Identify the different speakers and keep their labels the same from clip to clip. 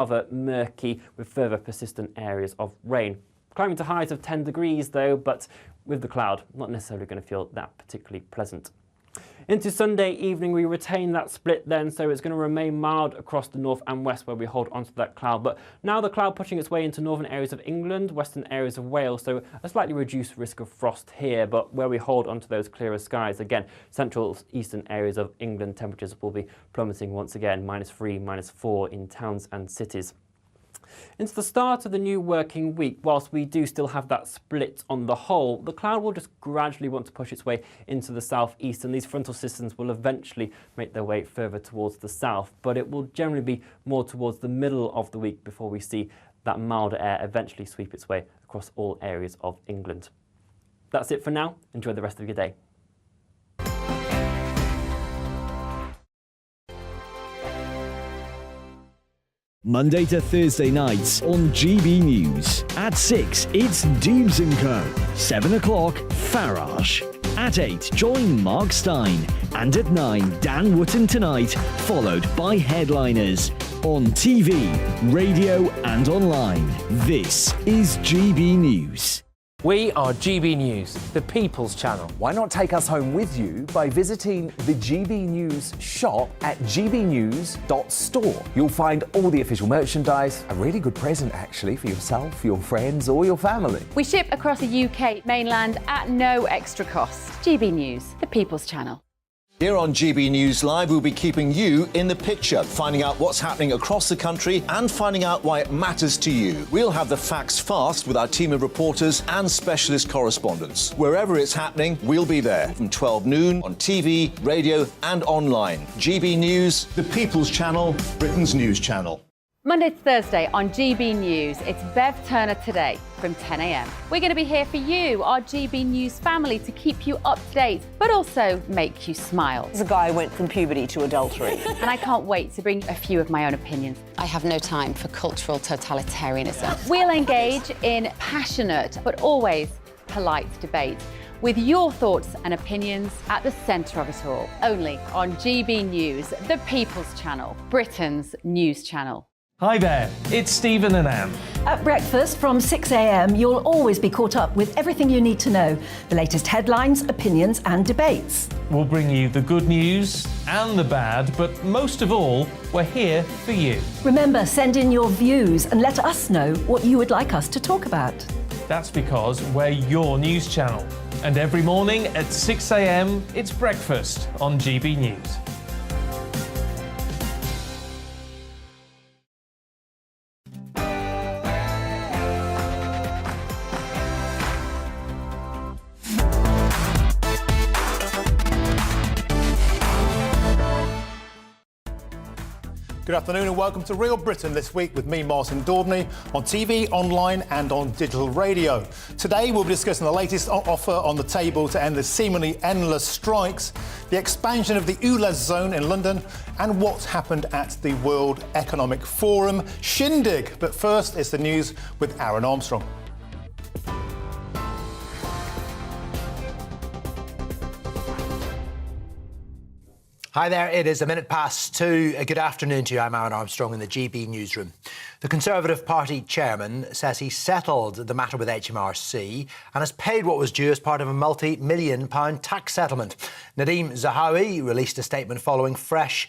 Speaker 1: rather murky with further persistent areas of rain. Climbing to highs of 10 degrees though, but with the cloud, not necessarily going to feel that particularly pleasant. Into Sunday evening, we retain that split then, so it's going to remain mild across the north and west where we hold onto that cloud. But now the cloud pushing its way into northern areas of England, western areas of Wales, so a slightly reduced risk of frost here, but where we hold onto those clearer skies, again, central eastern areas of England, temperatures will be plummeting once again, -3, -4 in towns and cities. Into the start of the new working week, whilst we do still have that split on the whole, the cloud will just gradually want to push its way into the southeast, and these frontal systems will eventually make their way further towards the south, but it will generally be more towards the middle of the week before we see that milder air eventually sweep its way across all areas of England. That's it for now. Enjoy the rest of your day.
Speaker 2: Monday to Thursday nights on GB News. At 6, it's Deebs & Co. 7 o'clock, Farage. At 8, join Mark Stein. And at 9, Dan Wootton Tonight, followed by Headliners. On TV, radio and online. This is GB News.
Speaker 3: We are GB News, the People's Channel.
Speaker 4: Why not take us home with you by visiting the GB News shop at gbnews.store. You'll find all the official merchandise, a really good present actually for yourself, your friends or your family.
Speaker 5: We ship across the UK mainland at no extra cost. GB News, the People's Channel.
Speaker 6: Here on GB News Live, we'll be keeping you in the picture, finding out what's happening across the country and finding out why it matters to you. We'll have the facts fast with our team of reporters and specialist correspondents. Wherever it's happening, we'll be there from 12 noon on TV, radio and online. GB News, the People's Channel, Britain's news channel.
Speaker 5: Monday to Thursday on GB News, it's Bev Turner Today from 10 a.m. We're going to be here for you, our GB News family, to keep you up to date, but also make you smile.
Speaker 7: The guy went from puberty to adultery.
Speaker 5: And I can't wait to bring a few of my own opinions.
Speaker 8: I have no time for cultural totalitarianism.
Speaker 5: We'll engage in passionate, but always polite debate, with your thoughts and opinions at the centre of it all. Only on GB News, the People's Channel, Britain's news channel.
Speaker 3: Hi there, it's Stephen and Anne.
Speaker 9: At breakfast from 6 a.m, you'll always be caught up with everything you need to know, the latest headlines, opinions and debates.
Speaker 3: We'll bring you the good news and the bad, but most of all, we're here for you.
Speaker 9: Remember, send in your views and let us know what you would like us to talk about.
Speaker 3: That's because we're your news channel. And every morning at 6 a.m, it's breakfast on GB News.
Speaker 10: Good afternoon and welcome to Real Britain this week with me, Martin Daubney, on TV, online and on digital radio. Today we'll be discussing the latest offer on the table to end the seemingly endless strikes, the expansion of the ULEZ zone in London and what's happened at the World Economic Forum shindig. But first, it's the news with Aaron Armstrong.
Speaker 11: Hi there, it is 2:01. Good afternoon to you. I'm Aaron Armstrong in the GB newsroom. The Conservative Party chairman says he settled the matter with HMRC and has paid what was due as part of a multi-million-pound tax settlement. Nadeem Zahawi released a statement following fresh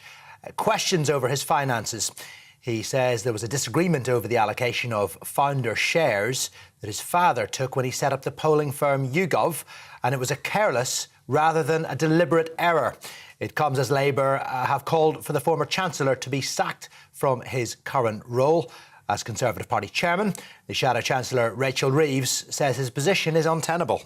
Speaker 11: questions over his finances. He says there was a disagreement over the allocation of founder shares that his father took when he set up the polling firm YouGov, and it was a careless rather than a deliberate error. It comes as Labour have called for the former Chancellor to be sacked from his current role. As Conservative Party chairman, the Shadow Chancellor Rachel Reeves says his position is untenable.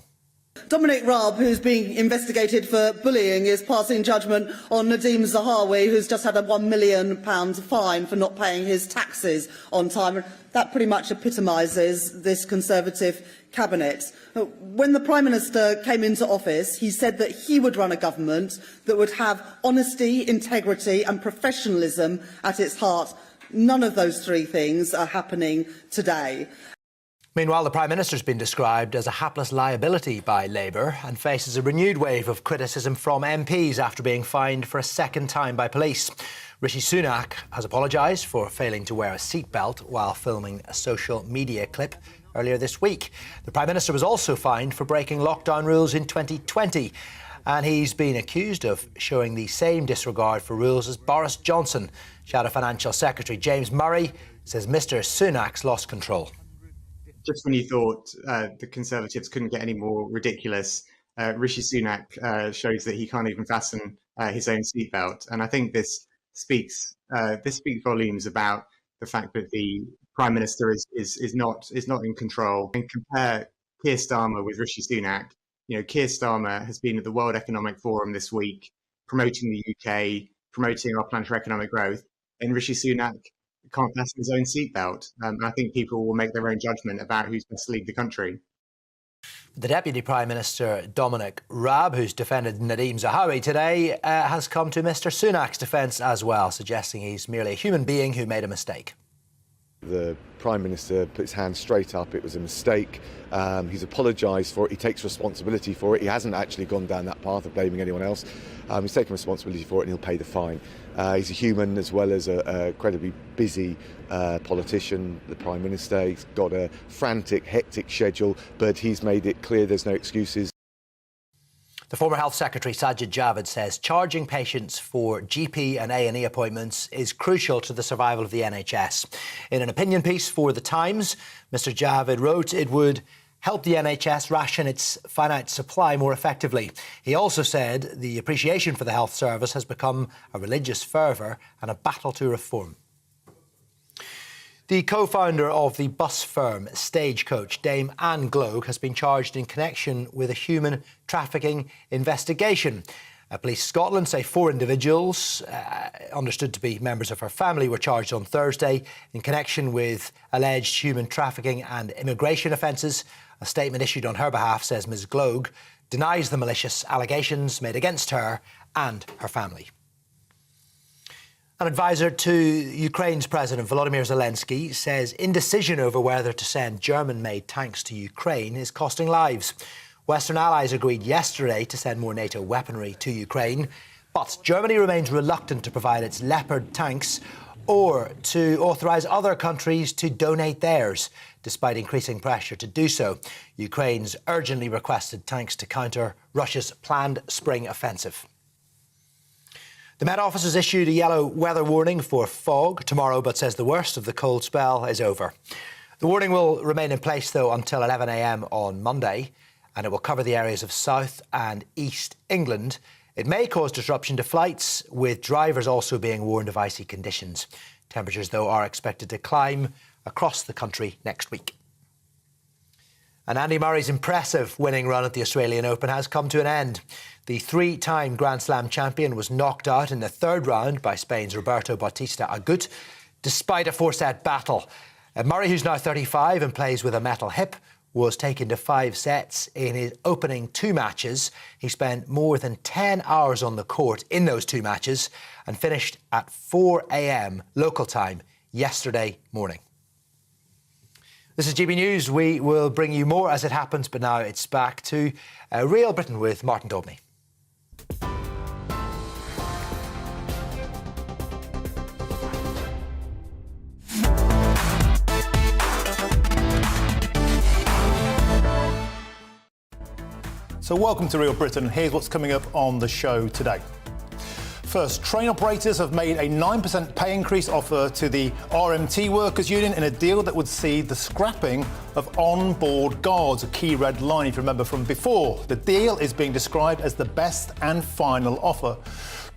Speaker 12: Dominic Raab, who's being investigated for bullying, is passing judgment on Nadeem Zahawi, who's just had a £1 million fine for not paying his taxes on time. That pretty much epitomises this Conservative cabinet. When the Prime Minister came into office, he said that he would run a government that would have honesty, integrity and professionalism at its heart. None of those three things are happening today.
Speaker 11: Meanwhile, the Prime Minister's been described as a hapless liability by Labour and faces a renewed wave of criticism from MPs after being fined for a second time by police. Rishi Sunak has apologised for failing to wear a seatbelt while filming a social media clip earlier this week. The Prime Minister was also fined for breaking lockdown rules in 2020, and he's been accused of showing the same disregard for rules as Boris Johnson. Shadow Financial Secretary James Murray says Mr Sunak's lost control.
Speaker 13: Just when you thought the Conservatives couldn't get any more ridiculous, Rishi Sunak shows that he can't even fasten his own seatbelt. And I think this speaks volumes about the fact that the Prime Minister is not in control. And compare Keir Starmer with Rishi Sunak. You know, Keir Starmer has been at the World Economic Forum this week, promoting the UK, promoting our plan for economic growth, and Rishi Sunak can't fasten his own seatbelt. I think people will make their own judgment about who's best to lead the country.
Speaker 11: The Deputy Prime Minister, Dominic Raab, who's defended Nadhim Zahawi today, has come to Mr Sunak's defence as well, suggesting he's merely a human being who made a mistake.
Speaker 14: The Prime Minister put his hand straight up. It was a mistake. He's apologised for it. He takes responsibility for it. He hasn't actually gone down that path of blaming anyone else. He's taken responsibility for it and he'll pay the fine. He's a human as well as a incredibly busy politician, the Prime Minister. He's got a frantic, hectic schedule, but he's made it clear there's no excuses.
Speaker 11: The former Health Secretary, Sajid Javid, says charging patients for GP and A&E appointments is crucial to the survival of the NHS. In an opinion piece for The Times, Mr Javid wrote it would help the NHS ration its finite supply more effectively. He also said the appreciation for the health service has become a religious fervour and a battle to reform. The co-founder of the bus firm Stagecoach, Dame Anne Gloag, has been charged in connection with a human trafficking investigation. Police Scotland say 4 individuals, understood to be members of her family, were charged on Thursday in connection with alleged human trafficking and immigration offences. A statement issued on her behalf says Ms Gloag denies the malicious allegations made against her and her family. An advisor to Ukraine's President Volodymyr Zelensky says indecision over whether to send German-made tanks to Ukraine is costing lives. Western allies agreed yesterday to send more NATO weaponry to Ukraine, but Germany remains reluctant to provide its Leopard tanks or to authorise other countries to donate theirs, despite increasing pressure to do so. Ukraine's urgently requested tanks to counter Russia's planned spring offensive. The Met Office has issued a yellow weather warning for fog tomorrow, but says the worst of the cold spell is over. The warning will remain in place, though, until 11 a.m. on Monday, and it will cover the areas of South and East England. It may cause disruption to flights, with drivers also being warned of icy conditions. Temperatures, though, are expected to climb across the country next week. And Andy Murray's impressive winning run at the Australian Open has come to an end. The 3-time Grand Slam champion was knocked out in the 3rd round by Spain's Roberto Bautista Agut, despite a 4-set battle. Murray, who's now 35 and plays with a metal hip, was taken to 5 sets in his opening 2 matches. He spent more than 10 hours on the court in those 2 matches and finished at 4 a.m. local time yesterday morning. This is GB News. We will bring you more as it happens, but now it's back to Real Britain with Martin Daubney.
Speaker 10: So welcome to Real Britain. Here's what's coming up on the show today. First, train operators have made a 9% pay increase offer to the RMT Workers Union in a deal that would see the scrapping of on-board guards, a key red line, if you remember from before. The deal is being described as the best and final offer.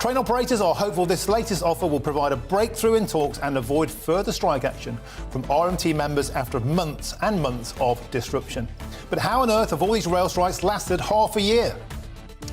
Speaker 10: Train operators are hopeful this latest offer will provide a breakthrough in talks and avoid further strike action from RMT members after months and months of disruption. But how on earth have all these rail strikes lasted half a year?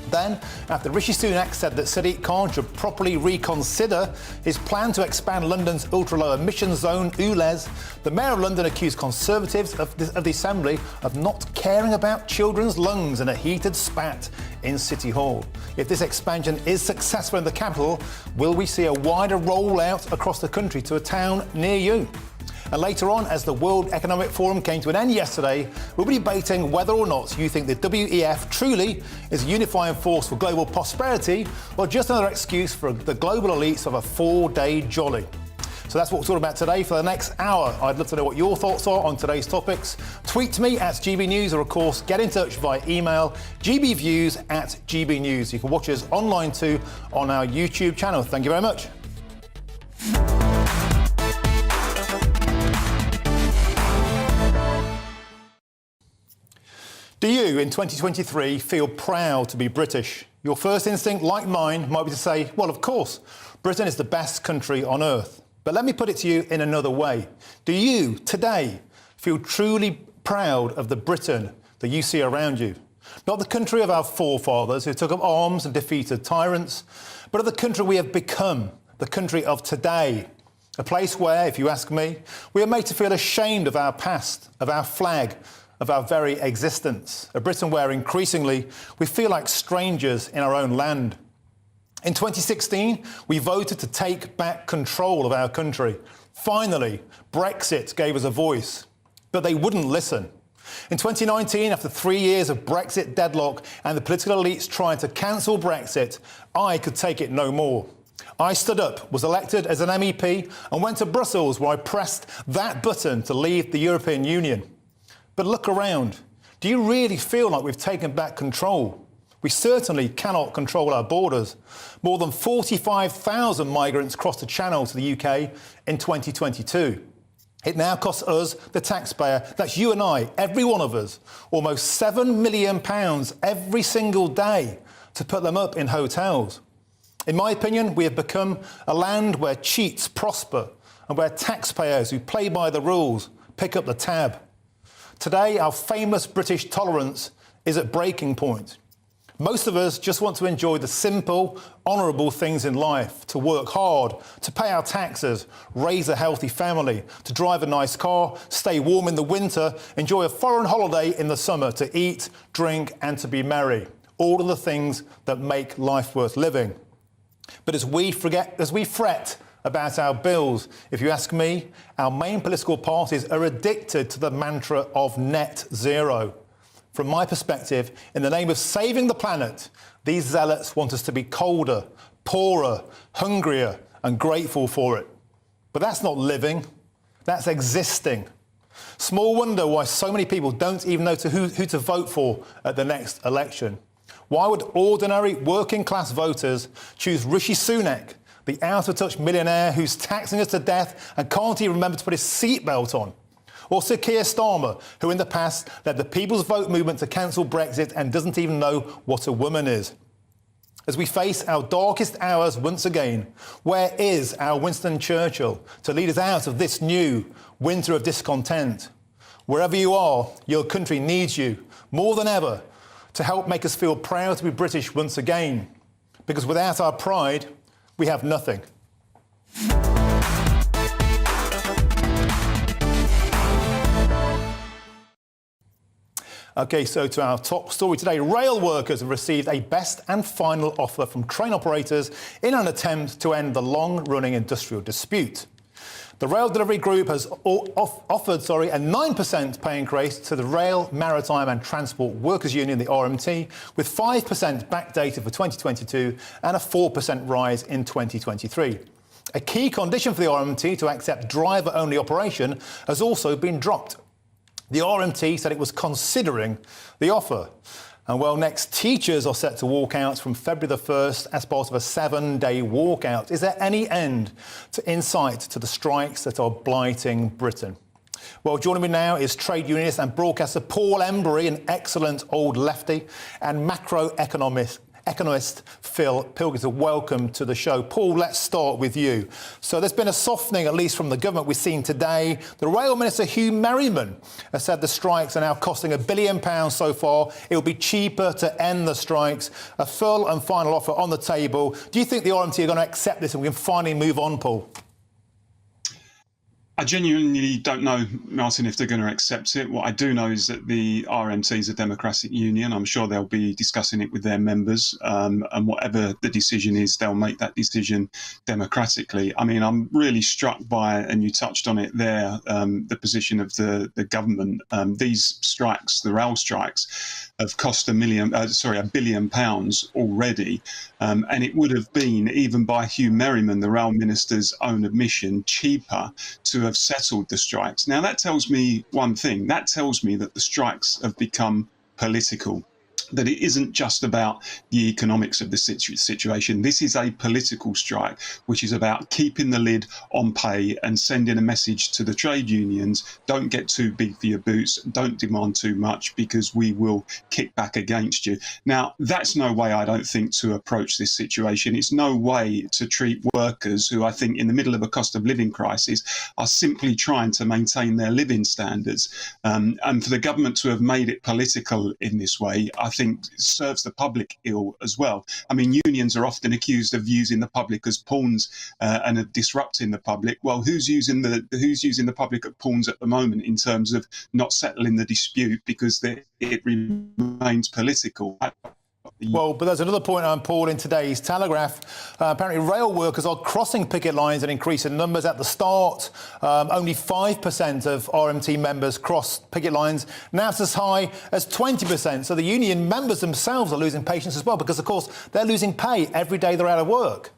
Speaker 10: Then, after Rishi Sunak said that Sadiq Khan should properly reconsider his plan to expand London's ultra-low emissions zone, ULEZ, the Mayor of London accused Conservatives of the Assembly of not caring about children's lungs in a heated spat in City Hall. If this expansion is successful in the capital, will we see a wider rollout across the country to a town near you? And later on, as the World Economic Forum came to an end yesterday, we'll be debating whether or not you think the WEF truly is a unifying force for global prosperity or just another excuse for the global elites of a 4-day jolly. So that's what we're talking about today for the next hour. I'd love to know what your thoughts are on today's topics. Tweet to me at GBNews, or of course get in touch via email gbviews@gbnews. You can watch us online too on our YouTube channel. Thank you very much. Do you, in 2023, feel proud to be British? Your first instinct, like mine, might be to say, well, of course, Britain is the best country on earth. But let me put it to you in another way. Do you, today, feel truly proud of the Britain that you see around you? Not the country of our forefathers who took up arms and defeated tyrants, but of the country we have become, the country of today. A place where, if you ask me, we are made to feel ashamed of our past, of our flag, of our very existence. A Britain where increasingly we feel like strangers in our own land. In 2016, we voted to take back control of our country. Finally, Brexit gave us a voice, but they wouldn't listen. In 2019, after 3 years of Brexit deadlock and the political elites trying to cancel Brexit, I could take it no more. I stood up, was elected as an MEP, and went to Brussels, where I pressed that button to leave the European Union. But look around. Do you really feel like we've taken back control? We certainly cannot control our borders. More than 45,000 migrants crossed the Channel to the UK in 2022. It now costs us, the taxpayer, that's you and I, every one of us, almost £7 million every single day to put them up in hotels. In my opinion, we have become a land where cheats prosper and where taxpayers who play by the rules pick up the tab. Today, our famous British tolerance is at breaking point. Most of us just want to enjoy the simple, honourable things in life, to work hard, to pay our taxes, raise a healthy family, to drive a nice car, stay warm in the winter, enjoy a foreign holiday in the summer, to eat, drink and to be merry. All of the things that make life worth living. But as we fret about our bills, if you ask me, our main political parties are addicted to the mantra of net zero. From my perspective, in the name of saving the planet, these zealots want us to be colder, poorer, hungrier and grateful for it. But that's not living, that's existing. Small wonder why so many people don't even know who to vote for at the next election. Why would ordinary working class voters choose Rishi Sunak, the out-of-touch millionaire who's taxing us to death and can't even remember to put his seatbelt on? Or Sir Keir Starmer, who in the past led the People's Vote movement to cancel Brexit and doesn't even know what a woman is. As we face our darkest hours once again, where is our Winston Churchill to lead us out of this new winter of discontent? Wherever you are, your country needs you more than ever to help make us feel proud to be British once again. Because without our pride, we have nothing. OK, so to our top story today. Rail workers have received a best and final offer from train operators in an attempt to end the long-running industrial dispute. The Rail Delivery Group has offered a 9% pay increase to the Rail, Maritime and Transport Workers Union, the RMT, with 5% backdated for 2022 and a 4% rise in 2023. A key condition for the RMT to accept driver-only operation has also been dropped. The RMT said it was considering the offer. And well, next, teachers are set to walk out from February the 1st as part of a 7-day walkout. Is there any end to insight to the strikes that are blighting Britain? Well, joining me now is trade unionist and broadcaster Paul Embry, an excellent old lefty, and macroeconomist Phil Pilkington. Welcome to the show. Paul, let's start with you. So there's been a softening, at least from the government we've seen today. The Rail Minister, Hugh Merriman, has said the strikes are now costing £1 billion so far. It'll be cheaper to end the strikes. A full and final offer on the table. Do you think the RMT are going to accept this and we can finally move on, Paul?
Speaker 15: I genuinely don't know, Martin, if they're going to accept it. What I do know is that the RMT is a democratic union. I'm sure they'll be discussing it with their members, and whatever the decision is, they'll make that decision democratically. I mean, I'm really struck by, and you touched on it there, the position of the government. These strikes, the rail strikes, have cost £1 billion already, and it would have been, even by Hugh Merriman, the rail minister's own admission, cheaper to have settled the strikes. Now, that tells me one thing. That tells me that the strikes have become political, that it isn't just about the economics of the situation. This is a political strike, which is about keeping the lid on pay and sending a message to the trade unions: don't get too big for your boots, don't demand too much, because we will kick back against you. Now, that's no way, I don't think, to approach this situation. It's no way to treat workers who, I think, in the middle of a cost of living crisis, are simply trying to maintain their living standards. And for the government to have made it political in this way, I think serves the public ill as well. I mean, unions are often accused of using the public as pawns and of disrupting the public. Well, who's using the public as pawns at the moment in terms of not settling the dispute because it remains political?
Speaker 10: Well, but there's another point, Paul, in today's Telegraph. Apparently, rail workers are crossing picket lines in increasing numbers. At the start, only 5% of RMT members crossed picket lines. Now it's as high as 20%. So the union members themselves are losing patience as well, because, of course, they're losing pay every day they're out of work.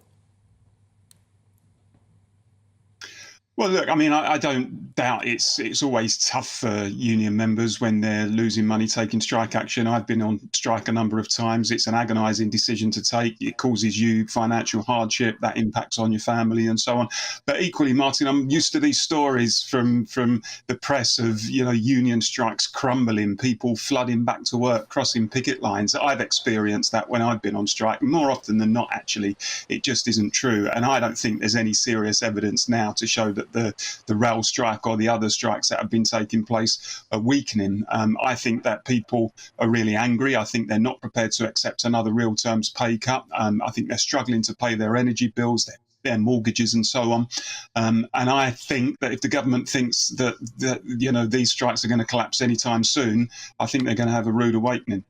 Speaker 15: Well, look, I mean, I don't doubt it's always tough for union members when they're losing money taking strike action. I've been on strike a number of times. It's an agonising decision to take. It causes you financial hardship that impacts on your family and so on. But equally, Martin, I'm used to these stories from the press of, union strikes crumbling, people flooding back to work, crossing picket lines. I've experienced that when I've been on strike. More often than not, actually, it just isn't true. And I don't think there's any serious evidence now to show that the rail strike or the other strikes that have been taking place are weakening. I think that people are really angry. I think they're not prepared to accept another real terms pay cut. I think they're struggling to pay their energy bills, their mortgages and so on. And I think that if the government thinks that these strikes are going to collapse anytime soon, I think they're going to have a rude awakening.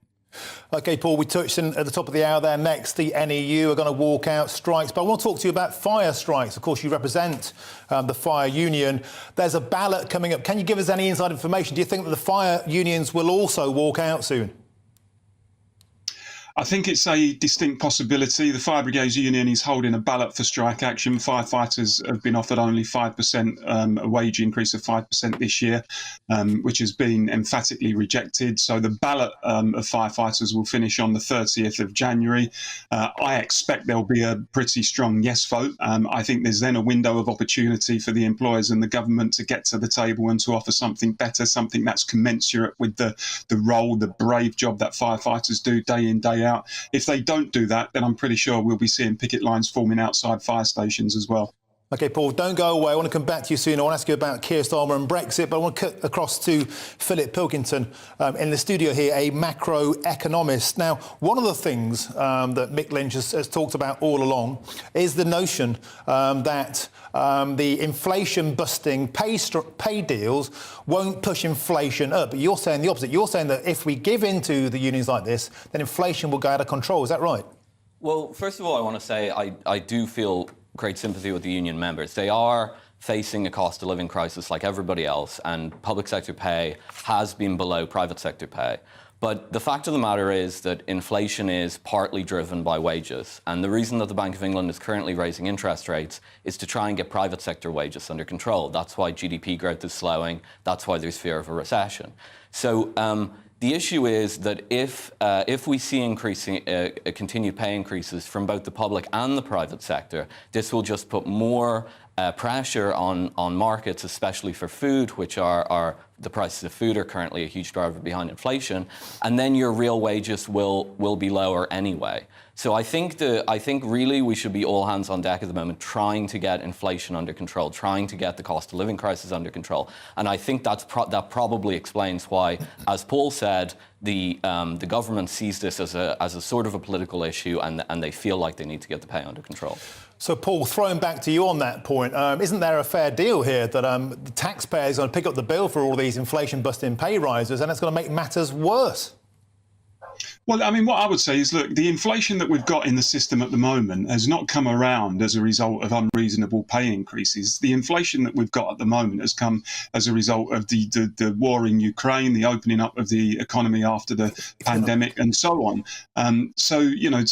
Speaker 10: OK, Paul, we touched in at the top of the hour there. Next, the NEU are going to walk out strikes. But I want to talk to you about fire strikes. Of course, you represent the fire union. There's a ballot coming up. Can you give us any inside information? Do you think that the fire unions will also walk out soon?
Speaker 15: I think it's a distinct possibility. The Fire Brigades Union is holding a ballot for strike action. Firefighters have been offered only 5%, a wage increase of 5% this year, which has been emphatically rejected. So the ballot of firefighters will finish on the 30th of January. I expect there'll be a pretty strong yes vote. I think there's then a window of opportunity for the employers and the government to get to the table and to offer something better, something that's commensurate with the role, the brave job that firefighters do day in, day out. If they don't do that, then I'm pretty sure we'll be seeing picket lines forming outside fire stations as well.
Speaker 10: OK, Paul, don't go away. I want to come back to you soon. I want to ask you about Keir Starmer and Brexit, but I want to cut across to Philip Pilkington in the studio here, a macroeconomist. Now, one of the things that Mick Lynch has talked about all along is the notion that the inflation-busting pay deals won't push inflation up. But you're saying the opposite. You're saying that if we give in to the unions like this, then inflation will go out of control. Is that right?
Speaker 16: Well, first of all, I want to say I do feel great sympathy with the union members. They are facing a cost of living crisis like everybody else, and public sector pay has been below private sector pay. But the fact of the matter is that inflation is partly driven by wages. And the reason that the Bank of England is currently raising interest rates is to try and get private sector wages under control. That's why GDP growth is slowing. That's why there's fear of a recession. So the issue is that if we see increasing continued pay increases from both the public and the private sector, this will just put more pressure on markets, especially for food, which are the prices of food are currently a huge driver behind inflation, and then your real wages will be lower anyway. So I think really we should be all hands on deck at the moment, trying to get inflation under control, trying to get the cost of living crisis under control. And I think that probably explains why, as Paul said, the government sees this as a sort of a political issue, and they feel like they need to get the pay under control.
Speaker 10: So, Paul, throwing back to you on that point, isn't there a fair deal here that the taxpayers are going to pick up the bill for all these inflation-busting pay rises, and it's going to make matters worse?
Speaker 15: Well, I mean, what I would say is, look, the inflation that we've got in the system at the moment has not come around as a result of unreasonable pay increases. The inflation that we've got at the moment has come as a result of the war in Ukraine, the opening up of the economy after the pandemic, and so on. So, you know,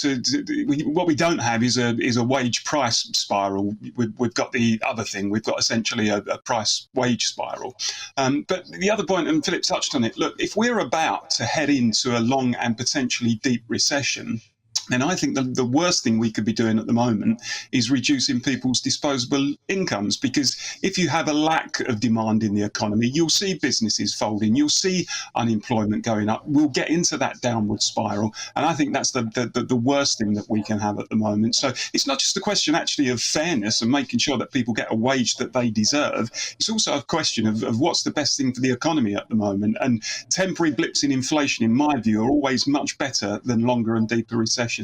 Speaker 15: what we don't have is a wage price spiral. We've got the other thing. We've got essentially a price wage spiral. But the other point, and Philip touched on it, look, if we're about to head into a long and potentially deep recession, then I think the worst thing we could be doing at the moment is reducing people's disposable incomes, because if you have a lack of demand in the economy, you'll see businesses folding, you'll see unemployment going up. We'll get into that downward spiral, and I think that's the worst thing that we can have at the moment. So it's not just a question actually of fairness and making sure that people get a wage that they deserve. It's also a question of what's the best thing for the economy at the moment, and temporary blips in inflation, in my view, are always much better than longer and deeper recessions.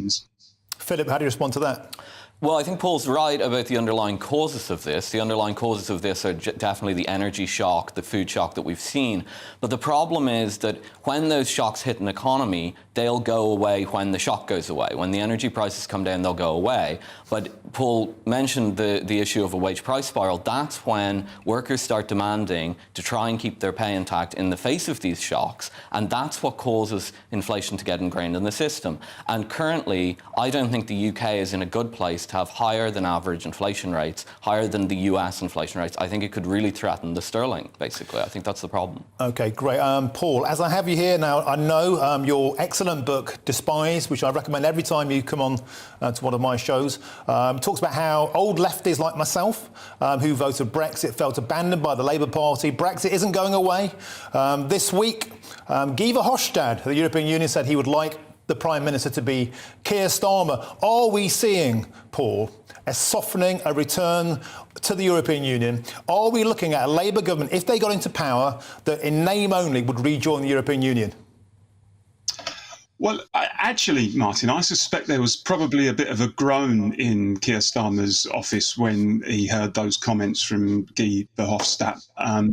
Speaker 10: Philip, how do you respond to that?
Speaker 16: Well, I think Paul's right about the underlying causes of this. The underlying causes of this are definitely the energy shock, the food shock that we've seen. But the problem is that when those shocks hit an economy, they'll go away when the shock goes away. When the energy prices come down, they'll go away. But Paul mentioned the issue of a wage price spiral. That's when workers start demanding to try and keep their pay intact in the face of these shocks. And that's what causes inflation to get ingrained in the system. And currently, I don't think the UK is in a good place to have higher than average inflation rates, higher than the US inflation rates. I think it could really threaten the sterling, basically. I think that's the problem.
Speaker 10: OK, great. Paul, as I have you here now, I know your excellent book, Despise, which I recommend every time you come on to one of my shows, talks about how old lefties like myself, who voted Brexit, felt abandoned by the Labour Party. Brexit isn't going away. This week, Guy Verhofstadt, the European Union, said he would like the Prime Minister to be Keir Starmer. Are we seeing, Paul, a softening, a return to the European Union? Are we looking at a Labour government, if they got into power, that in name only would rejoin the European Union?
Speaker 15: Well, actually, Martin, I suspect there was probably a bit of a groan in Keir Starmer's office when he heard those comments from Guy Verhofstadt,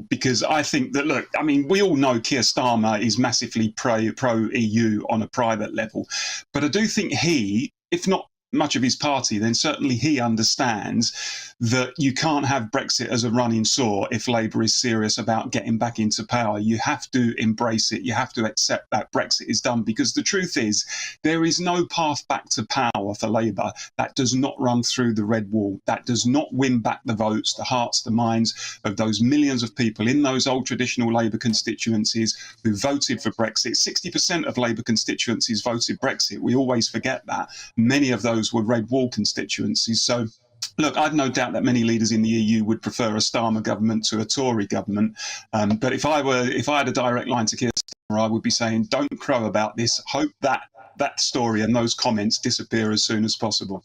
Speaker 15: because I think that, look, I mean, we all know Keir Starmer is massively pro-EU on a private level, but I do think he, if not much of his party, then certainly he understands that you can't have Brexit as a running sore if Labour is serious about getting back into power. You have to embrace it. You have to accept that Brexit is done, because the truth is there is no path back to power for Labour that does not run through the red wall, that does not win back the votes, the hearts, the minds of those millions of people in those old traditional Labour constituencies who voted for Brexit. 60% of Labour constituencies voted Brexit. We always forget that. Many of those were red wall constituencies. So look, I've no doubt that many leaders in the EU would prefer a Starmer government to a Tory government. But if I had a direct line to Keir Starmer, I would be saying, don't crow about this. Hope that story and those comments disappear as soon as possible.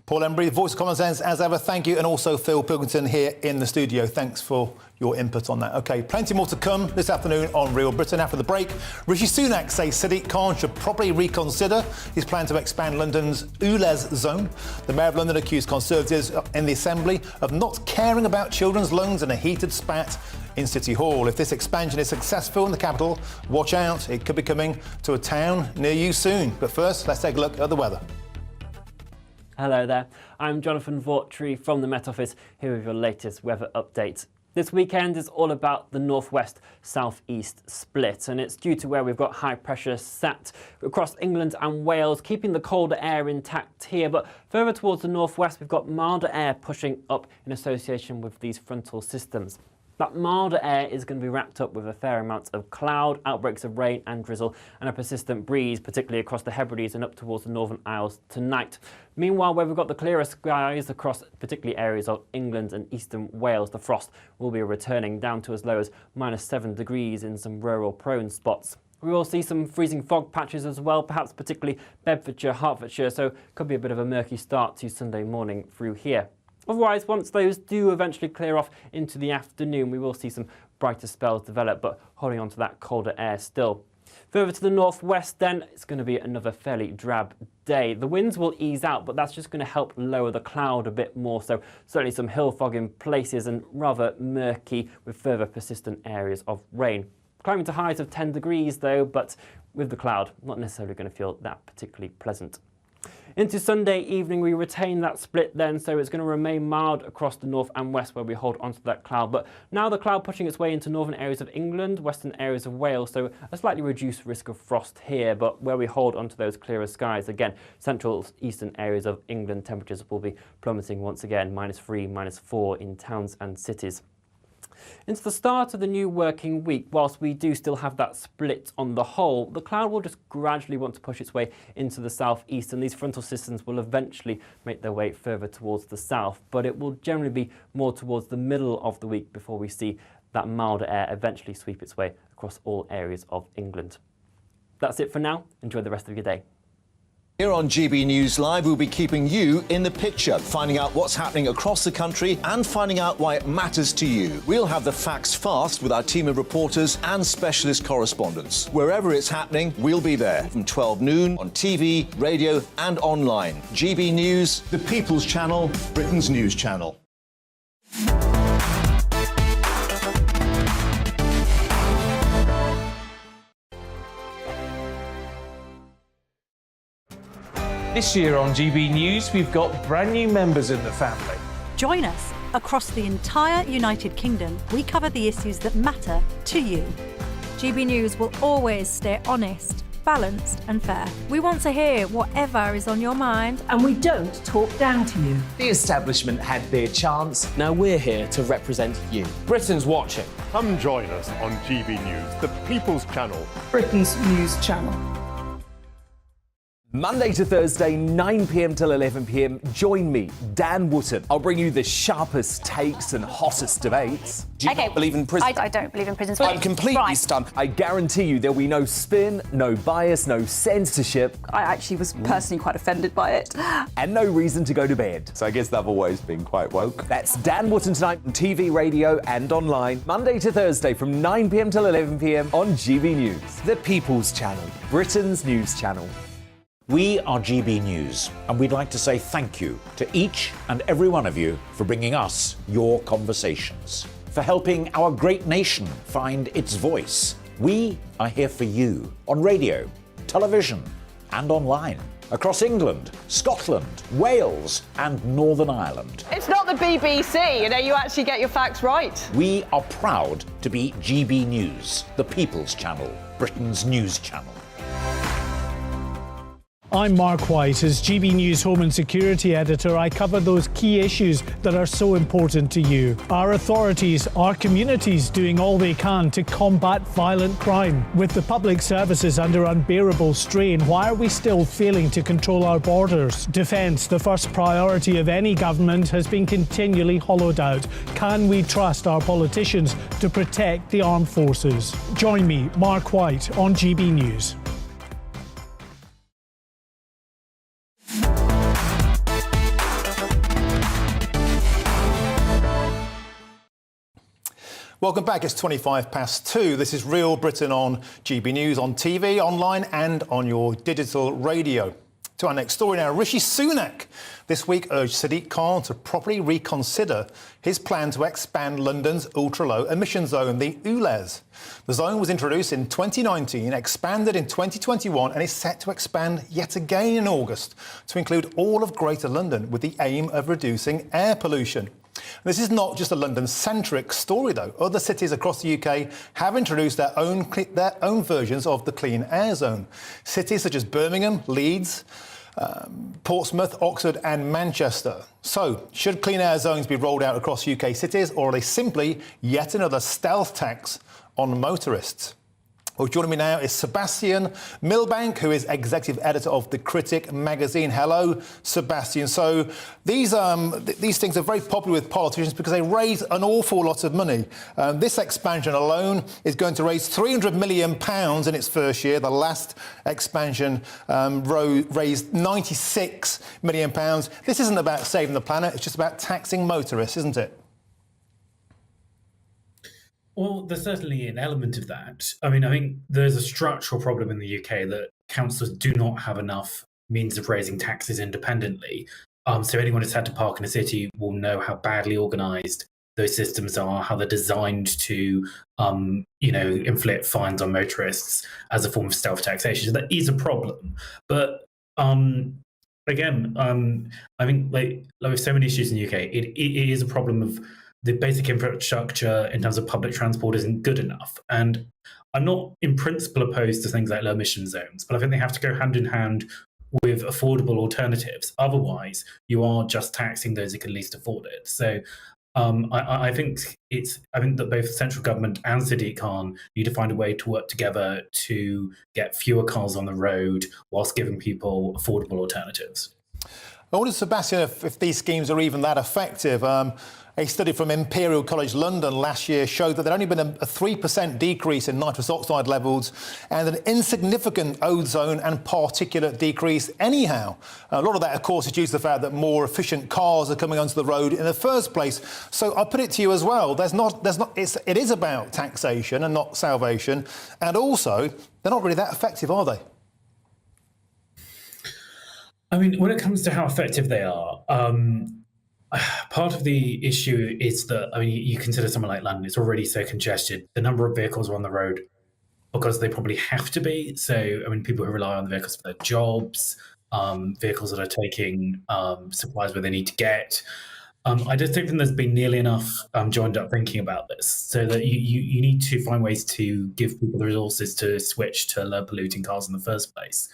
Speaker 10: Paul Embry, Voice of Common Sense, as ever, thank you. And also Phil Pilkington here in the studio. Thanks for your input on that. OK, plenty more to come this afternoon on Real Britain. After the break, Rishi Sunak says Sadiq Khan should probably reconsider his plan to expand London's ULEZ zone. The Mayor of London accused Conservatives in the Assembly of not caring about children's lungs in a heated spat in City Hall. If this expansion is successful in the capital, watch out. It could be coming to a town near you soon. But first, let's take a look at the weather.
Speaker 1: Hello there, I'm Jonathan Vaughtry from the Met Office, here with your latest weather update. This weekend is all about the northwest-southeast split, and it's due to where we've got high pressure sat across England and Wales, keeping the colder air intact here. But further towards the northwest, we've got milder air pushing up in association with these frontal systems. That milder air is going to be wrapped up with a fair amount of cloud, outbreaks of rain and drizzle, and a persistent breeze, particularly across the Hebrides and up towards the Northern Isles tonight. Meanwhile, where we've got the clearer skies across particularly areas of England and eastern Wales, the frost will be returning down to as low as -7 degrees in some rural prone spots. We will see some freezing fog patches as well, perhaps particularly Bedfordshire, Hertfordshire, so could be a bit of a murky start to Sunday morning through here. Otherwise, once those do eventually clear off into the afternoon, we will see some brighter spells develop, but holding on to that colder air still. Further to the northwest then, it's going to be another fairly drab day. The winds will ease out, but that's just going to help lower the cloud a bit more, so certainly some hill fog in places and rather murky with further persistent areas of rain. Climbing to highs of 10 degrees though, but with the cloud, not necessarily going to feel that particularly pleasant. Into Sunday evening, we retain that split then, so it's going to remain mild across the north and west where we hold onto that cloud. But now the cloud pushing its way into northern areas of England, western areas of Wales, so a slightly reduced risk of frost here, but where we hold onto those clearer skies, again, central eastern areas of England, temperatures will be plummeting once again, -3, -4 in towns and cities. Into the start of the new working week, whilst we do still have that split on the whole, the cloud will just gradually want to push its way into the southeast, and these frontal systems will eventually make their way further towards the south, but it will generally be more towards the middle of the week before we see that milder air eventually sweep its way across all areas of England. That's it for now. Enjoy the rest of your day.
Speaker 6: Here on GB News Live, we'll be keeping you in the picture, finding out what's happening across the country and finding out why it matters to you. We'll have the facts fast with our team of reporters and specialist correspondents. Wherever it's happening, we'll be there from 12 noon on TV, radio and online. GB News, the People's Channel, Britain's news channel.
Speaker 3: This year on GB News, we've got brand new members in the family.
Speaker 17: Join us. Across the entire United Kingdom, we cover the issues that matter to you. GB News will always stay honest, balanced and fair. We want to hear whatever is on your mind.
Speaker 9: And we don't talk down to you.
Speaker 4: The establishment had their chance.
Speaker 18: Now we're here to represent you.
Speaker 3: Britain's watching.
Speaker 19: Come join us on GB News, the People's Channel,
Speaker 12: Britain's news channel.
Speaker 4: Monday to Thursday, 9 p.m. till 11 p.m. Join me, Dan Wootton. I'll bring you the sharpest takes and hottest debates.
Speaker 20: Do you not believe in prisons? I don't believe in prisons.
Speaker 4: I'm completely stumped. I guarantee you there'll be no spin, no bias, no censorship.
Speaker 7: I actually was personally quite offended by it.
Speaker 4: And no reason to go to bed.
Speaker 14: So I guess they've always been quite woke.
Speaker 4: That's Dan Wootton tonight on TV, radio and online. Monday to Thursday from 9 p.m. till 11 p.m. on GB News. The People's Channel, Britain's news channel.
Speaker 21: We are GB News, and we'd like to say thank you to each and every one of you for bringing us your conversations, for helping our great nation find its voice. We are here for you on radio, television, and online, across England, Scotland, Wales, and Northern Ireland.
Speaker 7: It's not the BBC, you actually get your facts right.
Speaker 21: We are proud to be GB News, the People's Channel, Britain's news channel.
Speaker 22: I'm Mark White. As GB News Home and Security Editor, I cover those key issues that are so important to you. Our authorities, our communities doing all they can to combat violent crime. With the public services under unbearable strain, why are we still failing to control our borders? Defence, the first priority of any government, has been continually hollowed out. Can we trust our politicians to protect the armed forces? Join me, Mark White, on GB News.
Speaker 10: Welcome back. It's 2:25. This is Real Britain on GB News, on TV, online and on your digital radio. To our next story now. Rishi Sunak this week urged Sadiq Khan to properly reconsider his plan to expand London's ultra-low emission zone, the ULEZ. The zone was introduced in 2019, expanded in 2021 and is set to expand yet again in August to include all of Greater London with the aim of reducing air pollution. This is not just a London-centric story, though. Other cities across the UK have introduced their own versions of the Clean Air Zone. Cities such as Birmingham, Leeds, Portsmouth, Oxford and Manchester. So, should clean air zones be rolled out across UK cities, or are they simply yet another stealth tax on motorists? Well, joining me now is Sebastian Milbank, who is executive editor of The Critic magazine. Hello, Sebastian. So these things are very popular with politicians because they raise an awful lot of money. This expansion alone is going to raise £300 million in its first year. The last expansion raised £96 million. This isn't about saving the planet, it's just about taxing motorists, isn't it?
Speaker 2: Well, there's certainly an element of that. I mean, I think there's a structural problem in the UK that councils do not have enough means of raising taxes independently. So anyone who's had to park in a city will know how badly organised those systems are, how they're designed to, inflict fines on motorists as a form of stealth taxation. So that is a problem. But again, I think like with so many issues in the UK, it is a problem of the basic infrastructure in terms of public transport isn't good enough. And I'm not in principle opposed to things like low emission zones, but I think they have to go hand in hand with affordable alternatives. Otherwise, you are just taxing those who can least afford it. So I think that both central government and Sadiq Khan need to find a way to work together to get fewer cars on the road whilst giving people affordable alternatives.
Speaker 10: I wonder, Sebastian, if these schemes are even that effective. A study from Imperial College London last year showed that there had only been a 3% decrease in nitrous oxide levels and an insignificant ozone and particulate decrease anyhow. A lot of that, of course, is due to the fact that more efficient cars are coming onto the road in the first place. So I'll put it to you as well. It is about taxation and not salvation. And also, they're not really that effective, are they?
Speaker 2: I mean, when it comes to how effective they are, part of the issue is that, I mean, you consider somewhere like London, it's already so congested. The number of vehicles are on the road because they probably have to be. So, I mean, people who rely on the vehicles for their jobs, vehicles that are taking supplies where they need to get. I just don't think there's been nearly enough joined up thinking about this, so that you need to find ways to give people the resources to switch to low polluting cars in the first place.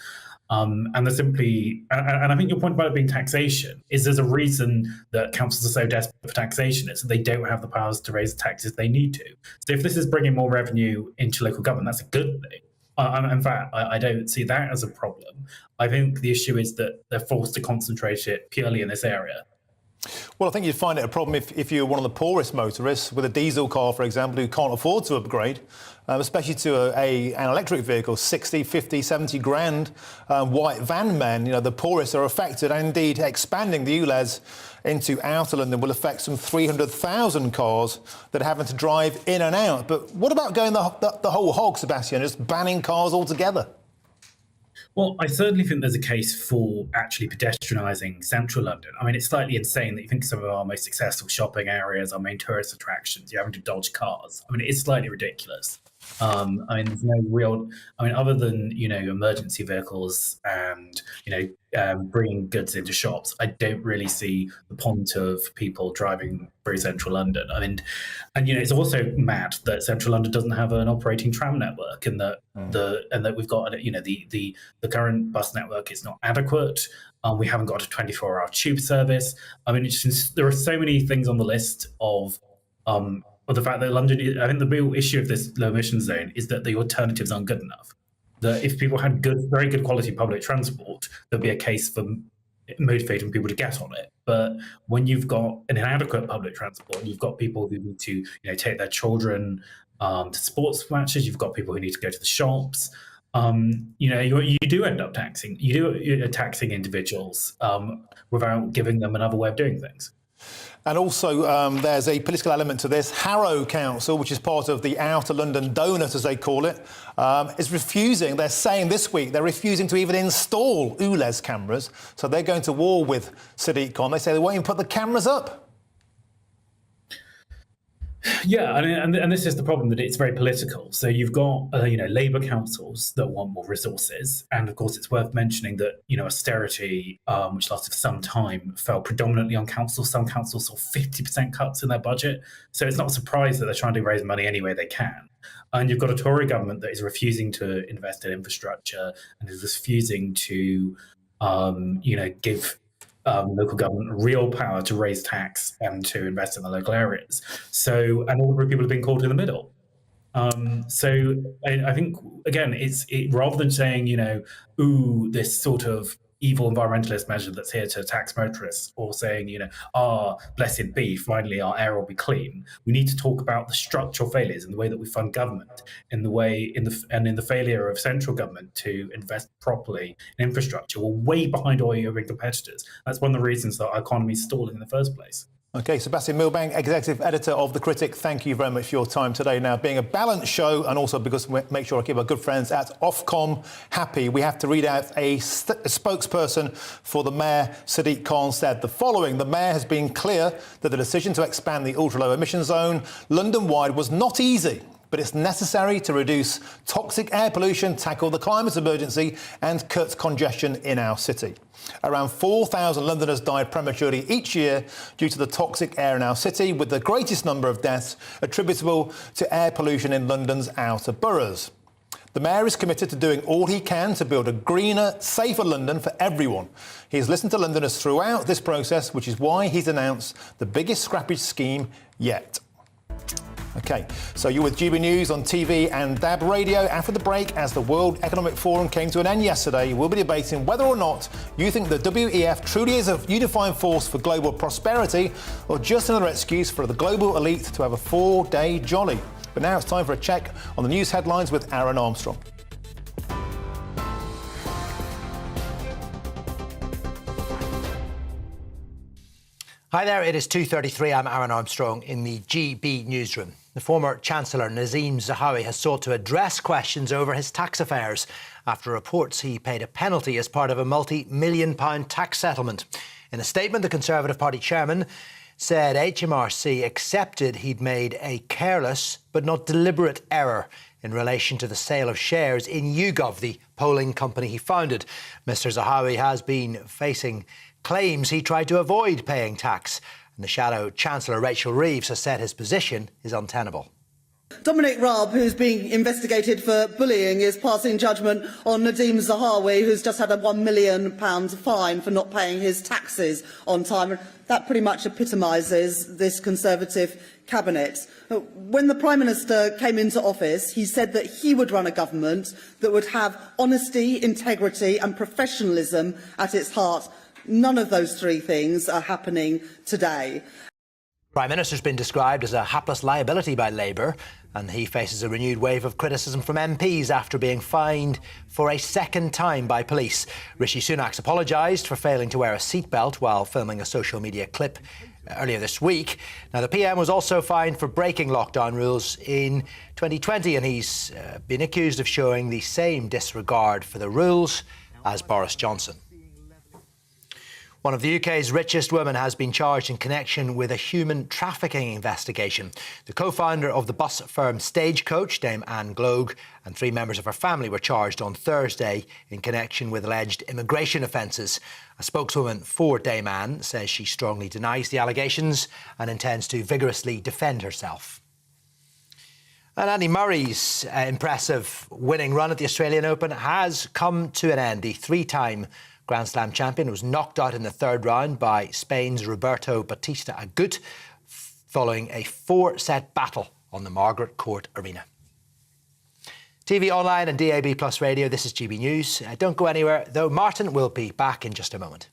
Speaker 2: And there's simply, and I think your point about it being taxation is there's a reason that councils are so desperate for taxation. It's that they don't have the powers to raise the taxes they need to. So if this is bringing more revenue into local government, that's a good thing. In fact, I don't see that as a problem. I think the issue is that they're forced to concentrate it purely in this area.
Speaker 10: Well, I think you'd find it a problem if you're one of the poorest motorists with a diesel car, for example, who can't afford to upgrade, especially to an electric vehicle, 60, 50, 70 grand, white van men. You know, the poorest are affected, and indeed expanding the ULEZ into outer London will affect some 300,000 cars that are having to drive in and out. But what about going the whole hog, Sebastian, just banning cars altogether?
Speaker 2: Well, I certainly think there's a case for actually pedestrianising central London. I mean, it's slightly insane that you think some of our most successful shopping areas, our main tourist attractions, you're having to dodge cars. I mean, it's slightly ridiculous. I mean, there's no real, other than, emergency vehicles and, bringing goods into shops, I don't really see the point of people driving through central London. I mean, and, it's also mad that central London doesn't have an operating tram network, and that that we've got, the current bus network is not adequate. We haven't got a 24-hour tube service. I mean, there are so many things on the list of the fact that London, I think the real issue of this low emission zone is that the alternatives aren't good enough. That if people had very good quality public transport, there'd be a case for motivating people to get on it. But when you've got an inadequate public transport, you've got people who need to, take their children to sports matches, you've got people who need to go to the shops. You do end up taxing. You're taxing individuals without giving them another way of doing things.
Speaker 10: And also, there's a political element to this. Harrow Council, which is part of the Outer London Donut, as they call it, is refusing. They're saying this week they're refusing to even install ULEZ cameras. So they're going to war with Sadiq Khan. They say they won't even put the cameras up.
Speaker 2: Yeah, and this is the problem, that it's very political. So you've got Labour councils that want more resources, and of course it's worth mentioning that austerity, which lasted for some time, fell predominantly on councils. Some councils saw 50% cuts in their budget, so it's not a surprise that they're trying to raise money any way they can. And you've got a Tory government that is refusing to invest in infrastructure and is refusing to give local government real power to raise tax and to invest in the local areas. So, and ordinary people have been caught in the middle. So I think, again, rather than saying, this sort of evil environmentalist measure that's here to tax motorists, or saying, blessed be, finally our air will be clean. We need to talk about the structural failures in the way that we fund government, in the failure of central government to invest properly in infrastructure. We're way behind all European competitors. That's one of the reasons that our economy is stalling in the first place.
Speaker 10: OK, Sebastian Milbank, Executive Editor of The Critic, thank you very much for your time today. Now, being a balanced show, and also because we make sure I keep our good friends at Ofcom happy, we have to read out a spokesperson for the Mayor, Sadiq Khan, said the following. The Mayor has been clear that the decision to expand the ultra-low emission zone London-wide was not easy, but it's necessary to reduce toxic air pollution, tackle the climate emergency and cut congestion in our city. Around 4,000 Londoners died prematurely each year due to the toxic air in our city, with the greatest number of deaths attributable to air pollution in London's outer boroughs. The Mayor is committed to doing all he can to build a greener, safer London for everyone. He's listened to Londoners throughout this process, which is why he's announced the biggest scrappage scheme yet. OK, so you're with GB News on TV and DAB radio. After the break, as the World Economic Forum came to an end yesterday, we'll be debating whether or not you think the WEF truly is a unifying force for global prosperity, or just another excuse for the global elite to have a 4-day jolly. But now it's time for a check on the news headlines with Aaron Armstrong.
Speaker 11: Hi there, it is 2:33. I'm Aaron Armstrong in the GB newsroom. The former Chancellor Nazim Zahawi has sought to address questions over his tax affairs after reports he paid a penalty as part of a multi-million-pound tax settlement. In a statement, the Conservative Party chairman said HMRC accepted he'd made a careless but not deliberate error in relation to the sale of shares in YouGov, the polling company he founded. Mr Zahawi has been facing claims he tried to avoid paying tax, and the Shadow Chancellor Rachel Reeves has said his position is untenable.
Speaker 12: Dominic Raab, who's being investigated for bullying, is passing judgment on Nadeem Zahawi, who's just had a £1 million fine for not paying his taxes on time. That pretty much epitomises this Conservative cabinet. When the Prime Minister came into office, he said that he would run a government that would have honesty, integrity and professionalism at its heart. None of those three things are happening today.
Speaker 11: Prime Minister's been described as a hapless liability by Labour, and he faces a renewed wave of criticism from MPs after being fined for a second time by police. Rishi Sunak's apologised for failing to wear a seatbelt while filming a social media clip earlier this week. Now, the PM was also fined for breaking lockdown rules in 2020, and he's been accused of showing the same disregard for the rules as Boris Johnson. One of the UK's richest women has been charged in connection with a human trafficking investigation. The co-founder of the bus firm Stagecoach, Dame Anne Gloag, and 3 members of her family were charged on Thursday in connection with alleged immigration offences. A spokeswoman for Dame Anne says she strongly denies the allegations and intends to vigorously defend herself. And Andy Murray's impressive winning run at the Australian Open has come to an end. The 3-time Grand Slam champion was knocked out in the 3rd round by Spain's Roberto Bautista Agut following a 4-set battle on the Margaret Court Arena. TV, online and DAB Plus radio, this is GB News. Don't go anywhere, though. Martin will be back in just a moment.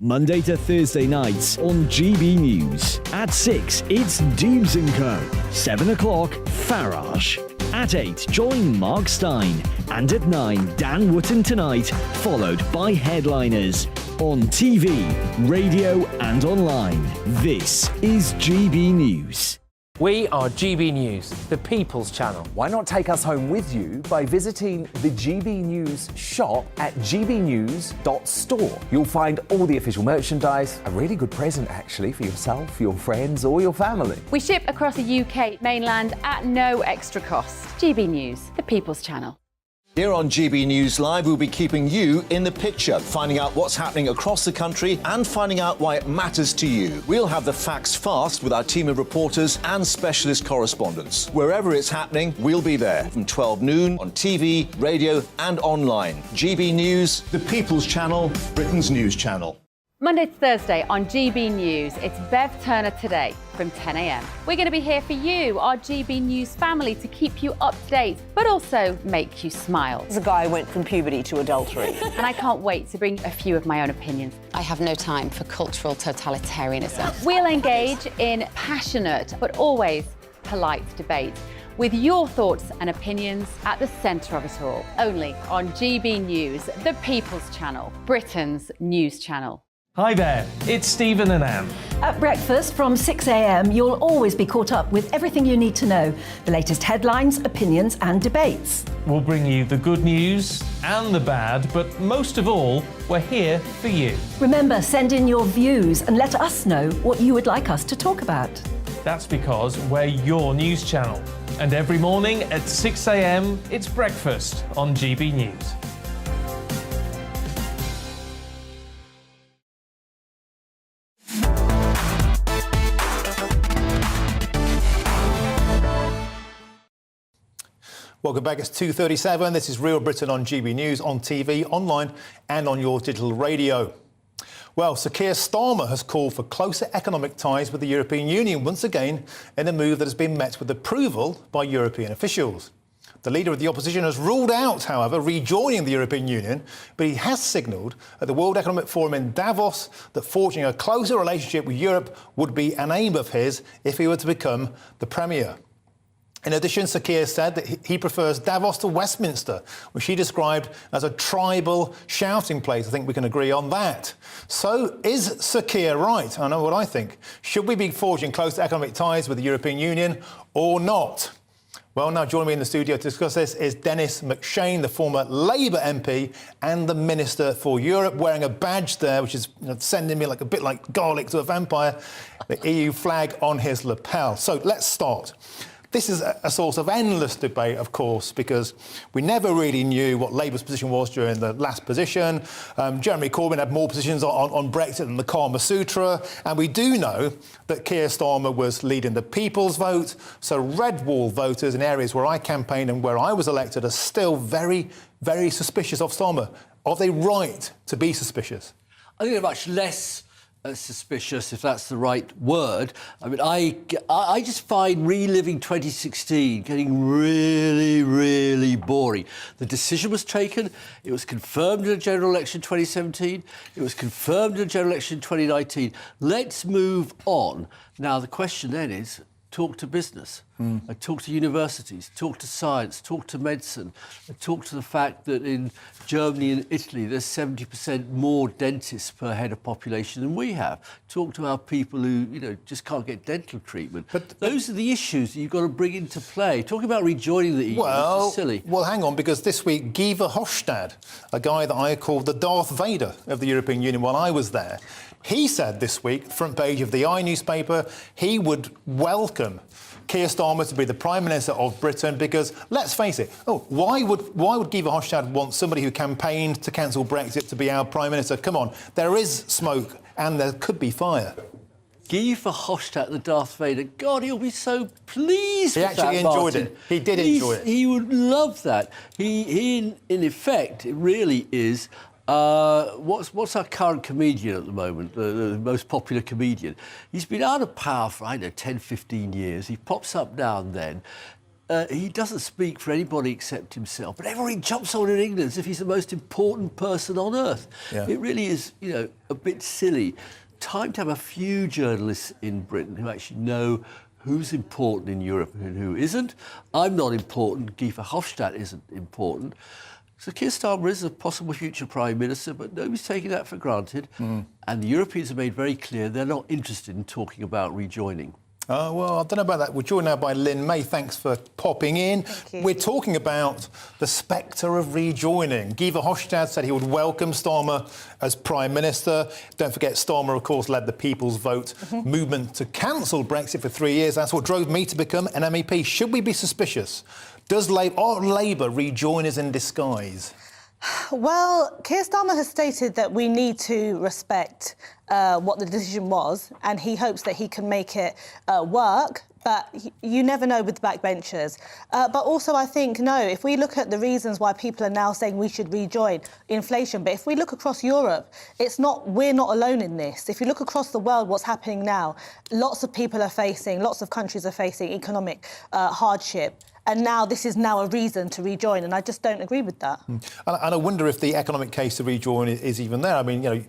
Speaker 5: Monday to Thursday nights on GB News. At 6, it's Deebs & Co. 7 o'clock, Farage. At 8, join Mark Stein. And at 9, Dan Wootton Tonight, followed by Headliners. On TV, radio and online. This is GB News.
Speaker 18: We are GB News, the People's Channel.
Speaker 4: Why not take us home with you by visiting the GB News shop at gbnews.store. You'll find all the official merchandise, a really good present actually for yourself, your friends or your family.
Speaker 8: We ship across the UK mainland at no extra cost. GB News, the People's Channel.
Speaker 6: Here on GB News Live, we'll be keeping you in the picture, finding out what's happening across the country and finding out why it matters to you. We'll have the facts fast with our team of reporters and specialist correspondents. Wherever it's happening, we'll be there from 12 noon on TV, radio and online. GB News, the People's Channel, Britain's news channel.
Speaker 8: Monday to Thursday on GB News, it's Bev Turner Today from 10 a.m. We're going to be here for you, our GB News family, to keep you up to date, but also make you smile.
Speaker 13: The guy went from puberty to adultery.
Speaker 8: And I can't wait to bring a few of my own opinions.
Speaker 23: I have no time for cultural totalitarianism.
Speaker 8: We'll engage in passionate, but always polite debate, with your thoughts and opinions at the centre of it all. Only on GB News, the People's Channel, Britain's news channel.
Speaker 3: Hi there, it's Stephen and Anne.
Speaker 9: At breakfast from 6 a.m, you'll always be caught up with everything you need to know, the latest headlines, opinions and debates.
Speaker 3: We'll bring you the good news and the bad, but most of all, we're here for you.
Speaker 9: Remember, send in your views and let us know what you would like us to talk about.
Speaker 3: That's because we're your news channel. And every morning at 6 a.m, it's breakfast on GB News.
Speaker 10: Welcome back. It's 2:37. This is Real Britain on GB News, on TV, online and on your digital radio. Well, Sir Keir Starmer has called for closer economic ties with the European Union once again in a move that has been met with approval by European officials. The leader of the opposition has ruled out, however, rejoining the European Union, but he has signalled at the World Economic Forum in Davos that forging a closer relationship with Europe would be an aim of his if he were to become the Premier. In addition, Sir Keir said that he prefers Davos to Westminster, which he described as a tribal shouting place. I think we can agree on that. So is Sir Keir right? I know what I think. Should we be forging close economic ties with the European Union or not? Well, now joining me in the studio to discuss this is Dennis McShane, the former Labour MP and the Minister for Europe, wearing a badge there, which is sending me like a bit like garlic to a vampire, the EU flag on his lapel. So let's start. This is a source of endless debate, of course, because we never really knew what Labour's position was during the last position. Jeremy Corbyn had more positions on Brexit than the Kama Sutra. And we do know that Keir Starmer was leading the People's Vote. So red wall voters in areas where I campaigned and where I was elected are still very, very suspicious of Starmer. Are they right to be suspicious?
Speaker 24: I think they're much less suspicious, if that's the right word. I mean, I just find reliving 2016 getting really, really boring. The decision was taken. It was confirmed in the general election 2017. It was confirmed in the general election 2019. Let's move on. Now, the question then is, talk to business. I talk to universities, talk to science, talk to medicine, talk to the fact that in Germany and Italy there's 70% more dentists per head of population than we have. Talk to our people who, just can't get dental treatment. But those are the issues that you've got to bring into play. Talking about rejoining the EU is silly.
Speaker 10: Well, hang on, because this week Guy Verhofstadt, a guy that I called the Darth Vader of the European Union while I was there, he said this week, front page of the newspaper, he would welcome Keir Starmer to be the Prime Minister of Britain because, let's face it, why would Guy Verhofstadt want somebody who campaigned to cancel Brexit to be our Prime Minister? Come on, there is smoke and there could be fire.
Speaker 24: Guy Verhofstadt, the Darth Vader. God, he'll be so pleased with that,
Speaker 10: He actually enjoyed it. He did enjoy it.
Speaker 24: He would love that. He in effect, it really is... what's our current comedian at the moment, the most popular comedian? He's been out of power for, 10, 15 years. He pops up now and then. He doesn't speak for anybody except himself. But everybody jumps on in England as if he's the most important person on earth. Yeah. It really is, a bit silly. Time to have a few journalists in Britain who actually know who's important in Europe and who isn't. I'm not important. Guy Verhofstadt isn't important. So Keir Starmer is a possible future Prime Minister, but nobody's taking that for granted. And the Europeans have made very clear they're not interested in talking about rejoining.
Speaker 10: Well, I don't know about that. We're joined now by Lynn May. Thanks for popping in. We're talking about the spectre of rejoining. Guy Verhofstadt said he would welcome Starmer as Prime Minister. Don't forget, Starmer, of course, led the People's Vote movement to cancel Brexit for 3 years. That's what drove me to become an MEP. Should we be suspicious Are Labour rejoiners in disguise?
Speaker 13: Well, Keir Starmer has stated that we need to respect what the decision was, and he hopes that he can make it work. But you never know with the backbenchers. But also, I think, no, if we look at the reasons why people are now saying we should rejoin, inflation, but if we look across Europe, we're not alone in this. If you look across the world, what's happening now, lots of countries are facing economic hardship. And now this is now a reason to rejoin, and I just don't agree with that.
Speaker 10: And I wonder if the economic case to rejoin is even there. I mean,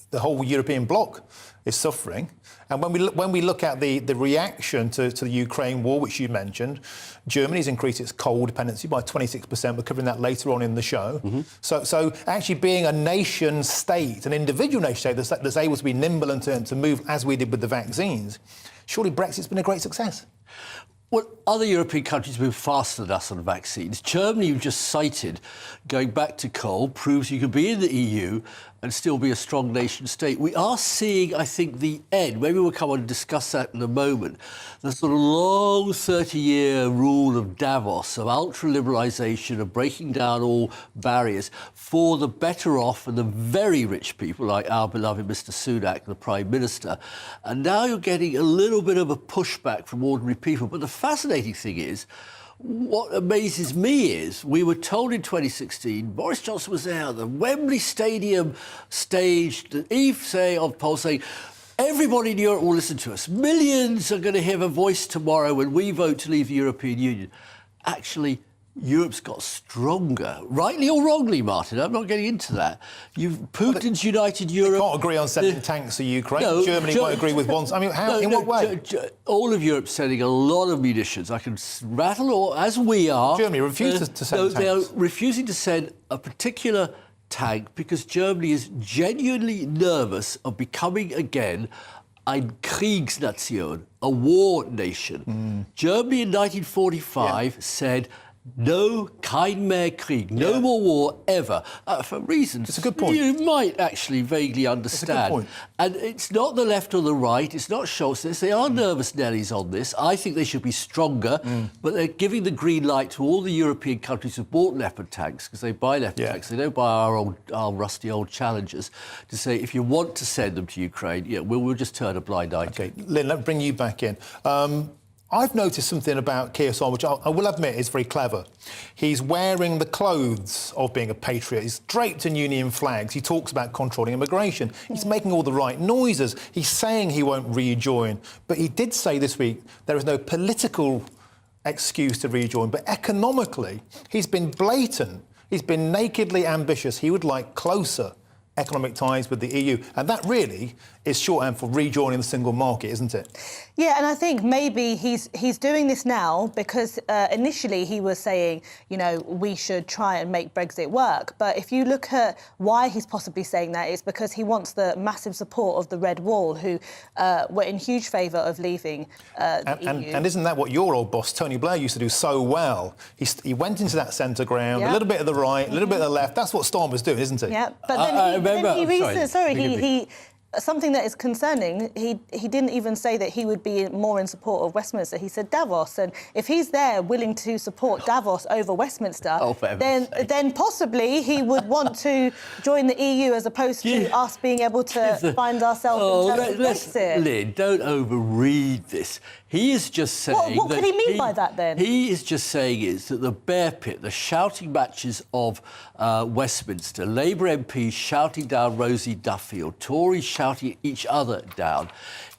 Speaker 10: the whole European bloc is suffering. And when we look at the reaction to the Ukraine war, which you mentioned, Germany's increased its coal dependency by 26%. We're covering that later on in the show. So actually being a nation state, an individual nation state that's able to be nimble and to move as we did with the vaccines, surely Brexit's been a great success.
Speaker 24: Well, other European countries move faster than us on vaccines. Germany, you just cited, going back to coal, proves you can be in the EU and still be a strong nation state. We are seeing, I think, the end. Maybe we'll come on and discuss that in a moment. The sort of long 30-year rule of Davos, of ultra-liberalisation, of breaking down all barriers for the better off and the very rich people, like our beloved Mr Sunak, the Prime Minister. And now you're getting a little bit of a pushback from ordinary people. But the fascinating thing is, what amazes me is we were told in 2016, Boris Johnson was there, the Wembley Stadium staged, the eve of polls saying, everybody in Europe will listen to us. Millions are going to hear a voice tomorrow when we vote to leave the European Union. Actually, Europe's got stronger, rightly or wrongly, Martin. I'm not getting into that. Putin's united Europe.
Speaker 10: They can't agree on sending tanks to Ukraine. No, Germany won't agree with one. I mean, how? In what way?
Speaker 24: All of Europe's sending a lot of munitions. I can rattle, or as we are.
Speaker 10: Germany refuses to send tanks.
Speaker 24: They are refusing to send a particular tank because Germany is genuinely nervous of becoming again ein Kriegsnation, a war nation. Germany in 1945 said, no, kein mehr Krieg, no more war ever, for reasons
Speaker 10: it's a good point.
Speaker 24: You might actually vaguely understand.
Speaker 10: It's a good point.
Speaker 24: And it's not the left or the right, it's not Scholz. They are nervous Nellies on this. I think they should be stronger, but they're giving the green light to all the European countries who've bought Leopard tanks, because they buy Leopard tanks. They don't buy our rusty old Challengers, to say, if you want to send them to Ukraine, we'll just turn a blind eye to.
Speaker 10: OK, Lynn, let me bring you back in. I've noticed something about Keir Starmer, which I will admit is very clever. He's wearing the clothes of being a patriot. He's draped in union flags. He talks about controlling immigration. He's making all the right noises. He's saying he won't rejoin. But he did say this week there is no political excuse to rejoin. But economically, he's been blatant. He's been nakedly ambitious. He would like closer economic ties with the EU. And that really is shorthand for rejoining the single market, isn't it?
Speaker 13: Yeah, and I think maybe he's doing this now because initially he was saying, we should try and make Brexit work. But if you look at why he's possibly saying that, it's because he wants the massive support of the Red Wall, who were in huge favour of leaving the EU.
Speaker 10: And isn't that what your old boss, Tony Blair, used to do so well? He went into that centre ground, a little bit of the right, a little bit of the left. That's what Starmer's doing, isn't it?
Speaker 13: Yeah, but then something that is concerning, he didn't even say that he would be more in support of Westminster. He said Davos. And if he's there willing to support Davos over Westminster, then possibly he would want to join the EU as opposed to us being able to find ourselves in terms of Brexit.
Speaker 24: Lynn, don't overread this. He is just saying...
Speaker 13: What could he mean by that, then?
Speaker 24: He is just saying is that the bear pit, the shouting matches of Westminster, Labour MPs shouting down Rosie Duffield, Tories shouting each other down,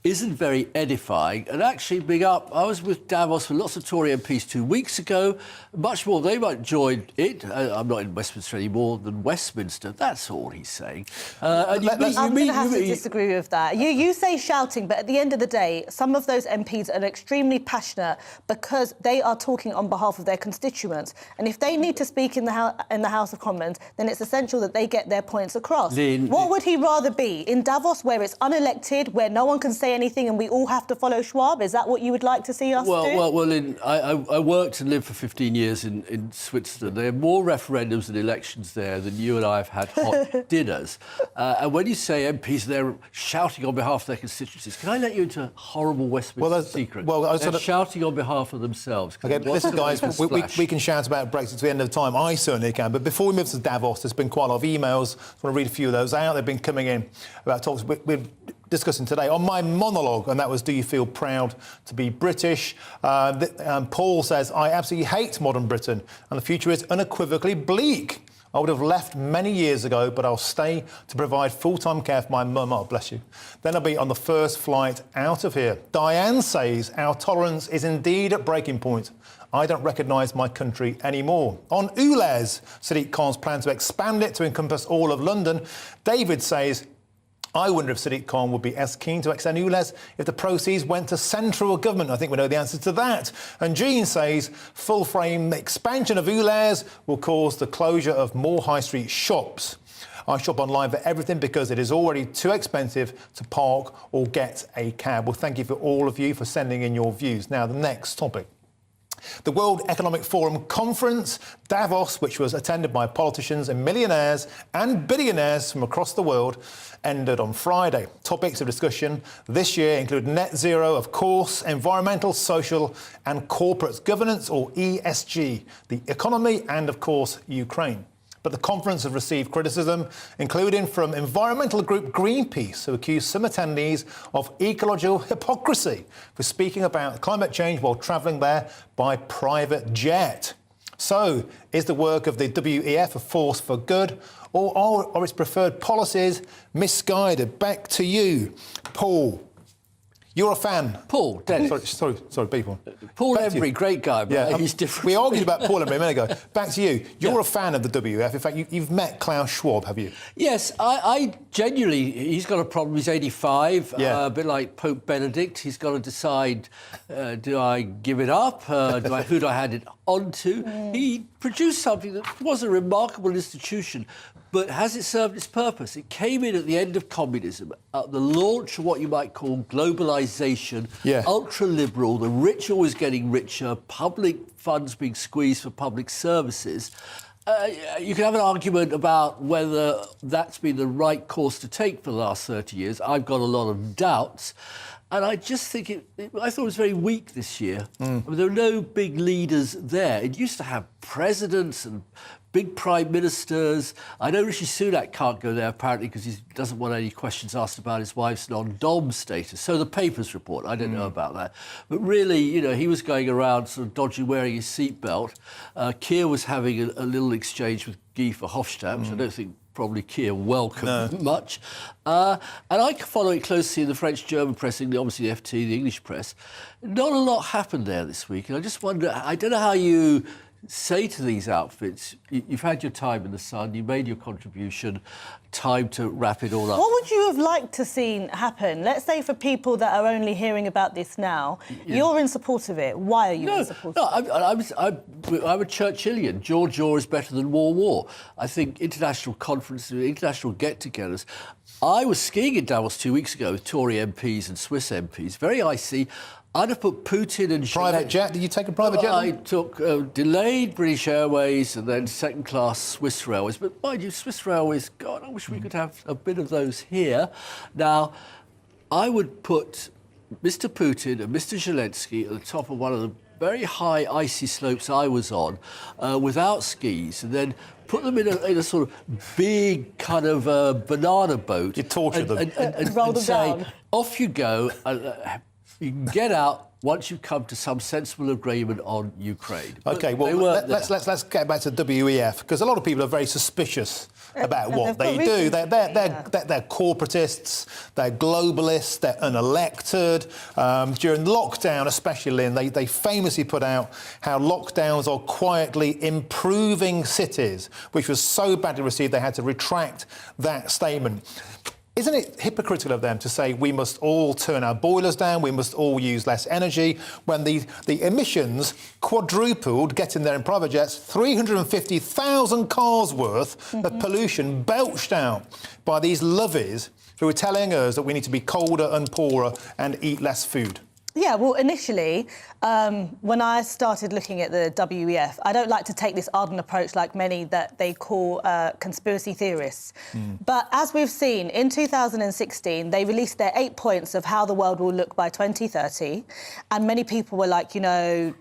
Speaker 24: isn't very edifying. And actually, big up, I was with Davos with lots of Tory MPs 2 weeks ago. Much more, they might join it. I'm not in Westminster anymore than Westminster. That's all he's saying.
Speaker 13: I'm going to have to disagree with that. You say shouting, but at the end of the day, some of those MPs are extremely passionate because they are talking on behalf of their constituents. And if they need to speak in the House of Commons, then it's essential that they get their points across. What would he rather be? In Davos, where it's unelected, where no one can say say anything and we all have to follow Schwab? Is that what you would like to see us do?
Speaker 24: I worked and lived for 15 years in Switzerland. There are more referendums and elections there than you and I have had hot dinners. And when you say MPs, they're shouting on behalf of their constituencies. Can I let you into a horrible Westminster secret? They're shouting on behalf of themselves.
Speaker 10: Okay, listen, guys, we can shout about Brexit to the end of the time. I certainly can. But before we move to Davos, there's been quite a lot of emails. I want to read a few of those out. They've been coming in about talks we're discussing today. On my monologue, and that was, do you feel proud to be British? Paul says, I absolutely hate modern Britain, and the future is unequivocally bleak. I would have left many years ago, but I'll stay to provide full-time care for my mum. Oh, bless you. Then I'll be on the first flight out of here. Diane says, our tolerance is indeed at breaking point. I don't recognise my country anymore. On ULEZ, Sadiq Khan's plan to expand it to encompass all of London. David says, I wonder if Sadiq Khan would be as keen to extend ULEZ if the proceeds went to central government. I think we know the answer to that. And Jean says full-frame expansion of ULEZ will cause the closure of more high street shops. I shop online for everything because it is already too expensive to park or get a cab. Well, thank you for all of you for sending in your views. Now, the next topic. The World Economic Forum conference, Davos, which was attended by politicians and millionaires and billionaires from across the world, ended on Friday. Topics of discussion this year include net zero, of course, environmental, social and corporate governance, or ESG, the economy and, of course, Ukraine. But the conference has received criticism, including from environmental group Greenpeace, who accused some attendees of ecological hypocrisy for speaking about climate change while travelling there by private jet. So, is the work of the WEF a force for good, or are its preferred policies misguided? Back to you, Paul. You're a fan.
Speaker 24: Paul, Dennis.
Speaker 10: Sorry, people.
Speaker 24: Paul Embry, great guy, but he's different.
Speaker 10: We argued about Paul Embry a minute ago. Back to you. You're a fan of the WF. In fact, you've met Klaus Schwab, have you?
Speaker 24: Yes, I genuinely... He's got a problem. He's 85, a bit like Pope Benedict. He's got to decide, do I give it up? Who do I hand it on to? He produced something that was a remarkable institution, but has it served its purpose? It came in at the end of communism, at the launch of what you might call globalisation, ultra-liberal, the rich always getting richer, public funds being squeezed for public services. You can have an argument about whether that's been the right course to take for the last 30 years. I've got a lot of doubts. And I just think I thought it was very weak this year. I mean, there were no big leaders there. It used to have presidents and big prime ministers. I know Rishi Sunak can't go there, apparently, because he doesn't want any questions asked about his wife's non-dom status. So the papers report, I don't know about that. But really, you know, he was going around sort of dodgy wearing his seatbelt. Keir was having a little exchange with Guy Verhofstadt, which I don't think probably Keir welcomed much. And I follow it closely in the French, German press, and obviously the FT, the English press. Not a lot happened there this week. And I just wonder, I don't know how you say to these outfits, you've had your time in the sun, you made your contribution, time to wrap it all up.
Speaker 13: What would you have liked to see happen? Let's say for people that are only hearing about this now, you're in support of it. Why are you in support of it?
Speaker 24: I'm a Churchillian. George Orr is better than war. I think international conferences, international get-togethers. I was skiing in Davos 2 weeks ago with Tory MPs and Swiss MPs, very icy. I'd have put Putin and...
Speaker 10: Private jet? Did you take a private jet?
Speaker 24: I took delayed British Airways and then second-class Swiss Railways. But mind you, Swiss Railways, God, I wish we could have a bit of those here. Now, I would put Mr. Putin and Mr. Zelensky at the top of one of the very high icy slopes I was on, without skis, and then put them in a sort of big kind of banana boat.
Speaker 10: You torture them.
Speaker 24: And say, off you go. You can get out once you've come to some sensible agreement on Ukraine.
Speaker 10: OK, well, let's get back to WEF, because a lot of people are very suspicious about what they do. They're corporatists, they're globalists, they're unelected. During lockdown, especially, and they famously put out how lockdowns are quietly improving cities, which was so badly received they had to retract that statement. Isn't it hypocritical of them to say we must all turn our boilers down, we must all use less energy, when the emissions quadrupled, getting there in private jets, 350,000 cars worth of pollution belched out by these lovies who are telling us that we need to be colder and poorer and eat less food.
Speaker 13: Yeah, well, initially, when I started looking at the WEF, I don't like to take this ardent approach like many that they call conspiracy theorists. But as we've seen, in 2016, they released their 8 points of how the world will look by 2030. And many people were like, you know,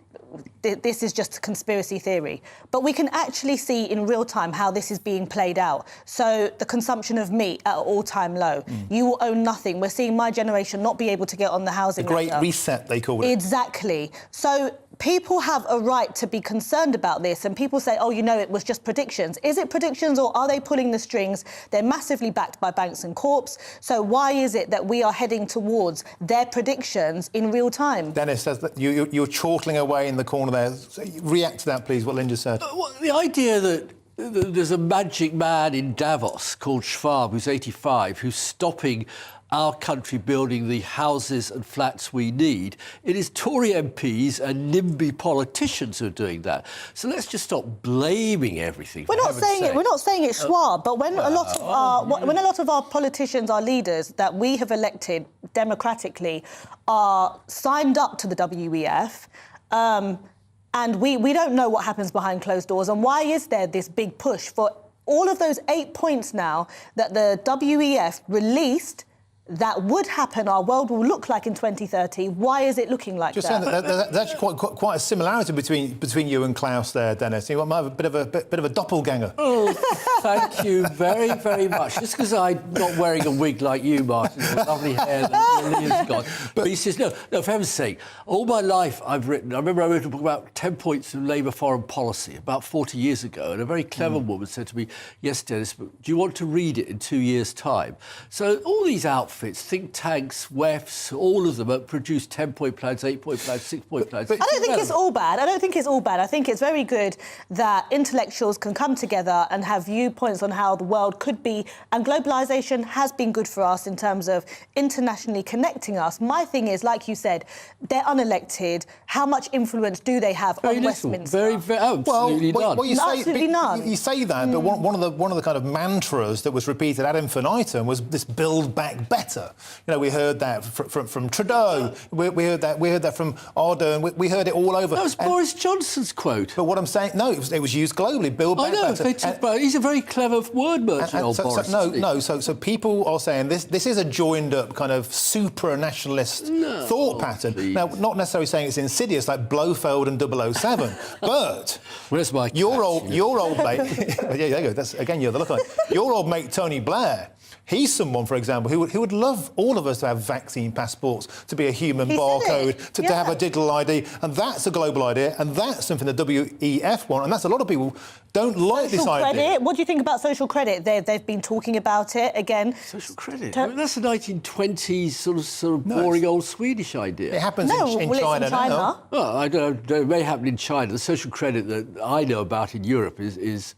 Speaker 13: this is just a conspiracy theory. But we can actually see in real time how this is being played out. So the consumption of meat at an all-time low. You will own nothing. We're seeing my generation not be able to get on the housing
Speaker 10: The Great
Speaker 13: ladder.
Speaker 10: Reset, they called it.
Speaker 13: Exactly. So people have a right to be concerned about this, and people say, oh, you know, it was just predictions. Is it predictions, or are they pulling the strings? They're massively backed by banks and corps. So why is it that we are heading towards their predictions in real time?
Speaker 10: Dennis says that you're chortling away in the corner there. So react to that, please, what Lynn just said.
Speaker 24: Well, the idea that there's a magic man in Davos called Schwab, who's 85, who's stopping our country building the houses and flats we need. It is Tory MPs and NIMBY politicians who are doing that. So let's just stop blaming everything.
Speaker 13: We're not saying it's Schwab, but when a lot of our politicians, our leaders that we have elected democratically, are signed up to the WEF. And we don't know what happens behind closed doors. And why is there this big push for all of those 8 points now that the WEF released that would happen, our world will look like in 2030? Why is it looking like
Speaker 10: Just
Speaker 13: that?
Speaker 10: saying that there's actually quite a similarity between you and Klaus there, Dennis. You might have a bit of a doppelganger.
Speaker 24: Oh, thank you very, very much. Just because I'm not wearing a wig like you, Martin, with lovely hair that Lillian's got. But he says, no, for heaven's sake, all my life I've written... I remember I wrote a book about 10 points of Labour foreign policy about 40 years ago, and a very clever woman said to me, yes, Dennis, but do you want to read it in 2 years' time? So all these outfits, think tanks, WEFs, all of them have produced 10-point plans, 8-point plans, 6-point plans.
Speaker 13: I don't think it's all bad. I think it's very good that intellectuals can come together and have viewpoints on how the world could be, and globalisation has been good for us in terms of internationally connecting us. My thing is, like you said, they're unelected. How much influence do they have on Westminster?
Speaker 24: Absolutely none.
Speaker 10: Well,
Speaker 13: Absolutely none.
Speaker 10: You say that, but one of the kind of mantras that was repeated ad infinitum was this "build back better." You know, we heard that from Trudeau. We heard that from Ardern. We heard it all over.
Speaker 24: That was Boris Johnson's quote.
Speaker 10: But what I'm saying, no, it was used globally. Build back better.
Speaker 24: But he's a very clever word merchant, Boris.
Speaker 10: So people are saying this is a joined-up kind of supranationalist thought pattern. Now, not necessarily saying it's insidious like Blofeld and 007, but
Speaker 24: where's my
Speaker 10: your old mate? Yeah, there you go. That's again, you're the look on. Your old mate Tony Blair. He's someone, for example, who would love all of us to have vaccine passports, to be a human barcode, to have a digital ID, and that's a global idea, and that's something the WEF want, and that's a lot of people don't like this idea.
Speaker 13: Credit. What do you think about social credit? They've been talking about it again.
Speaker 24: Social credit? I mean, that's a 1920s sort of boring old Swedish idea.
Speaker 10: It happens in China now.
Speaker 24: Well, I don't know. It may happen in China. The social credit that I know about in Europe is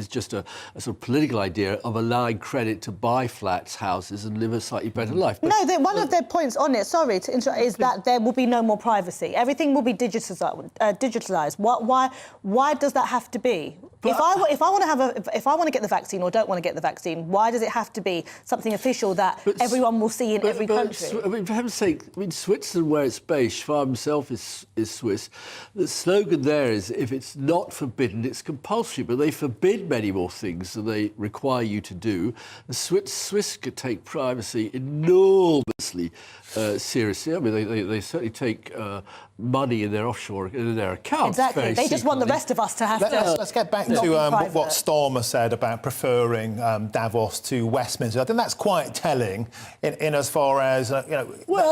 Speaker 24: just a sort of political idea of allowing credit to buy flats, houses, and live a slightly better life. But
Speaker 13: one of their points on it, sorry to interrupt, is that there will be no more privacy. Everything will be digitalised. Why does that have to be? If I want to get the vaccine or don't want to get the vaccine, why does it have to be something official that everyone will see in every country?
Speaker 24: I mean, for heaven's sake, Switzerland, where it's based, Schwab himself is Swiss. The slogan there is, if it's not forbidden, it's compulsory. But they forbid many more things than they require you to do. The Swiss could take privacy enormously seriously. I mean, they certainly take money in their offshore, in their accounts.
Speaker 13: Exactly. They just want the rest of us to have to...
Speaker 10: Let's get back to what Starmer said about preferring Davos to Westminster. I think that's quite telling in as far as,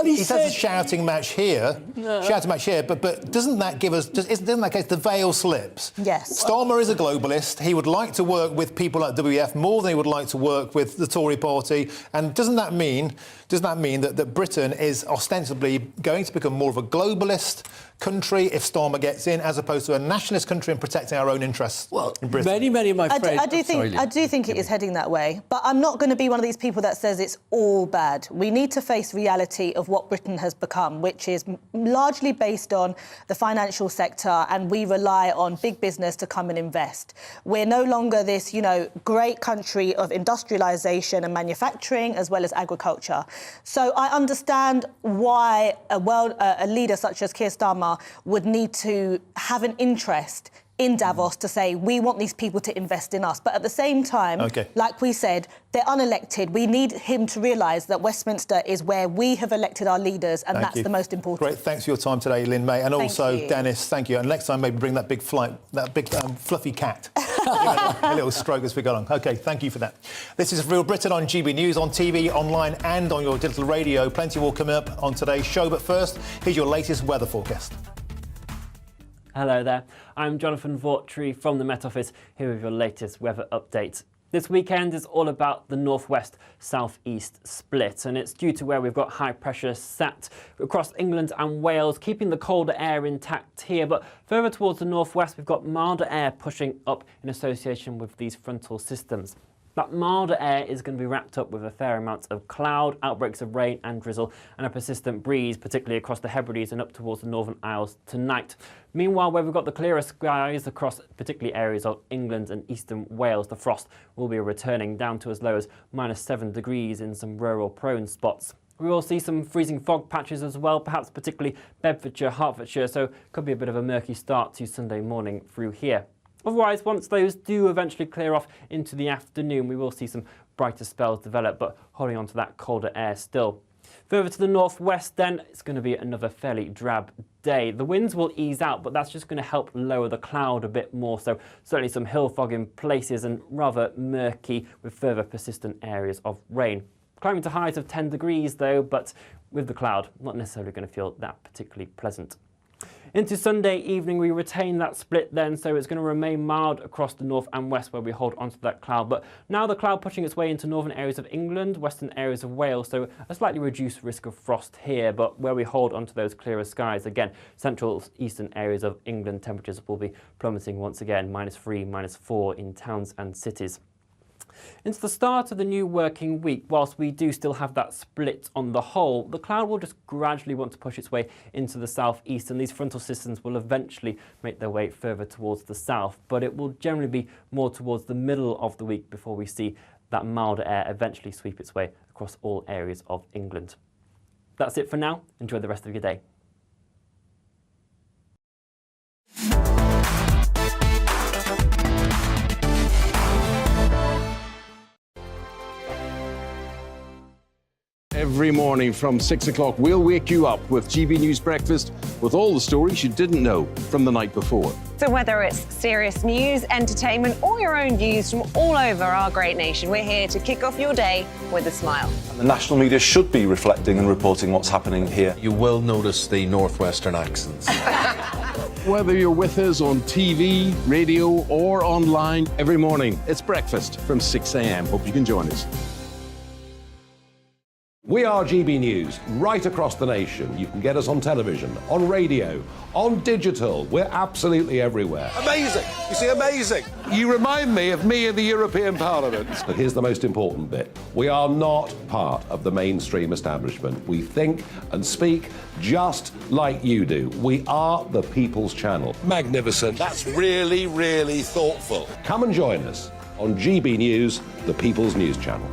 Speaker 10: he says a shouting match here, but doesn't that give us... Doesn't that case the veil slips?
Speaker 13: Yes.
Speaker 10: Starmer is a globalist. He would like to work with people like WEF more than he would like to work with the Tory party. And doesn't that mean that Britain is ostensibly going to become more of a globalist country if Starmer gets in, as opposed to a nationalist country and protecting our own interests in Britain?
Speaker 24: Many of my friends...
Speaker 13: I do think it is heading that way, but I'm not going to be one of these people that says it's all bad. We need to face reality of what Britain has become, which is largely based on the financial sector, and we rely on big business to come and invest. We're no longer this, great country of industrialisation and manufacturing as well as agriculture. So I understand why a leader such as Keir Starmer would need to have an interest in Davos to say, we want these people to invest in us. But at the same time, like we said, they're unelected. We need him to realise that Westminster is where we have elected our leaders, and that's the most important.
Speaker 10: Great, thanks for your time today, Lynn May. And also, Dennis, thank you. And next time, maybe bring that big fluffy cat. A little stroke as we go along. OK, thank you for that. This is Real Britain on GB News, on TV, online and on your digital radio. Plenty will come up on today's show. But first, here's your latest weather forecast.
Speaker 1: Hello there, I'm Jonathan Vaughtry from the Met Office, here with your latest weather update. This weekend is all about the northwest-southeast split, and it's due to where we've got high pressure sat across England and Wales, keeping the colder air intact here. But further towards the northwest, we've got milder air pushing up in association with these frontal systems. That milder air is going to be wrapped up with a fair amount of cloud, outbreaks of rain and drizzle, and a persistent breeze, particularly across the Hebrides and up towards the Northern Isles tonight. Meanwhile, where we've got the clearer skies across particularly areas of England and eastern Wales, the frost will be returning down to as low as -7 degrees in some rural prone spots. We will see some freezing fog patches as well, perhaps particularly Bedfordshire, Hertfordshire, so could be a bit of a murky start to Sunday morning through here. Otherwise, once those do eventually clear off into the afternoon, we will see some brighter spells develop, but holding on to that colder air still. Further to the northwest then, it's going to be another fairly drab day. The winds will ease out, but that's just going to help lower the cloud a bit more, so certainly some hill fog in places and rather murky with further persistent areas of rain. Climbing to highs of 10 degrees though, but with the cloud, not necessarily going to feel that particularly pleasant. Into Sunday evening, we retain that split then, so it's going to remain mild across the north and west where we hold onto that cloud. But now the cloud pushing its way into northern areas of England, western areas of Wales, so a slightly reduced risk of frost here. But where we hold onto those clearer skies, again, central eastern areas of England, temperatures will be plummeting once again, -3, -4 in towns and cities. Into the start of the new working week, whilst we do still have that split on the whole, the cloud will just gradually want to push its way into the southeast, and these frontal systems will eventually make their way further towards the south, but it will generally be more towards the middle of the week before we see that milder air eventually sweep its way across all areas of England. That's it for now. Enjoy the rest of your day.
Speaker 15: Every morning from 6 o'clock, we'll wake you up with GB News Breakfast with all the stories you didn't know from the night before.
Speaker 16: So whether it's serious news, entertainment, or your own views from all over our great nation, we're here to kick off your day with a smile.
Speaker 6: The national media should be reflecting and reporting what's happening here.
Speaker 17: You will notice the northwestern accents.
Speaker 15: Whether you're with us on TV, radio, or online, every morning, it's breakfast from 6 a.m. Hope you can join us.
Speaker 25: We are GB News, right across the nation. You can get us on television, on radio, on digital. We're absolutely everywhere.
Speaker 17: Amazing! You see, amazing!
Speaker 25: You remind me of me in the European Parliament. But here's the most important bit. We are not part of the mainstream establishment. We think and speak just like you do. We are the People's Channel.
Speaker 17: Magnificent. That's really, really thoughtful.
Speaker 25: Come and join us on GB News, the People's News Channel.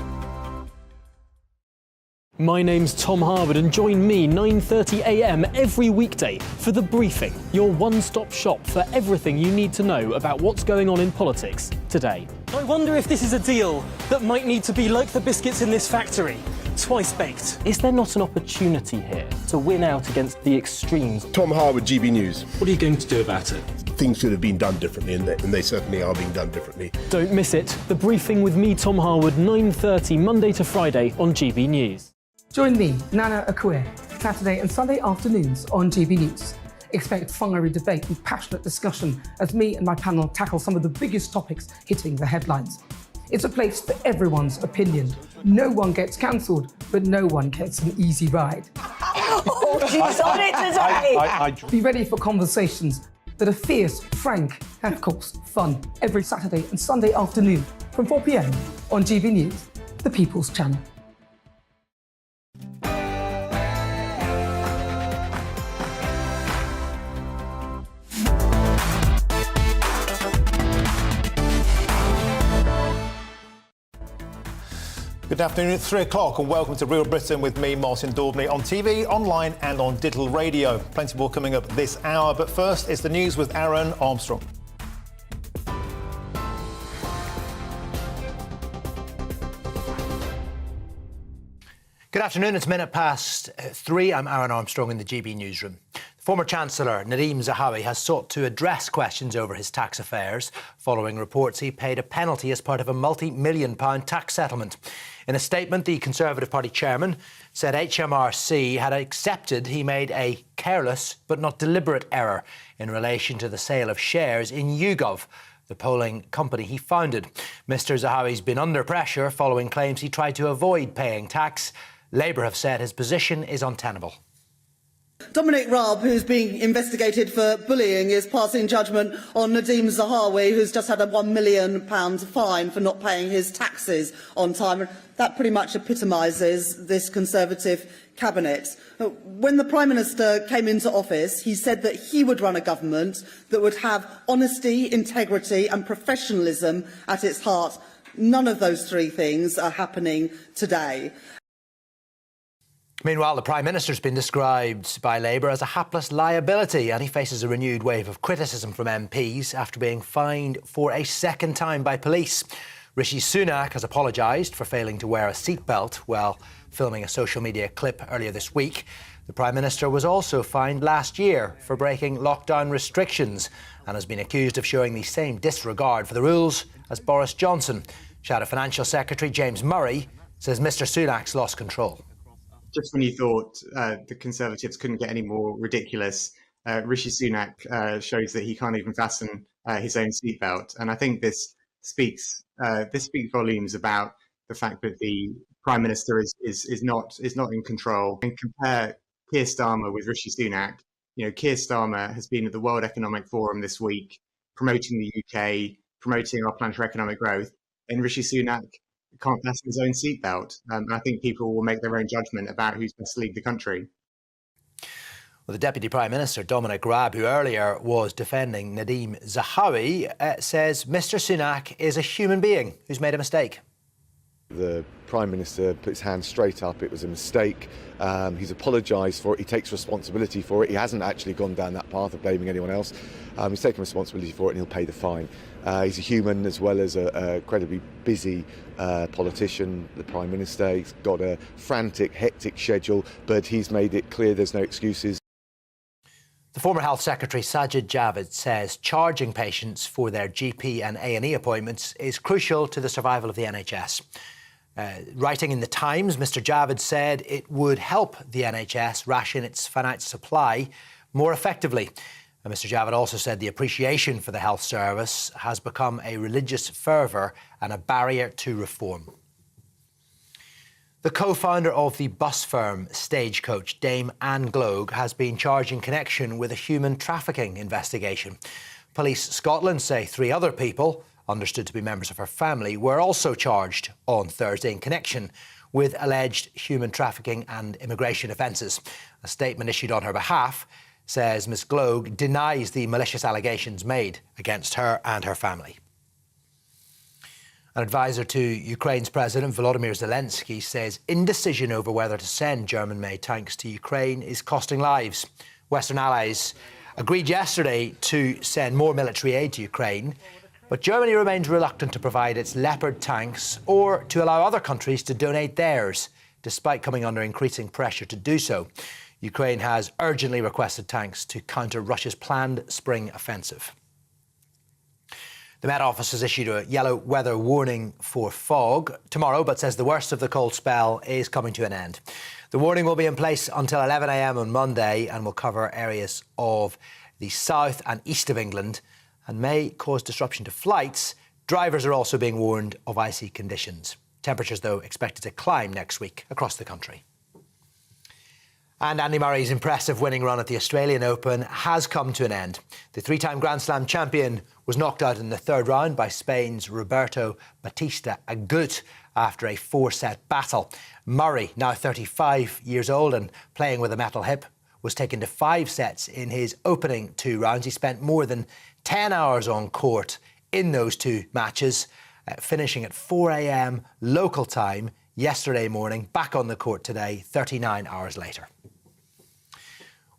Speaker 22: My name's Tom Harwood, and join me 9:30 a.m. every weekday for The Briefing, your one-stop shop for everything you need to know about what's going on in politics today.
Speaker 26: I wonder if this is a deal that might need to be like the biscuits in this factory, twice baked.
Speaker 22: Is there not an opportunity here to win out against the extremes?
Speaker 17: Tom Harwood, GB News.
Speaker 22: What are you going to do about it?
Speaker 17: Things should have been done differently, and they certainly are being done differently.
Speaker 22: Don't miss it. The Briefing with me, Tom Harwood, 9:30 Monday to Friday on GB News.
Speaker 27: Join me, Nana Akue, Saturday and Sunday afternoons on GB News. Expect fiery debate and passionate discussion as me and my panel tackle some of the biggest topics hitting the headlines. It's a place for everyone's opinion. No one gets cancelled, but no one gets an easy ride.
Speaker 2: Oh, she's on it today.
Speaker 27: Be ready for conversations that are fierce, frank, and of course, fun. Every Saturday and Sunday afternoon from 4 p.m. on GB News, the People's Channel.
Speaker 10: Good afternoon, it's 3 o'clock and welcome to Real Britain with me, Martin Daubney, on TV, online and on digital radio. Plenty more coming up this hour, but first is the news with Aaron Armstrong.
Speaker 11: Good afternoon, it's 3:03. I'm Aaron Armstrong in the GB newsroom. Former Chancellor Nadeem Zahawi has sought to address questions over his tax affairs following reports he paid a penalty as part of a multi-million-pound tax settlement. In a statement, the Conservative Party chairman said HMRC had accepted he made a careless but not deliberate error in relation to the sale of shares in YouGov, the polling company he founded. Mr Zahawi's been under pressure following claims he tried to avoid paying tax. Labour have said his position is untenable.
Speaker 7: Dominic Raab, who's being investigated for bullying, is passing judgment on Nadeem Zahawi, who's just had a £1 million fine for not paying his taxes on time. That pretty much epitomises this Conservative cabinet. When the Prime Minister came into office, he said that he would run a government that would have honesty, integrity and professionalism at its heart. None of those three things are happening today.
Speaker 11: Meanwhile, the Prime Minister's been described by Labour as a hapless liability, and he faces a renewed wave of criticism from MPs after being fined for a second time by police. Rishi Sunak has apologised for failing to wear a seatbelt while filming a social media clip earlier this week. The Prime Minister was also fined last year for breaking lockdown restrictions and has been accused of showing the same disregard for the rules as Boris Johnson. Shadow Financial Secretary James Murray says Mr Sunak's lost control.
Speaker 12: Just when you thought the Conservatives couldn't get any more ridiculous, Rishi Sunak shows that he can't even fasten his own seatbelt. And I think this speaks volumes about the fact that the Prime Minister is not in control. And compare Keir Starmer with Rishi Sunak. You know, Keir Starmer has been at the World Economic Forum this week, promoting the UK, promoting our plan for economic growth, and Rishi Sunak can't fasten his own seatbelt. I think people will make their own judgment about who's best to lead the country.
Speaker 11: Well, the Deputy Prime Minister, Dominic Raab, who earlier was defending Nadeem Zahawi, says Mr Sunak is a human being who's made a mistake.
Speaker 14: The Prime Minister put his hand straight up. It was a mistake. He's apologised for it. He takes responsibility for it. He hasn't actually gone down that path of blaming anyone else. He's taken responsibility for it and he'll pay the fine. He's a human as well as a incredibly busy politician, the Prime Minister. He's got a frantic, hectic schedule, but he's made it clear there's no excuses.
Speaker 11: The former Health Secretary Sajid Javid says charging patients for their GP and A&E appointments is crucial to the survival of the NHS. Writing in The Times, Mr Javid said it would help the NHS ration its finite supply more effectively. And Mr Javid also said the appreciation for the health service has become a religious fervour and a barrier to reform. The co-founder of the bus firm Stagecoach, Dame Anne Gloag, has been charged in connection with a human trafficking investigation. Police Scotland say 3 other people, understood to be members of her family, were also charged on Thursday in connection with alleged human trafficking and immigration offences. A statement issued on her behalf says Ms Gloag denies the malicious allegations made against her and her family. An advisor to Ukraine's President Volodymyr Zelensky says indecision over whether to send German-made tanks to Ukraine is costing lives. Western allies agreed yesterday to send more military aid to Ukraine, but Germany remains reluctant to provide its Leopard tanks or to allow other countries to donate theirs, despite coming under increasing pressure to do so. Ukraine has urgently requested tanks to counter Russia's planned spring offensive. The Met Office has issued a yellow weather warning for fog tomorrow, but says the worst of the cold spell is coming to an end. The warning will be in place until 11 a.m. on Monday and will cover areas of the south and east of England and may cause disruption to flights. Drivers are also being warned of icy conditions. Temperatures, though, expected to climb next week across the country. And Andy Murray's impressive winning run at the Australian Open has come to an end. The three-time Grand Slam champion was knocked out in the third round by Spain's Roberto Bautista Agut after a 4-set battle. Murray, now 35 years old and playing with a metal hip, was taken to 5 sets in his opening 2 rounds. He spent more than 10 hours on court in those 2 matches, finishing at 4 a.m. local time yesterday morning, back on the court today, 39 hours later.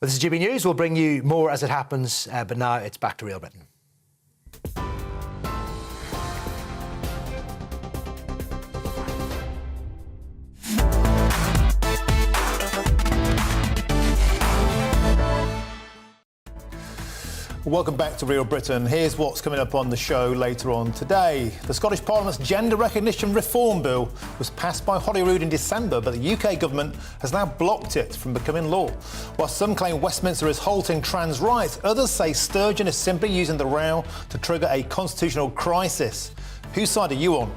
Speaker 11: Well, this is GB News. We'll bring you more as it happens, but now it's back to Real Britain.
Speaker 10: Welcome back to Real Britain. Here's what's coming up on the show later on today. The Scottish Parliament's Gender Recognition Reform Bill was passed by Holyrood in December, but the UK government has now blocked it from becoming law. While some claim Westminster is halting trans rights, others say Sturgeon is simply using the row to trigger a constitutional crisis. Whose side are you on?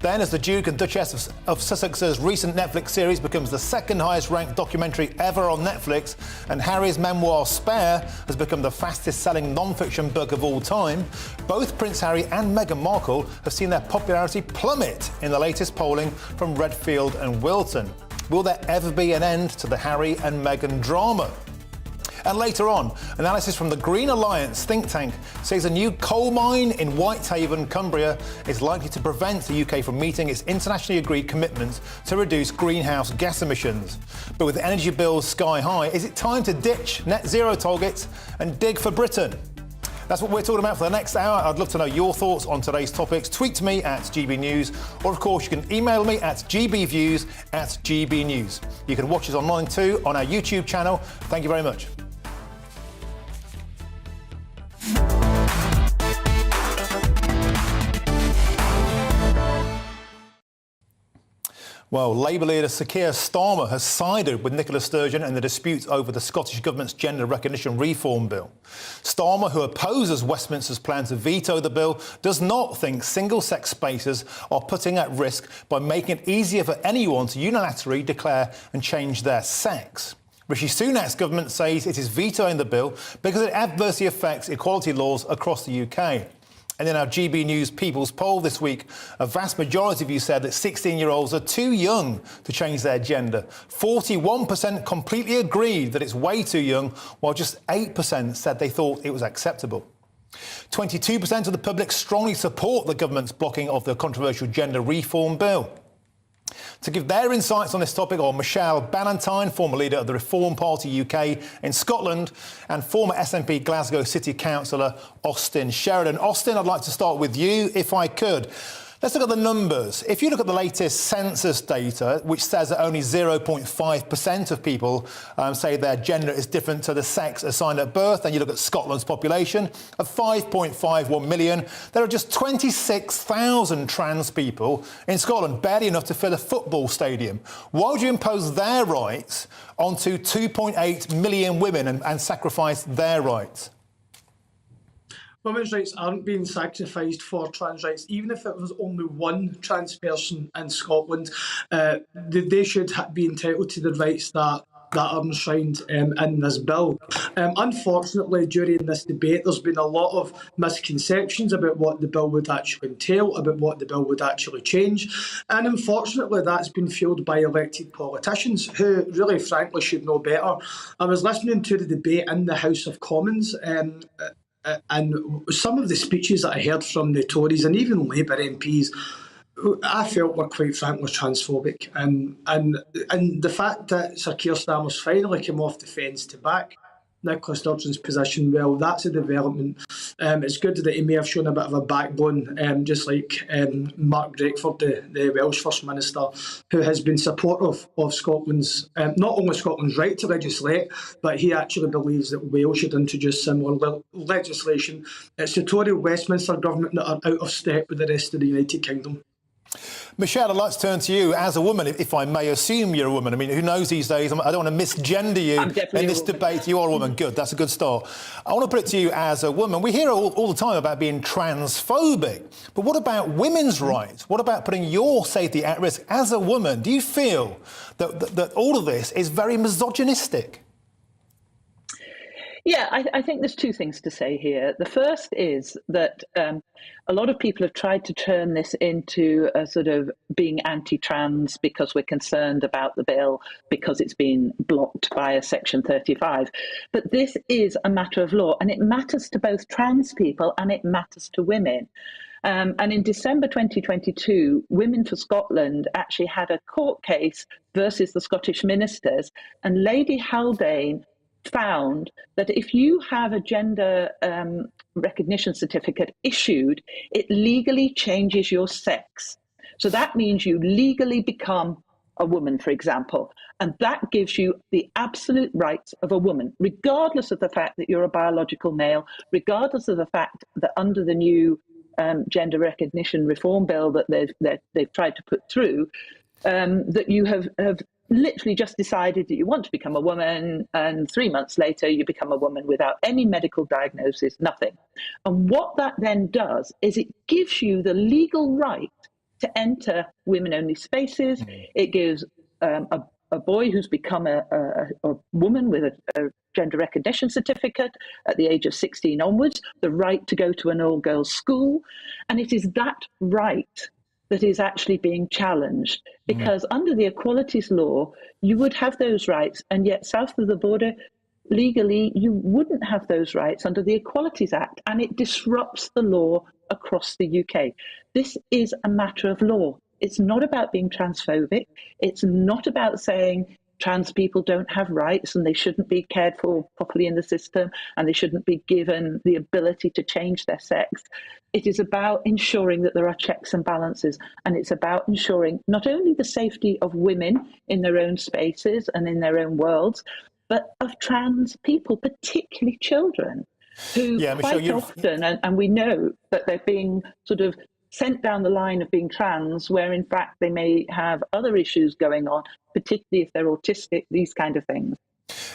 Speaker 10: Then, as the Duke and Duchess of Sussex's recent Netflix series becomes the second highest ranked documentary ever on Netflix, and Harry's memoir Spare has become the fastest selling non-fiction book of all time, both Prince Harry and Meghan Markle have seen their popularity plummet in the latest polling from Redfield and Wilton. Will there ever be an end to the Harry and Meghan drama? And later on, analysis from the Green Alliance think tank says a new coal mine in Whitehaven, Cumbria, is likely to prevent the UK from meeting its internationally agreed commitments to reduce greenhouse gas emissions. But with energy bills sky high, is it time to ditch net zero targets and dig for Britain? That's what we're talking about for the next hour. I'd love to know your thoughts on today's topics. Tweet to me at GBNews, or of course you can email me at gbviews@gbnews. You can watch us online too on our YouTube channel. Thank you very much. Well, Labour leader Sir Keir Starmer has sided with Nicola Sturgeon in the dispute over the Scottish Government's Gender Recognition Reform Bill. Starmer, who opposes Westminster's plan to veto the bill, does not think single-sex spaces are putting at risk by making it easier for anyone to unilaterally declare and change their sex. Rishi Sunak's government says it is vetoing the bill because it adversely affects equality laws across the UK. And in our GB News People's poll this week, a vast majority of you said that 16-year-olds are too young to change their gender. 41% completely agreed that it's way too young, while just 8% said they thought it was acceptable. 22% of the public strongly support the government's blocking of the controversial gender reform bill. To give their insights on this topic are Michelle Ballantyne, former leader of the Reform Party UK in Scotland, and former SNP Glasgow City Councillor Austin Sheridan. Austin, I'd like to start with you, if I could. Let's look at the numbers. If you look at the latest census data, which says that only 0.5% of people say their gender is different to the sex assigned at birth, and you look at Scotland's population of 5.51 million, there are just 26,000 trans people in Scotland, barely enough to fill a football stadium. Why would you impose their rights onto 2.8 million women and sacrifice their rights?
Speaker 4: Women's rights aren't being sacrificed for trans rights. Even if it was only one trans person in Scotland, they should be entitled to the rights that are enshrined in this bill. Unfortunately, during this debate, there's been a lot of misconceptions about what the bill would actually entail, about what the bill would actually change. And unfortunately, that's been fueled by elected politicians who really, frankly, should know better. I was listening to the debate in the House of Commons, and some of the speeches that I heard from the Tories and even Labour MPs, I felt were quite frankly transphobic. And the fact that Sir Keir Starmer's finally come off the fence to back Nicola Sturgeon's position, well, that's a development. It's good that he may have shown a bit of a backbone, just like Mark Drakeford, the Welsh First Minister, who has been supportive of Scotland's, not only Scotland's right to legislate, but he actually believes that Wales should introduce similar legislation. It's the Tory Westminster government that are out of step with the rest of the United Kingdom.
Speaker 10: Michelle, I'd like to turn to you as a woman, if I may assume you're a woman. I mean, who knows these days? I don't want to misgender you in this debate. You are a woman. Good, that's a good start. I want to put it to you as a woman. We hear all the time about being transphobic, but what about women's rights? What about putting your safety at risk as a woman? Do you feel that all of this is very misogynistic?
Speaker 2: Yeah, I think there's two things to say here. The first is that a lot of people have tried to turn this into a sort of being anti-trans because we're concerned about the bill, because it's been blocked by a Section 35. But this is a matter of law, and it matters to both trans people and it matters to women. And in December 2022, Women for Scotland actually had a court case versus the Scottish ministers, and Lady Haldane found that if you have a gender recognition certificate issued, it legally changes your sex. So that means you legally become a woman, for example, and that gives you the absolute rights of a woman, regardless of the fact that you're a biological male, regardless of the fact that under the new gender recognition reform bill that they've tried to put through, that you have literally just decided that you want to become a woman, and 3 months later you become a woman without any medical diagnosis, nothing. And what that then does is it gives you the legal right to enter women-only spaces. It gives a boy who's become a woman with a gender recognition certificate at the age of 16 onwards the right to go to an all-girls school. And it is that right that is actually being challenged, because under the equalities law, you would have those rights, and yet south of the border, legally, you wouldn't have those rights under the Equalities Act, and it disrupts the law across the UK. This is a matter of law. It's not about being transphobic. It's not about saying trans people don't have rights and they shouldn't be cared for properly in the system and they shouldn't be given the ability to change their sex. It is about ensuring that there are checks and balances, and it's about ensuring not only the safety of women in their own spaces and in their own worlds, but of trans people, particularly children, who quite often, and we know that they're being sort of sent down the line of being trans, where in fact they may have other issues going on, particularly if they're autistic, these kind of things.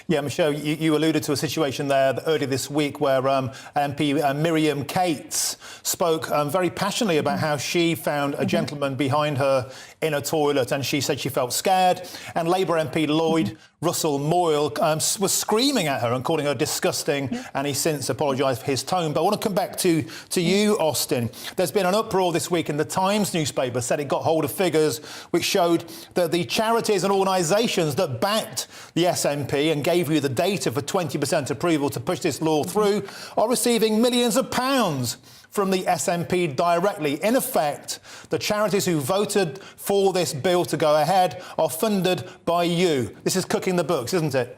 Speaker 10: Yeah, Michelle, you alluded to a situation there earlier this week where MP Miriam Cates spoke very passionately about how she found a gentleman behind her in a toilet, and she said she felt scared. And Labour MP Lloyd Russell Moyle was screaming at her and calling her disgusting, and he since apologised for his tone. But I want to come back to you, Austin. There's been an uproar this week in the Times newspaper, said it got hold of figures which showed that the charities and organisations that backed the SNP and gave you the data for 20% approval to push this law through are receiving millions of pounds from the SNP directly. In effect, the charities who voted for this bill to go ahead are funded by you. This is cooking the books, isn't it?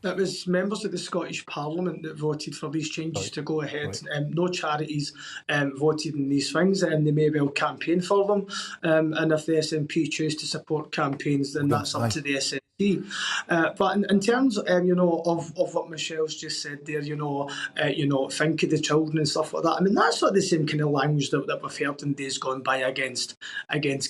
Speaker 4: It was members of the Scottish Parliament that voted for these changes to go ahead. No charities voted in these things, and they may well campaign for them. And if the SNP choose to support campaigns, then that's up to the SNP. But in terms, of what Michelle's just said there, think of the children and stuff like that. I mean, that's not the same kind of language that we've heard in days gone by against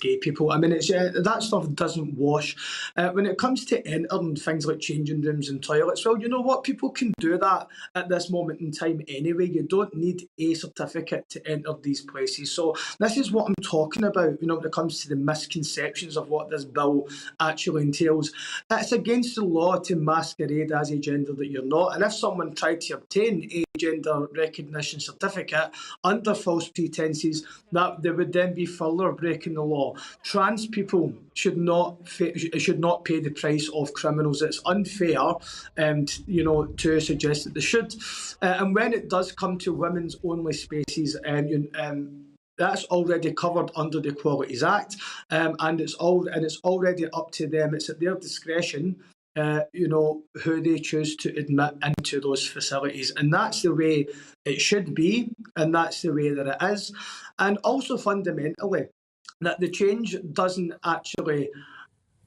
Speaker 4: gay people. I mean, it's that stuff doesn't wash. When it comes to entering things like changing rooms and toilets, well, you know what? People can do that at this moment in time anyway. You don't need a certificate to enter these places. So this is what I'm talking about, when it comes to the misconceptions of what this bill actually entails. It's against the law to masquerade as a gender that you're not. And if someone tried to obtain a gender recognition certificate under false pretences, that they would then be further breaking the law. Trans people should not pay the price of criminals. It's unfair, to suggest that they should. And when it does come to women's only spaces, that's already covered under the Equalities Act, and it's already up to them. It's at their discretion, who they choose to admit into those facilities, and that's the way it should be, and that's the way that it is. And also fundamentally, that the change doesn't actually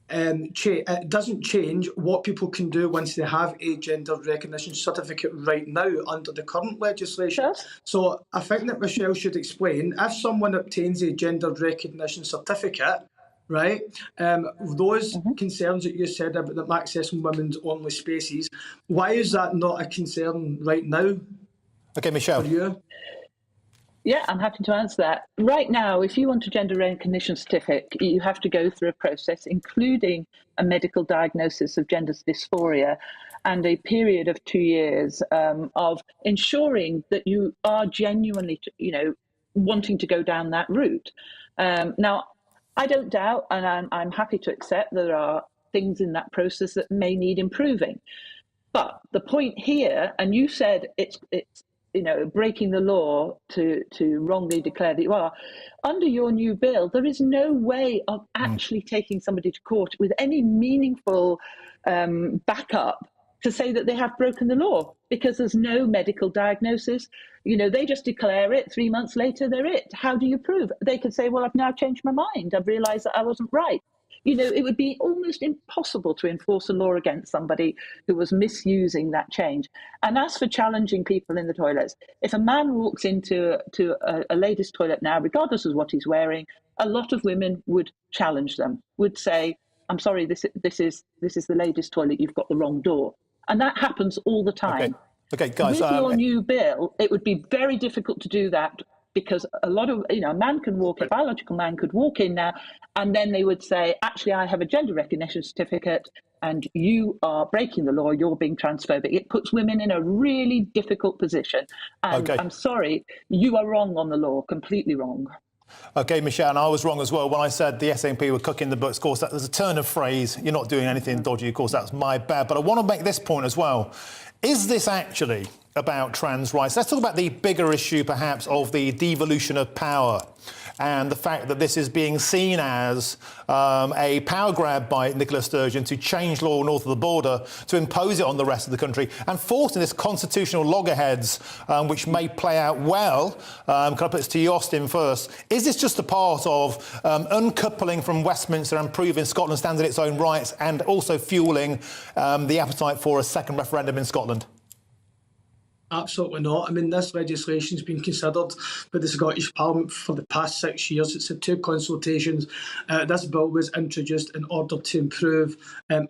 Speaker 4: it doesn't change what people can do once they have a gender recognition certificate right now under the current legislation.
Speaker 2: Yes.
Speaker 4: So I think that Michelle should explain, if someone obtains a gender recognition certificate, right, those concerns that you said about them accessing women's only spaces, why is that not a concern right now?
Speaker 10: Okay, Michelle.
Speaker 4: For you?
Speaker 2: Yeah, I'm happy to answer that. Right now, if you want a gender recognition certificate, you have to go through a process, including a medical diagnosis of gender dysphoria and a period of 2 years of ensuring that you are genuinely, wanting to go down that route. Now, I don't doubt, and I'm happy to accept, there are things in that process that may need improving. But the point here, and you said it's breaking the law to wrongly declare that you are, under your new bill, there is no way of actually taking somebody to court with any meaningful backup to say that they have broken the law, because there's no medical diagnosis. They just declare it. 3 months later, they're it. How do you prove? They could say, well, I've now changed my mind. I've realised that I wasn't right. It would be almost impossible to enforce a law against somebody who was misusing that change. And as for challenging people in the toilets, if a man walks into a ladies' toilet now, regardless of what he's wearing, a lot of women would challenge them, would say, I'm sorry, this is the ladies' toilet, you've got the wrong door. And that happens all the time.
Speaker 10: Okay, guys.
Speaker 2: With your new bill, it would be very difficult to do that, because a lot of, a man can walk, a biological man could walk in now, and then they would say, actually, I have a gender recognition certificate and you are breaking the law, you're being transphobic. It puts women in a really difficult position. And I'm sorry, you are wrong on the law, completely wrong.
Speaker 10: Okay, Michelle, and I was wrong as well when I said the SNP were cooking the books. Of course, there's a turn of phrase. You're not doing anything dodgy. Of course, that's my bad. But I want to make this point as well. Is this actually about trans rights? Let's talk about the bigger issue, perhaps, of the devolution of power and the fact that this is being seen as a power grab by Nicola Sturgeon to change law north of the border, to impose it on the rest of the country, and forcing this constitutional loggerheads, which may play out well. Can I put this to you, Austin, first? Is this just a part of uncoupling from Westminster and proving Scotland stands in its own rights, and also fueling the appetite for a second referendum in Scotland?
Speaker 4: Absolutely not. I mean, this legislation's been considered by the Scottish Parliament for the past 6 years. It's had 2 consultations. This bill was introduced in order to improve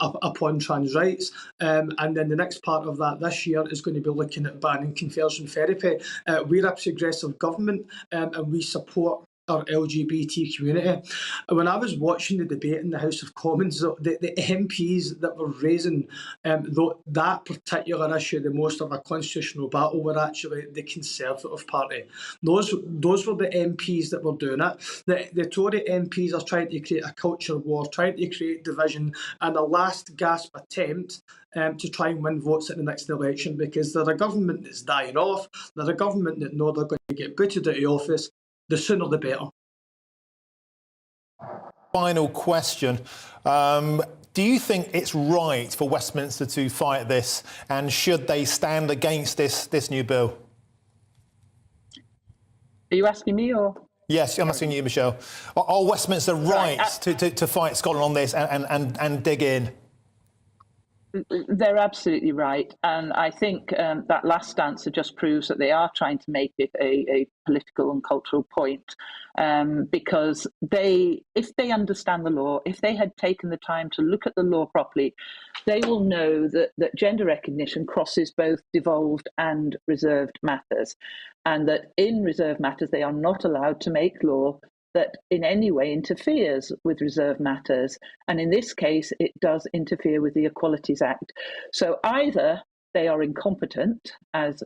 Speaker 4: upon trans rights. And then the next part of that this year is going to be looking at banning conversion therapy. We're a progressive government and we support our LGBT community. When I was watching the debate in the House of Commons, the MPs that were raising that particular issue, the most of a constitutional battle, were actually the Conservative Party. Those were the MPs that were doing it. The Tory MPs are trying to create a culture war, trying to create division, and a last gasp attempt to try and win votes at the next election, because they're a government that's dying off. They're a government that know they're going to get booted out of office. The sooner the better.
Speaker 10: Final question. Do you think it's right for Westminster to fight this, and should they stand against this new bill?
Speaker 2: Are you asking me or?
Speaker 10: Yes, I'm asking you, Michelle. Are Westminster right to fight Scotland on this and dig in?
Speaker 2: They're absolutely right. And I think that last answer just proves that they are trying to make it a political and cultural point, because if they understand the law, if they had taken the time to look at the law properly, they will know that gender recognition crosses both devolved and reserved matters, and that in reserved matters they are not allowed to make law that in any way interferes with reserved matters. And in this case, it does interfere with the Equalities Act. So either they are incompetent as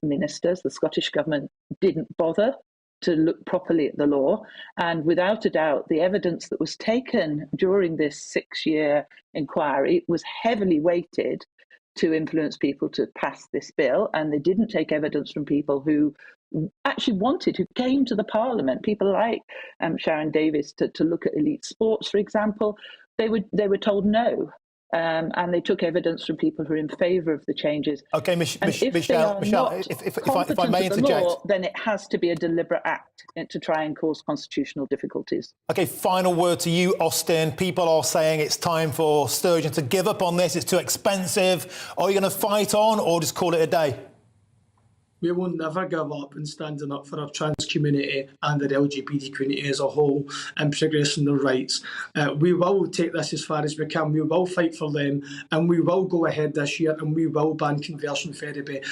Speaker 2: ministers, the Scottish Government didn't bother to look properly at the law, and without a doubt, the evidence that was taken during this 6-year inquiry was heavily weighted to influence people to pass this bill, and they didn't take evidence from people who actually who came to the Parliament, people like Sharon Davies, to look at elite sports, for example. They were told no. And they took evidence from people who are in favour of the changes.
Speaker 10: Okay, Michelle, if I may interject,
Speaker 2: law, then it has to be a deliberate act to try and cause constitutional difficulties.
Speaker 10: Okay, final word to you, Austin. People are saying it's time for Sturgeon to give up on this. It's too expensive. Are you going to fight on or just call it a day?
Speaker 4: We will never give up in standing up for our trans community and the LGBT community as a whole and progressing their rights. We will take this as far as we can. We will fight for them, and we will go ahead this year and we will ban conversion therapy.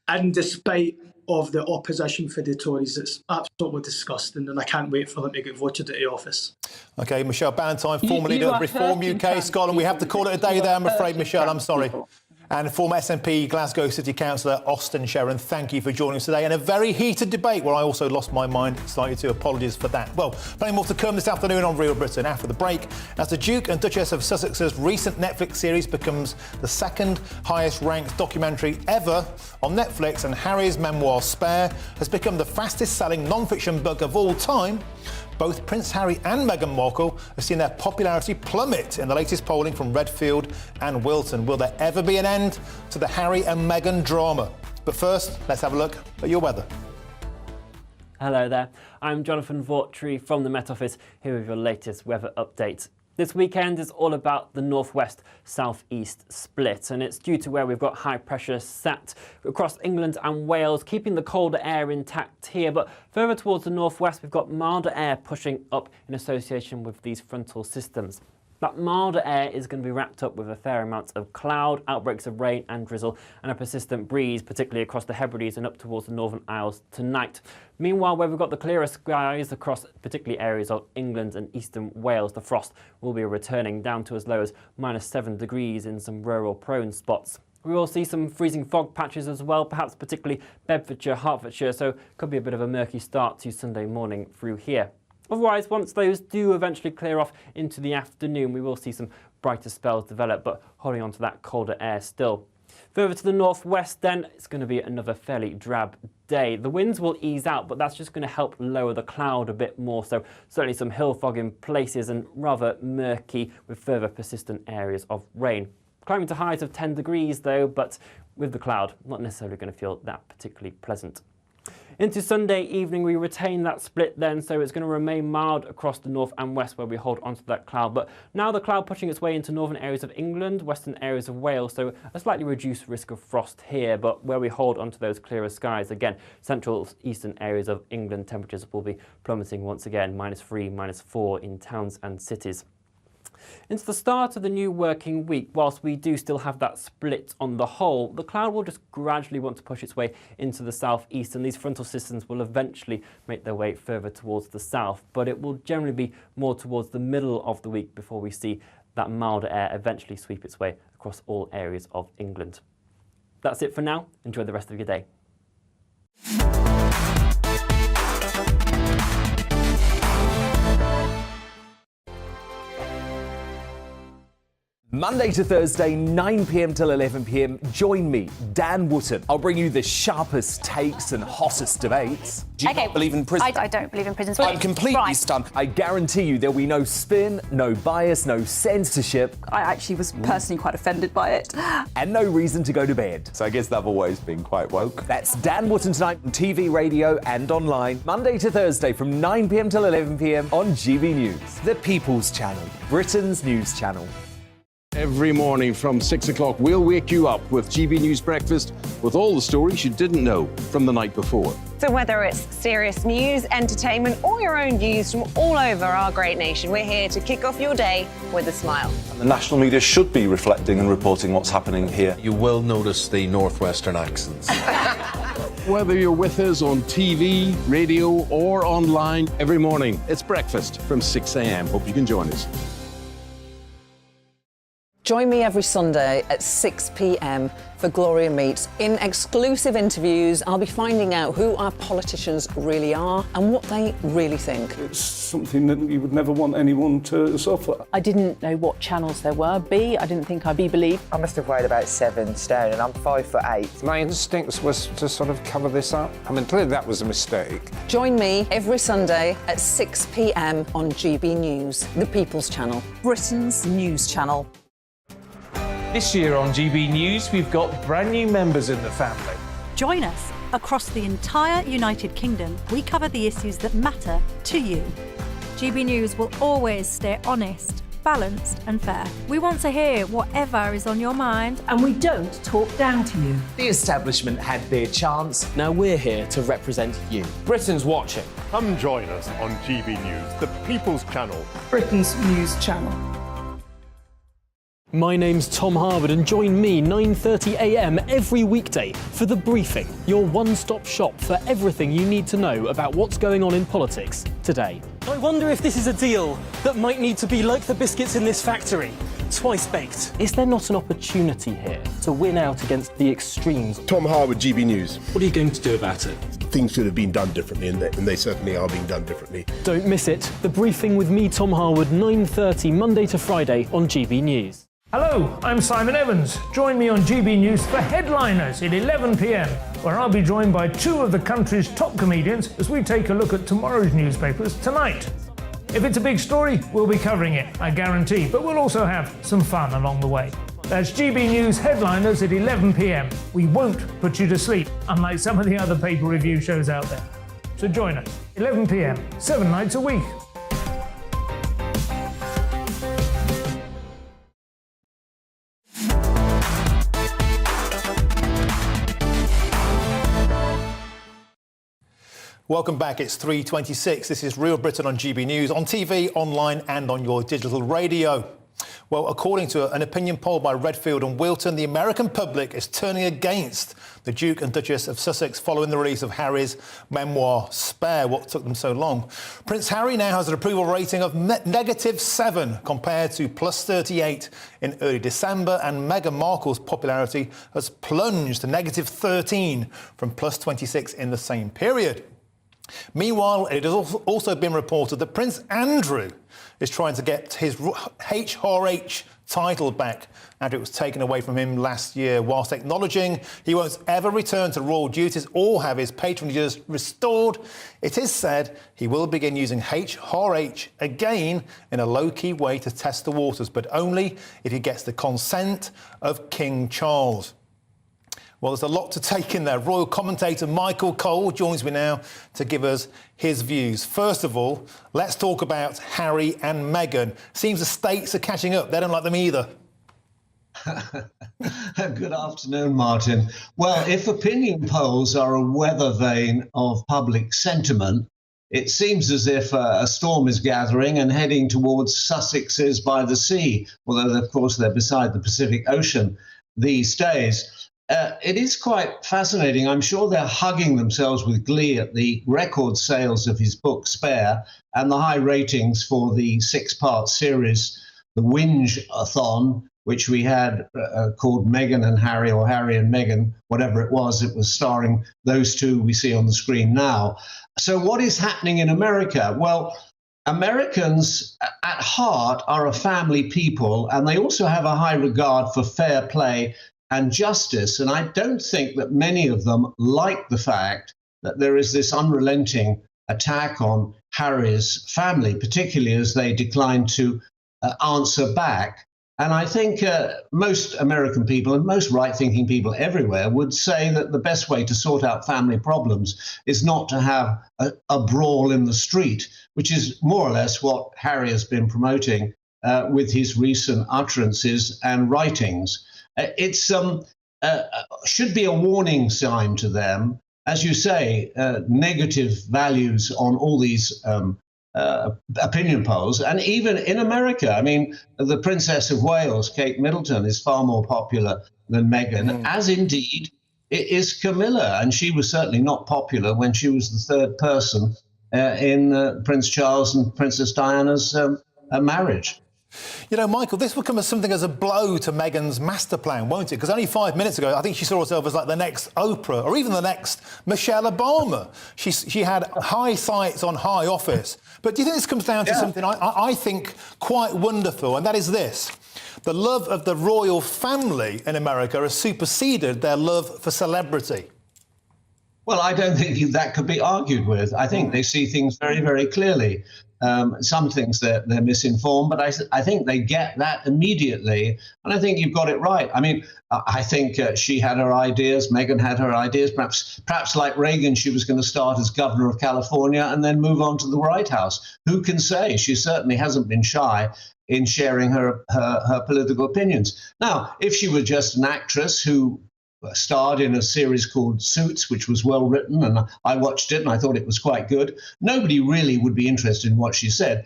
Speaker 4: And despite of the opposition for the Tories, it's absolutely disgusting, and I can't wait for them to get voted out of office.
Speaker 10: Okay, Michelle Ballantyne, former leader of Reform UK Scotland. We have to call it a day there, I'm afraid, Michelle. I'm sorry. And former SNP Glasgow City Councillor Austin Sharon, thank you for joining us today in a very heated debate where I also lost my mind slightly too. Apologies for that. Well, plenty more to come this afternoon on Real Britain. After the break, as the Duke and Duchess of Sussex's recent Netflix series becomes the second highest ranked documentary ever on Netflix, and Harry's memoir Spare has become the fastest selling non-fiction book of all time, both Prince Harry and Meghan Markle have seen their popularity plummet in the latest polling from Redfield and Wilton. Will there ever be an end to the Harry and Meghan drama? But first, let's have a look at your weather.
Speaker 1: Hello there, I'm Jonathan Vaughtry from the Met Office, here with your latest weather update. This weekend is all about the northwest-southeast split, and it's due to where we've got high pressure sat across England and Wales, keeping the colder air intact here. But further towards the northwest, we've got milder air pushing up in association with these frontal systems. That milder air is going to be wrapped up with a fair amount of cloud, outbreaks of rain and drizzle, and a persistent breeze, particularly across the Hebrides and up towards the Northern Isles tonight. Meanwhile, where we've got the clearer skies across particularly areas of England and eastern Wales, the frost will be returning down to as low as -7 degrees in some rural prone spots. We will see some freezing fog patches as well, perhaps particularly Bedfordshire, Hertfordshire, so could be a bit of a murky start to Sunday morning through here. Otherwise, once those do eventually clear off into the afternoon, we will see some brighter spells develop, but holding on to that colder air still. Further to the northwest then, it's going to be another fairly drab day. The winds will ease out, but that's just going to help lower the cloud a bit more, so certainly some hill fog in places and rather murky with further persistent areas of rain. Climbing to highs of 10 degrees though, but with the cloud, not necessarily going to feel that particularly pleasant. Into Sunday evening, we retain that split then, so it's going to remain mild across the north and west where we hold onto that cloud. But now the cloud pushing its way into northern areas of England, western areas of Wales, so a slightly reduced risk of frost here, but where we hold onto those clearer skies, again, central eastern areas of England, temperatures will be plummeting once again, -3, -4 in towns and cities. Into the start of the new working week, whilst we do still have that split on the whole, the cloud will just gradually want to push its way into the southeast, and these frontal systems will eventually make their way further towards the south, but it will generally be more towards the middle of the week before we see that milder air eventually sweep its way across all areas of England. That's it for now. Enjoy the rest of your day.
Speaker 5: Monday to Thursday, 9 p.m. till 11 p.m. Join me, Dan Wootton. I'll bring you the sharpest takes and hottest debates. Do you not believe in prisons?
Speaker 8: I don't believe in prisons.
Speaker 5: I'm completely stunned. I guarantee you there'll be no spin, no bias, no censorship.
Speaker 8: I actually was personally quite offended by it.
Speaker 5: And no reason to go to bed.
Speaker 18: So I guess they've always been quite woke.
Speaker 5: That's Dan Wootton tonight on TV, radio and online. Monday to Thursday from 9 p.m. till 11 p.m. on GB News. The People's Channel, Britain's news channel.
Speaker 15: Every morning from 6 o'clock, we'll wake you up with GB News Breakfast with all the stories you didn't know from the night before.
Speaker 16: So whether it's serious news, entertainment or your own views from all over our great nation, we're here to kick off your day with a smile.
Speaker 19: The national media should be reflecting and reporting what's happening here.
Speaker 17: You will notice the northwestern accents.
Speaker 15: Whether you're with us on TV, radio or online, every morning, it's breakfast from 6 a.m. Hope you can join us.
Speaker 20: Join me every Sunday at 6 p.m. for Gloria Meets. In exclusive interviews, I'll be finding out who our politicians really are and what they really think.
Speaker 21: It's something that you would never want anyone to suffer.
Speaker 23: I didn't know what channels there were. I didn't think I'd be believed.
Speaker 28: I must have weighed about 7 stone and I'm 5'8".
Speaker 29: My instincts was to sort of cover this up. I mean, clearly that was a mistake.
Speaker 20: Join me every Sunday at 6 p.m. on GB News, the People's Channel, Britain's news channel.
Speaker 3: This year on GB News, we've got brand new members in the family.
Speaker 6: Join us. Across the entire United Kingdom, we cover the issues that matter to you. GB News will always stay honest, balanced and fair. We want to hear whatever is on your mind.
Speaker 9: And we don't talk down to you.
Speaker 5: The establishment had their chance.
Speaker 1: Now we're here to represent you.
Speaker 3: Britain's watching.
Speaker 17: Come join us on GB News, the People's Channel.
Speaker 9: Britain's news channel.
Speaker 1: My name's Tom Harwood and join me 9:30 a.m. every weekday for The Briefing, your one-stop shop for everything you need to know about what's going on in politics today. I wonder if this is a deal that might need to be like the biscuits in this factory, twice baked. Is there not an opportunity here to win out against the extremes?
Speaker 17: Tom Harwood, GB News.
Speaker 1: What are you going to do about it?
Speaker 17: Things should have been done differently, and they certainly are being done differently.
Speaker 1: Don't miss it. The Briefing with me, Tom Harwood, 9:30 Monday to Friday on GB News.
Speaker 3: Hello, I'm Simon Evans. Join me on GB News for Headliners at 11 p.m, where I'll be joined by two of the country's top comedians as we take a look at tomorrow's newspapers tonight. If it's a big story, we'll be covering it, I guarantee, but we'll also have some fun along the way. That's GB News Headliners at 11 p.m. We won't put you to sleep, unlike some of the other pay-per-review shows out there. So join us, 11 p.m, 7 nights a week.
Speaker 10: Welcome back. It's 3:26. This is Real Britain on GB News, on TV, online and on your digital radio. Well, according to an opinion poll by Redfield and Wilton, the American public is turning against the Duke and Duchess of Sussex following the release of Harry's memoir, Spare. What took them so long? Prince Harry now has an approval rating of -7 compared to +38 in early December, and Meghan Markle's popularity has plunged to -13 from +26 in the same period. Meanwhile, it has also been reported that Prince Andrew is trying to get his HRH title back after it was taken away from him last year, whilst acknowledging he won't ever return to royal duties or have his patronages restored. It is said he will begin using HRH again in a low-key way to test the waters, but only if he gets the consent of King Charles. Well, there's a lot to take in there. Royal commentator Michael Cole joins me now to give us his views. First of all, let's talk about Harry and Meghan. Seems the states are catching up. They don't like them either.
Speaker 13: Good afternoon, Martin. Well, if opinion polls are a weather vane of public sentiment, it seems as if a storm is gathering and heading towards Sussexes by the sea, although, of course, they're beside the Pacific Ocean these days. It is quite fascinating. I'm sure they're hugging themselves with glee at the record sales of his book, Spare, and the high ratings for the 6-part series, The Whinge-a-thon, which we had called Meghan and Harry, or Harry and Meghan, whatever it was. It was starring those two we see on the screen now. So what is happening in America? Well, Americans at heart are a family people, and they also have a high regard for fair play and justice. And I don't think that many of them like the fact that there is this unrelenting attack on Harry's family, particularly as they decline to answer back. And I think most American people and most right-thinking people everywhere would say that the best way to sort out family problems is not to have a brawl in the street, which is more or less what Harry has been promoting with his recent utterances and writings. It's should be a warning sign to them. As you say, negative values on all these opinion polls. And even in America, I mean, the Princess of Wales, Kate Middleton, is far more popular than Meghan, as indeed is Camilla. And she was certainly not popular when she was the third person in Prince Charles and Princess Diana's marriage.
Speaker 10: You know, Michael, this will come as something as a blow to Meghan's master plan, won't it? Because only 5 minutes ago, I think she saw herself as like the next Oprah or even the next Michelle Obama. She had high sights on high office. But do you think this comes down to something I think quite wonderful, and that is this. The love of the royal family in America has superseded their love for celebrity.
Speaker 13: Well, I don't think that could be argued with. I think they see things very, very clearly. Some things they're misinformed, but I think they get that immediately. And I think you've got it right. I mean, I think she had her ideas. Meghan had her ideas. Perhaps like Reagan, she was going to start as governor of California and then move on to the White House. Who can say? She certainly hasn't been shy in sharing her political opinions. Now, if she were just an actress who starred in a series called Suits, which was well written, and I watched it and I thought it was quite good, nobody really would be interested in what she said.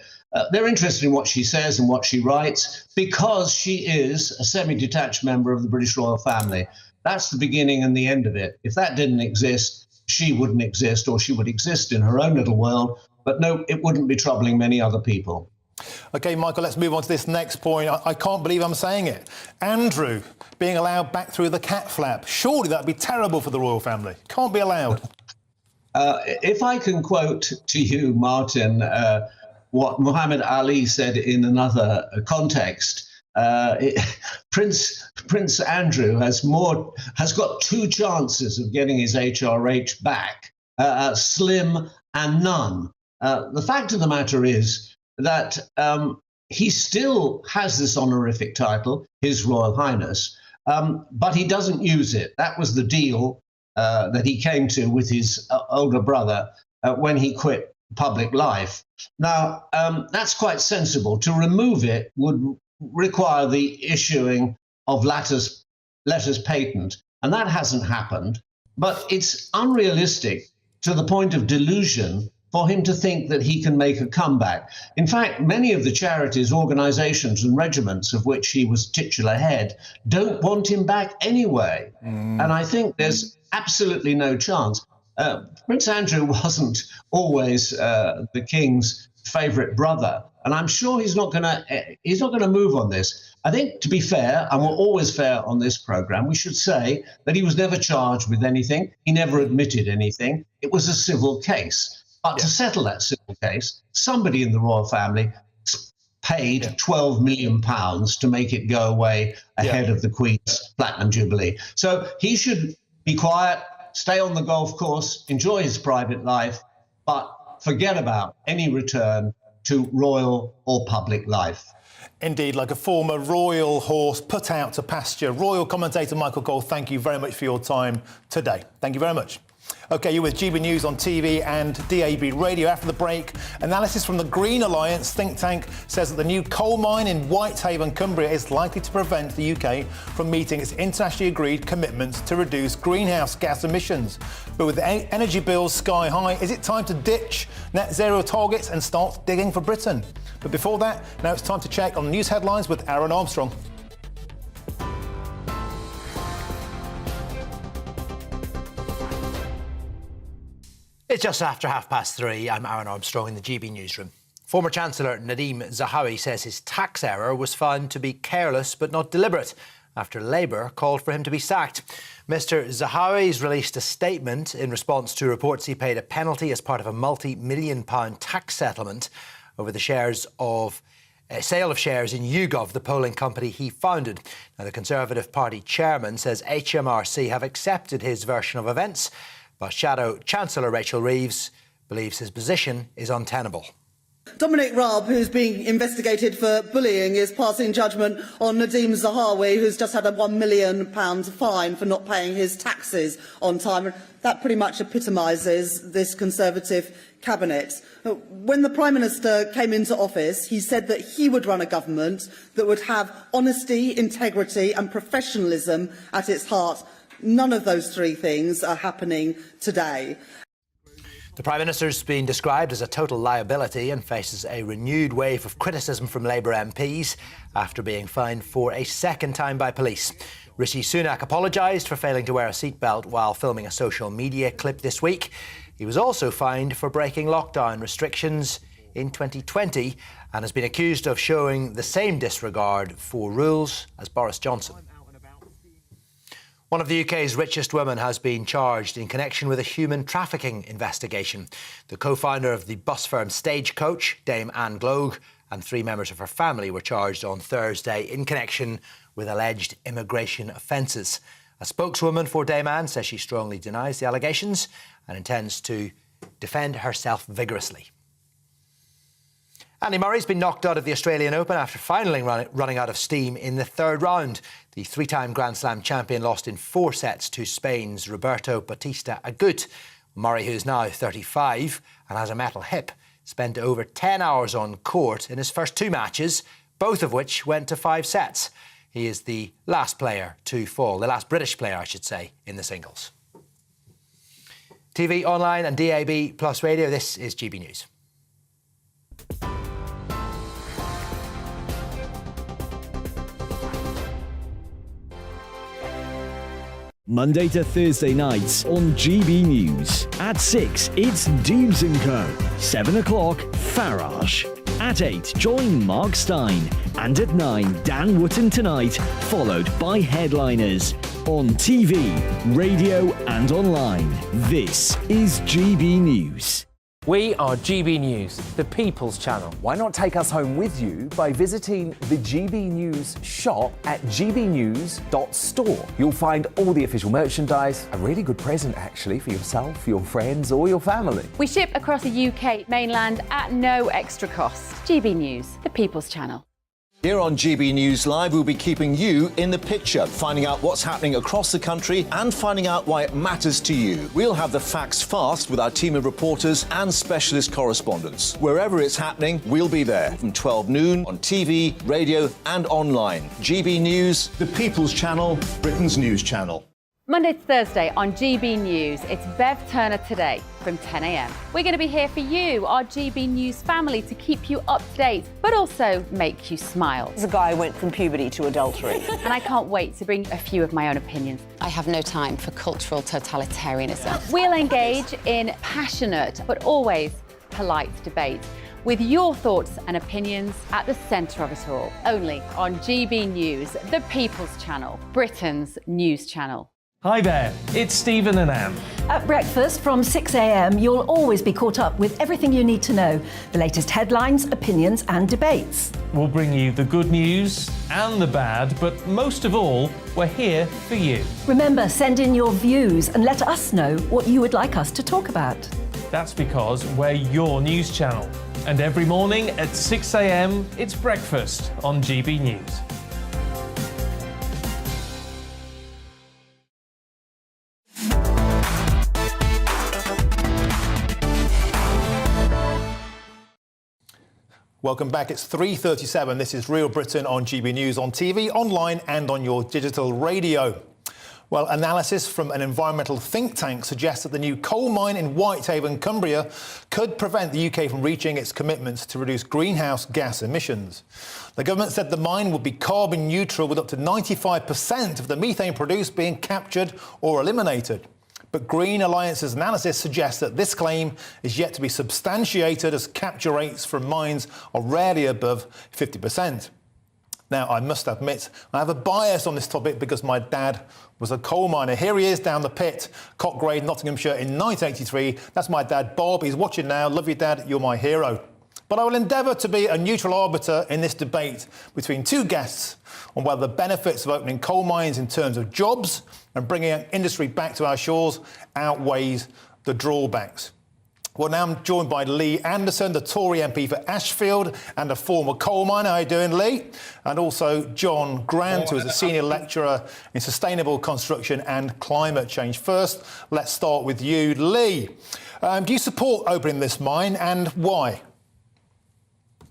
Speaker 13: They're interested in what she says and what she writes because she is a semi-detached member of the British royal family. That's the beginning and the end of it. If that didn't exist, she wouldn't exist, or she would exist in her own little world, but no, it wouldn't be troubling many other people.
Speaker 10: OK, Michael, let's move on to this next point. I can't believe I'm saying it. Andrew being allowed back through the cat flap. Surely that would be terrible for the royal family. Can't be allowed.
Speaker 13: If I can quote to you, Martin, what Muhammad Ali said in another context, Prince Andrew has got 2 chances of getting his HRH back, slim and none. The fact of the matter is that he still has this honorific title, His Royal Highness, but he doesn't use it. That was the deal that he came to with his older brother when he quit public life. Now, that's quite sensible. To remove it would require the issuing of letters patent, and that hasn't happened. But it's unrealistic to the point of delusion for him to think that he can make a comeback. In fact, many of the charities, organisations and regiments of which he was titular head don't want him back anyway. And I think there's absolutely no chance. Prince Andrew wasn't always the king's favourite brother, and I'm sure he's not going to move on this. I think, to be fair, and we're always fair on this programme, we should say that he was never charged with anything. He never admitted anything. It was a civil case. But to settle that civil case, somebody in the royal family paid £12 million to make it go away ahead of the Queen's Platinum Jubilee. So he should be quiet, stay on the golf course, enjoy his private life, but forget about any return to royal or public life.
Speaker 10: Indeed, like a former royal horse put out to pasture. Royal commentator Michael Cole, thank you very much for your time today. Thank you very much. OK, you're with GB News on TV and DAB radio. After the break, analysis from the Green Alliance think tank says that the new coal mine in Whitehaven, Cumbria, is likely to prevent the UK from meeting its internationally agreed commitments to reduce greenhouse gas emissions. But with energy bills sky high, is it time to ditch net zero targets and start digging for Britain? But before that, now it's time to check on the news headlines with Aaron Armstrong.
Speaker 7: It's just after 3:30. I'm Aaron Armstrong in the GB newsroom. Former Chancellor Nadeem Zahawi says his tax error was found to be careless but not deliberate after Labour called for him to be sacked. Mr Zahawi's released a statement in response to reports he paid a penalty as part of a multi-million-pound tax settlement over the sale of shares in YouGov, the polling company he founded. Now, the Conservative Party chairman says HMRC have accepted his version of events, but Shadow Chancellor Rachel Reeves believes his position is untenable.
Speaker 11: Dominic Raab, who's being investigated for bullying, is passing judgment on Nadeem Zahawi, who's just had a £1 million fine for not paying his taxes on time. That pretty much epitomises this Conservative cabinet. When the Prime Minister came into office, he said that he would run a government that would have honesty, integrity and professionalism at its heart. None of those 3 things are happening today.
Speaker 7: The Prime Minister's been described as a total liability and faces a renewed wave of criticism from Labour MPs after being fined for a second time by police. Rishi Sunak apologised for failing to wear a seatbelt while filming a social media clip this week. He was also fined for breaking lockdown restrictions in 2020 and has been accused of showing the same disregard for rules as Boris Johnson. One of the UK's richest women has been charged in connection with a human trafficking investigation. The co-founder of the bus firm Stagecoach, Dame Anne Gloag, and 3 members of her family were charged on Thursday in connection with alleged immigration offences. A spokeswoman for Dame Anne says she strongly denies the allegations and intends to defend herself vigorously. Andy Murray's been knocked out of the Australian Open after finally running out of steam in the third round. The three-time Grand Slam champion lost in 4 sets to Spain's Roberto Bautista Agut. Murray, who's now 35 and has a metal hip, spent over 10 hours on court in his first 2 matches, both of which went to 5 sets. He is the last player to fall, the last British player, I should say, in the singles. TV, online and DAB plus radio, this is GB News.
Speaker 2: Monday to Thursday nights on GB News. At 6, it's Dubes & Co. 7 o'clock, Farage. At 8, join Mark Stein. And at 9, Dan Wootton Tonight, followed by Headliners. On TV, radio and online. This is GB News.
Speaker 4: We are GB News, the People's Channel.
Speaker 5: Why not take us home with you by visiting the GB News shop at gbnews.store. You'll find all the official merchandise, a really good present actually for yourself, your friends or your family.
Speaker 12: We ship across the UK mainland at no extra cost. GB News, the People's Channel.
Speaker 14: Here on GB News Live, we'll be keeping you in the picture, finding out what's happening across the country and finding out why it matters to you. We'll have the facts fast with our team of reporters and specialist correspondents. Wherever it's happening, we'll be there from 12 noon on TV, radio and online. GB News, the People's Channel, Britain's news channel.
Speaker 12: Monday to Thursday on GB News, it's Bev Turner Today from 10 a.m. We're going to be here for you, our GB News family, to keep you up to date, but also make you smile.
Speaker 20: The guy went from puberty to adultery.
Speaker 12: And I can't wait to bring a few of my own opinions.
Speaker 22: I have no time for cultural totalitarianism.
Speaker 12: We'll engage in passionate, but always polite debate, with your thoughts and opinions at the centre of it all. Only on GB News, the People's Channel, Britain's news channel.
Speaker 3: Hi there, it's Stephen and Anne.
Speaker 9: At breakfast from 6 a.m, you'll always be caught up with everything you need to know, the latest headlines, opinions and debates.
Speaker 3: We'll bring you the good news and the bad, but most of all, we're here for you.
Speaker 9: Remember, send in your views and let us know what you would like us to talk about.
Speaker 3: That's because we're your news channel. And every morning at 6 a.m, it's breakfast on GB News.
Speaker 10: Welcome back. It's 3:37. This is Real Britain on GB News, on TV, online and on your digital radio. Well, analysis from an environmental think tank suggests that the new coal mine in Whitehaven, Cumbria, could prevent the UK from reaching its commitments to reduce greenhouse gas emissions. The government said the mine would be carbon neutral, with up to 95% of the methane produced being captured or eliminated. But Green Alliance's analysis suggests that this claim is yet to be substantiated, as capture rates from mines are rarely above 50%. Now, I must admit, I have a bias on this topic because my dad was a coal miner. Here he is down the pit, Cockgrade, Nottinghamshire, in 1983. That's my dad, Bob. He's watching now. Love you, Dad. You're my hero. But I will endeavour to be a neutral arbiter in this debate between two guests on whether the benefits of opening coal mines in terms of jobs and bringing industry back to our shores outweighs the drawbacks. Well, now I'm joined by Lee Anderson, the Tory MP for Ashfield and a former coal miner. How are you doing, Lee? And also John Grant, who is a senior lecturer in sustainable construction and climate change. First, let's start with you, Lee. Do you support opening this mine, and why?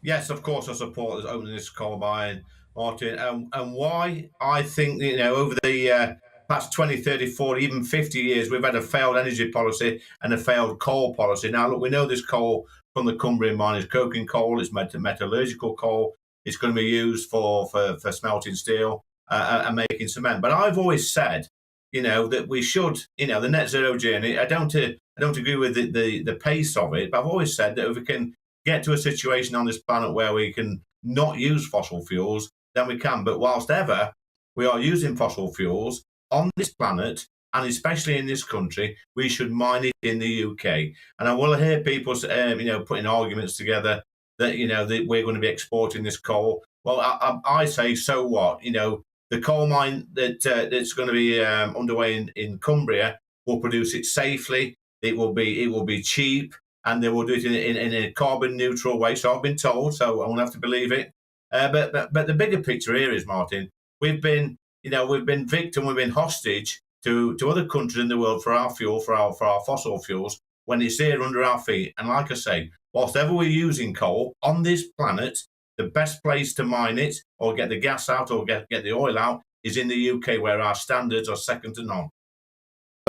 Speaker 24: Yes, of course I support opening this coal mine, Martin. And why? I think, over the past 20, 30, 40, even 50 years, we've had a failed energy policy and a failed coal policy. Now, look, we know this coal from the Cumbrian mine is coking coal, it's metallurgical coal, it's going to be used for smelting steel and making cement. But I've always said, that we should, the net zero journey, I don't agree with the pace of it, but I've always said that if we can get to a situation on this planet where we can not use fossil fuels, then we can. But whilst ever we are using fossil fuels on this planet, and especially in this country, we should mine it in the UK. And I will hear people, putting arguments together that, that we're going to be exporting this coal. Well, I say, so what? The coal mine that's going to be underway in Cumbria will produce it safely. It will be cheap. and they will do it in a carbon neutral way. So I've been told, so I won't have to believe it. But the bigger picture here is, Martin, we've been victim, we've been hostage to other countries in the world for our fuel, for our fossil fuels, when it's here under our feet. And like I say, whilst ever we're using coal on this planet, the best place to mine it or get the gas out or get the oil out is in the UK, where our standards are second to none.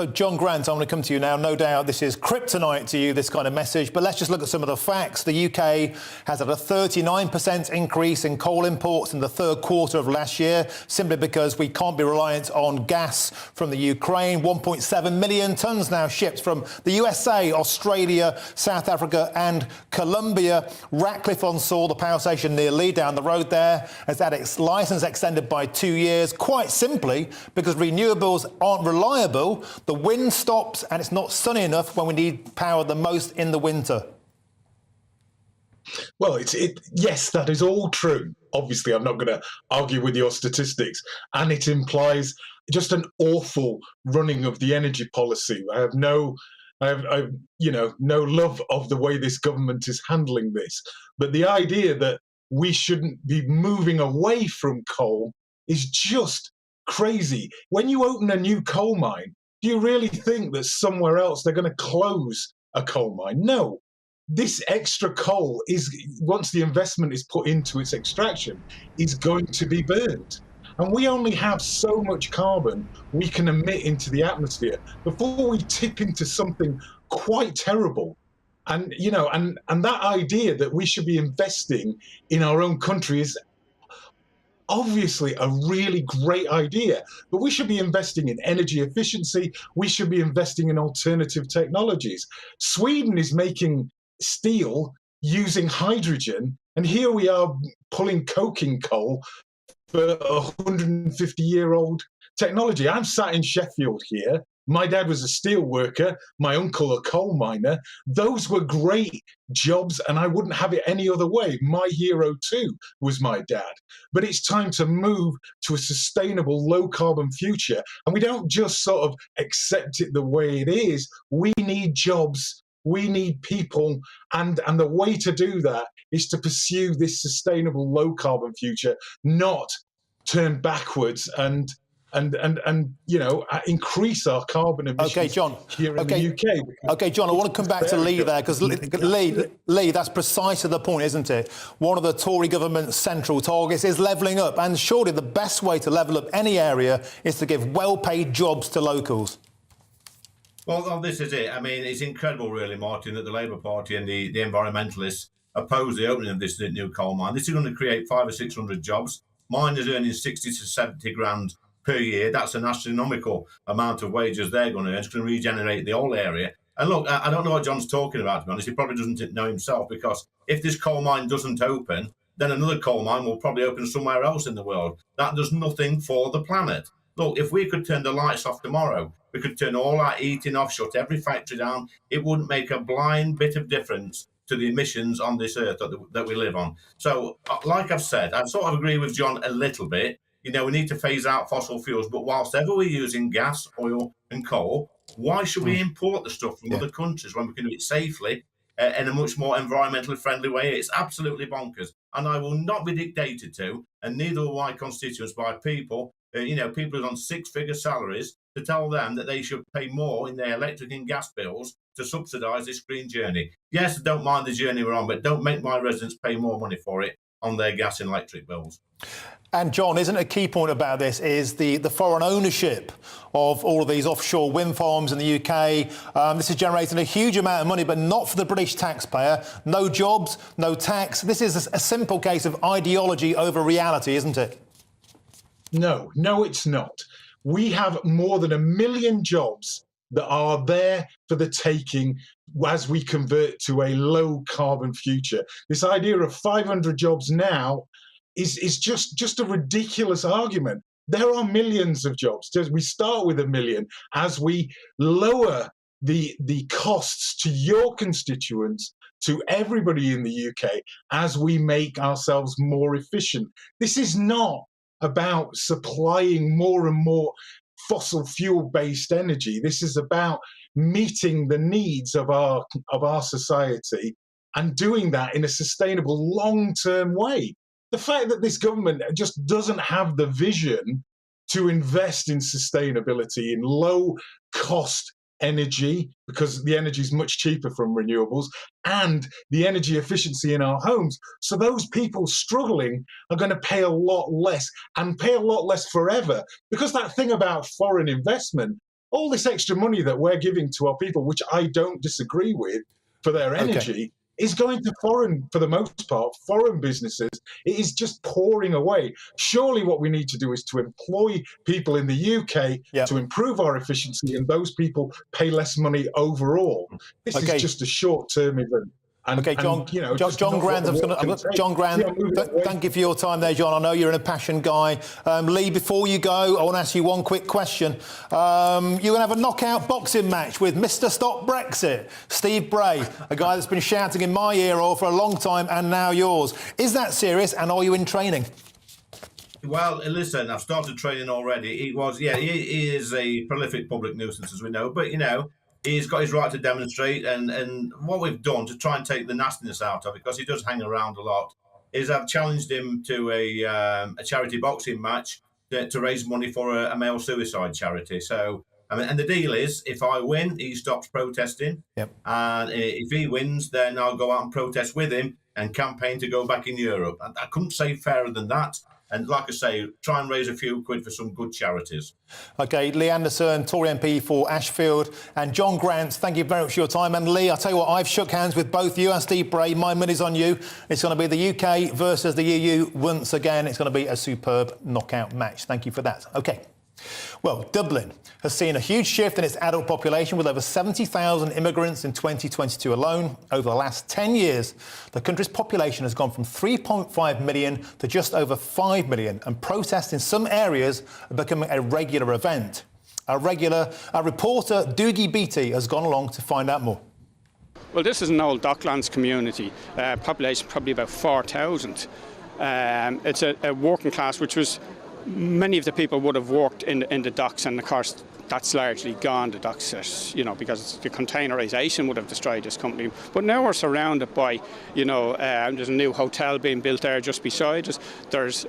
Speaker 10: So John Grant, I'm going to come to you now. No doubt this is kryptonite to you, this kind of message, but let's just look at some of the facts. The UK has had a 39% increase in coal imports in the third quarter of last year, simply because we can't be reliant on gas from the Ukraine. 1.7 million tonnes now shipped from the USA, Australia, South Africa and Colombia. Ratcliffe-on-Soar, the power station near Lee down the road there, has had its licence extended by 2 years, quite simply because renewables aren't reliable. The wind stops and it's not sunny enough when we need power the most in the winter.
Speaker 8: Well, yes, that is all true. Obviously, I'm not going to argue with your statistics, and it implies just an awful running of the energy policy. I have no love of the way this government is handling this. But the idea that we shouldn't be moving away from coal is just crazy. When you open a new coal mine, do you really think that somewhere else they're going to close a coal mine? No. This extra coal is, once the investment is put into its extraction, is going to be burned. And we only have so much carbon we can emit into the atmosphere before we tip into something quite terrible. And, and that idea that we should be investing in our own country is obviously a really great idea, but we should be investing in energy efficiency. We should be investing in alternative technologies. Sweden is making steel using hydrogen, and here we are pulling coking coal for a 150-year-old technology. I'm sat in Sheffield here. My dad was a steel worker, my uncle a coal miner. Those were great jobs, and I wouldn't have it any other way. My hero too was my dad. But it's time to move to a sustainable, low-carbon future, and we don't just sort of accept it the way it is. We need jobs, we need people, and the way to do that is to pursue this sustainable, low-carbon future, not turn backwards and increase our carbon emissions here in the UK.
Speaker 10: Okay, John, I want to come back to Lee there, because Lee, that's precisely the point, isn't it? One of the Tory government's central targets is levelling up, and surely the best way to level up any area is to give well-paid jobs to locals.
Speaker 24: Well, this is it. I mean, it's incredible, really, Martin, that the Labour Party and the environmentalists oppose the opening of this new coal mine. This is going to create 500 or 600 jobs. Miners earning 60 to 70 grand per year. That's an astronomical amount of wages they're going to earn. It's going to regenerate the whole area. And look, I don't know what John's talking about, to be honest. He probably doesn't know himself, because if this coal mine doesn't open, then another coal mine will probably open somewhere else in the world. That does nothing for the planet. Look, if we could turn the lights off tomorrow, we could turn all our heating off, shut every factory down, it wouldn't make a blind bit of difference to the emissions on this earth that we live on. So, like I've said, I sort of agree with John a little bit. We need to phase out fossil fuels, but whilst ever we're using gas, oil and coal, why should we import the stuff from other countries when we can do it safely in a much more environmentally friendly way? It's absolutely bonkers. And I will not be dictated to, and neither will my constituents, by people, people who are on six-figure salaries, to tell them that they should pay more in their electric and gas bills to subsidise this green journey. Yes, I don't mind the journey we're on, but don't make my residents pay more money for it on their gas and electric bills.
Speaker 10: And John, isn't a key point about this is the foreign ownership of all of these offshore wind farms in the UK. This is generating a huge amount of money, but not for the British taxpayer. No jobs, no tax. This is a simple case of ideology over reality, isn't it?
Speaker 8: No, it's not. We have more than 1 million jobs that are there for the taking as we convert to a low-carbon future. This idea of 500 jobs now is just a ridiculous argument. There are millions of jobs. We start with 1 million as we lower the costs to your constituents, to everybody in the UK, as we make ourselves more efficient. This is not about supplying more and more fossil fuel-based energy. This is about meeting the needs of our society and doing that in a sustainable, long-term way. The fact that this government just doesn't have the vision to invest in sustainability, in low-cost energy, because the energy is much cheaper from renewables, and the energy efficiency in our homes. So those people struggling are going to pay a lot less, and pay a lot less forever. Because that thing about foreign investment, all this extra money that we're giving to our people, which I don't disagree with, for their energy, is going to foreign, for the most part, foreign businesses. It is just pouring away. Surely what we need to do is to employ people in the UK to improve our efficiency, and those people pay less money overall. This is just a short-term event. And,
Speaker 10: John,
Speaker 8: you know,
Speaker 10: John Grand, John Grand, thank you for your time there, John. I know you're an impassioned guy. Lee, before you go, I want to ask you one quick question. You're going to have a knockout boxing match with Mr. Stop Brexit, Steve Bray, a guy that's been shouting in my ear all for a long time, and now yours. Is that serious, and are you in training?
Speaker 24: Well, listen, I've started training already. He is a prolific public nuisance, as we know, but, you know, he's got his right to demonstrate, and what we've done to try and take the nastiness out of it, because he does hang around a lot, is I've challenged him to a charity boxing match to raise money for a male suicide charity. So, I mean, and the deal is, if I win, he stops protesting, and if he wins, then I'll go out and protest with him and campaign to go back in Europe. And I couldn't say fairer than that. And like I say, try and raise a few quid for some good charities. OK, Lee Anderson, Tory MP for Ashfield, and John Grant, thank you very much for your time. And Lee, I'll tell you what, I've shook hands with both you and Steve Bray. My money's on you. It's going to be the UK versus the EU once again. It's going to be a superb knockout match. Thank you for that. OK. Well, Dublin has seen a huge shift in its adult population, with over 70,000 immigrants in 2022 alone. Over the last 10 years, the country's population has gone from 3.5 million to just over 5 million, and protests in some areas are becoming a regular event. Our reporter, Doogie Beattie, has gone along to find out more.
Speaker 15: Well, this is an old Docklands community, population probably about 4,000. It's a working class, which was... Many of the people would have worked in the docks, and of course that's largely gone, the docks, you know, because the containerisation would have destroyed this company. But now we're surrounded by, you know, there's a new hotel being built there just beside us. There's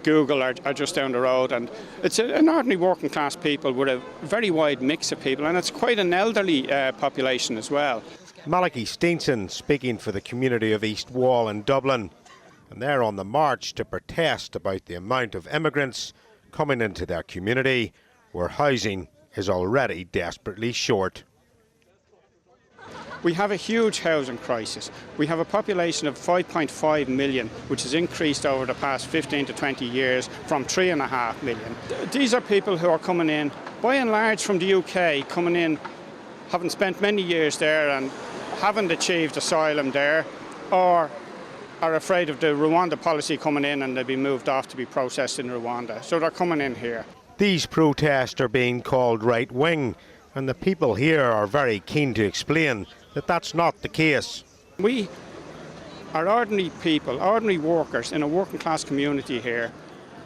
Speaker 15: Google are just down the road, and it's an ordinary working class people with a very wide mix of people, and it's quite an elderly population as well.
Speaker 16: Malachy Steenson speaking for the community of East Wall in Dublin. And they're on the march to protest about the amount of immigrants coming into their community, where housing is already desperately short.
Speaker 15: We have a huge housing crisis. We have a population of 5.5 million, which has increased over the past 15 to 20 years from 3.5 million. These are people who are coming in, by and large from the UK, coming in, having spent many years there and haven't achieved asylum there, or are afraid of the Rwanda policy coming in, and they'll be moved off to be processed in Rwanda. So they're coming in here.
Speaker 16: These protests are being called right-wing, and the people here are very keen to explain that that's not the case.
Speaker 15: We are ordinary people, ordinary workers in a working class community here,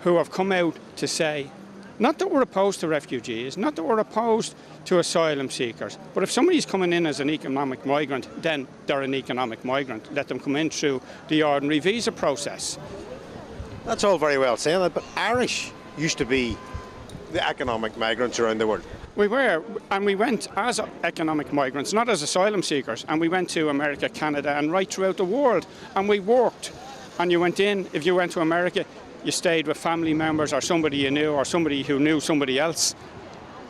Speaker 15: who have come out to say, not that we're opposed to refugees, not that we're opposed to asylum seekers, but if somebody's coming in as an economic migrant, then they're an economic migrant. Let them come in through the ordinary visa process.
Speaker 16: That's all very well saying that, but Irish used to be the economic migrants around the world.
Speaker 15: We were, and we went as economic migrants, not as asylum seekers, and we went to America, Canada, and right throughout the world, and we worked. And you went in, if you went to America, you stayed with family members or somebody you knew or somebody who knew somebody else,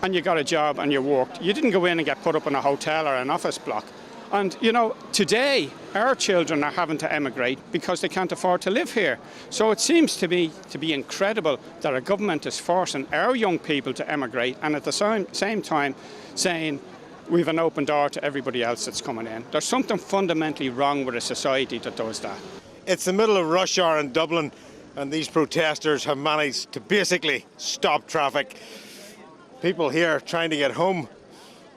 Speaker 15: and you got a job and you worked. You didn't go in and get put up in a hotel or an office block. And, you know, today our children are having to emigrate because they can't afford to live here. So it seems to be incredible that our government is forcing our young people to emigrate, and at the same time saying we've an open door to everybody else that's coming in. There's something fundamentally wrong with a society that does that.
Speaker 16: It's the middle of rush hour in Dublin, and these protesters have managed to basically stop traffic. People here trying to get home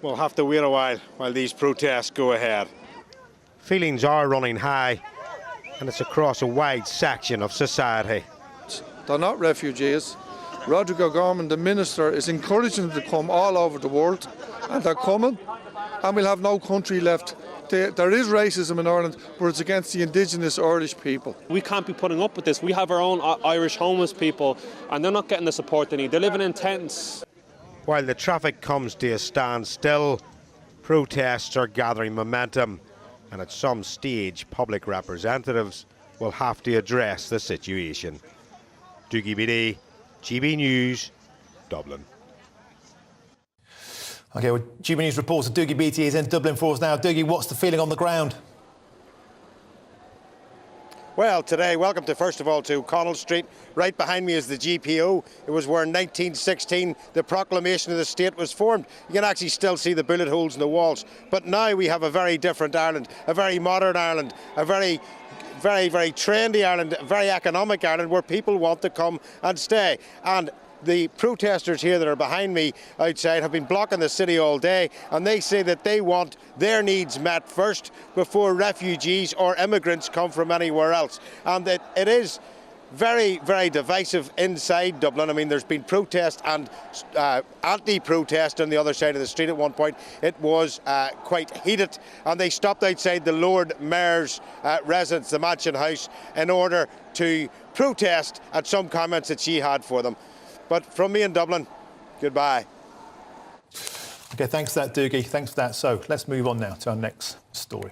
Speaker 16: will have to wait a while these protests go ahead. Feelings are running high, and it's across a wide section of society.
Speaker 18: They're not refugees. Rodrigo Gorman, the minister, is encouraging them to come all over the world, and they're coming, and we'll have no country left. There is racism in Ireland, but it's against the indigenous Irish people.
Speaker 19: We can't be putting up with this. We have our own Irish homeless people, and they're not getting the support they need. They're living in tents.
Speaker 16: While the traffic comes to a standstill, protests are gathering momentum, and at some stage, public representatives will have to address the situation. Dougie Beattie, GB News, Dublin.
Speaker 10: OK, well, GB News reporter Dougie Beattie is in Dublin for us now. Dougie, what's the feeling on the ground?
Speaker 16: Well, today, welcome to, first of all, to Connell Street. Right behind me is the GPO. It was where in 1916 the proclamation of the state was formed. You can actually still see the bullet holes in the walls. But now we have a very different Ireland, a very modern Ireland, a very trendy Ireland, a very economic Ireland where people want to come and stay. And the protesters here that are behind me outside have been blocking the city all day, and they say that they want their needs met first before refugees or immigrants come from anywhere else. And that it is very, very divisive inside Dublin. I mean, there's been protest and anti-protest on the other side of the street at one point. It was quite heated, and they stopped outside the Lord Mayor's residence, the Mansion House, in order to protest at some comments that she had for them. But from me in Dublin, goodbye.
Speaker 10: OK, thanks for that, Dougie. Thanks for that. So let's move on now to our next story.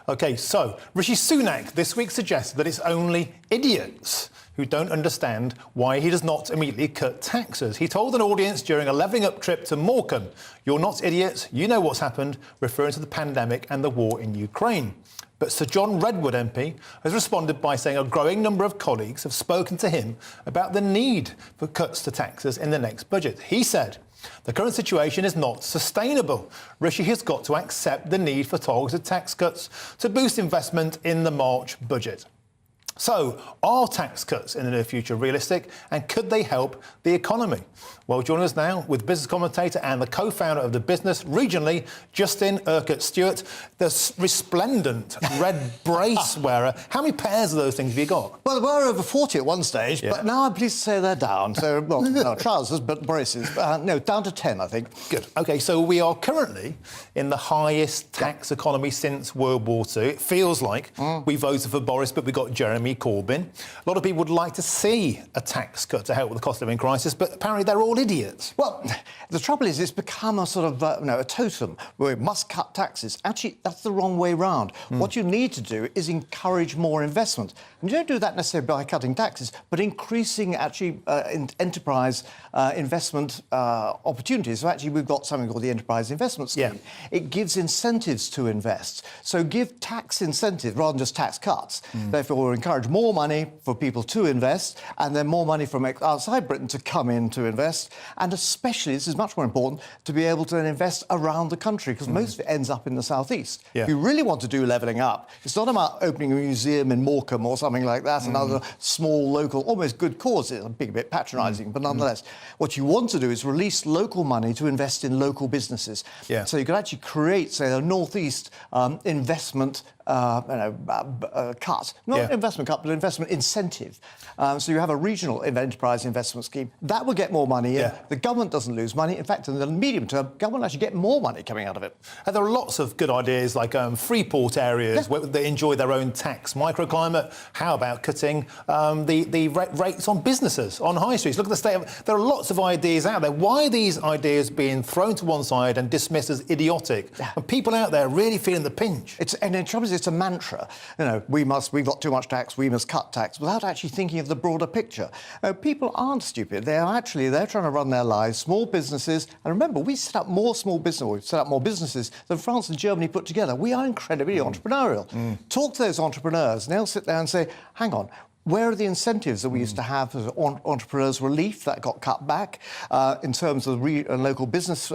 Speaker 10: OK, so Rishi Sunak this week suggested that it's only idiots who don't understand why he does not immediately cut taxes. He told an audience during a levelling up trip to Morecambe, "You're not idiots, you know what's happened," referring to the pandemic and the war in Ukraine. But Sir John Redwood MP has responded by saying a growing number of colleagues have spoken to him about the need for cuts to taxes in the next budget. He said, "The current situation is not sustainable. Rishi has got to accept the need for targeted tax cuts to boost investment in the March budget." So, are tax cuts in the near future realistic, and could they help the economy? Well, joining us now with business commentator and the co-founder of the business regionally, Justin Urquhart-Stewart, the resplendent red brace wearer. How many pairs of those things have you got?
Speaker 21: Well, there were over 40 at one stage, but now I'm pleased to say they're down. So, well, no, trousers, but braces. No, down to 10, I think.
Speaker 10: Good. OK, so we are currently in the highest tax economy since World War II. It feels like we voted for Boris, but we got Jeremy Corbyn. A lot of people would like to see a tax cut to help with the cost of living crisis, but apparently they're all idiots.
Speaker 21: Well, the trouble is it's become a sort of, a totem where we must cut taxes. Actually, that's the wrong way round. What you need to do is encourage more investment. And you don't do that necessarily by cutting taxes, but increasing actually enterprise investment opportunities. So actually, we've got something called the Enterprise Investment Scheme. Yeah. It gives incentives to invest. So give tax incentives rather than just tax cuts. Therefore, encourage more money for people to invest, and then more money from outside Britain to come in to invest. And especially, this is much more important, to be able to invest around the country, because most of it ends up in the southeast. Yeah. If you really want to do levelling up, it's not about opening a museum in Morecambe or something like that, another small, local, almost good cause. It's a bit patronising, but nonetheless, what you want to do is release local money to invest in local businesses. Yeah. So you can actually create, say, a northeast investment cut. Not investment cut, but investment incentive. So you have a regional enterprise investment scheme. That will get more money in. The government doesn't lose money. In fact, in the medium term, government will actually get more money coming out of it.
Speaker 10: And there are lots of good ideas like Freeport areas where they enjoy their own tax microclimate. How about cutting the rates on businesses, on high streets? Look at the state of... There are lots of ideas out there. Why are these ideas being thrown to one side and dismissed as idiotic? And people out there really feeling the pinch.
Speaker 21: And the trouble is, it's a mantra. You know, we've got too much tax, we must cut tax, without actually thinking of the broader picture. People aren't stupid. They're trying to run their lives. Small businesses, and remember, we set up more businesses than France and Germany put together. We are incredibly entrepreneurial. Talk to those entrepreneurs, and they'll sit there and say, hang on, where are the incentives that we used to have for entrepreneurs' relief that got cut back in terms of local business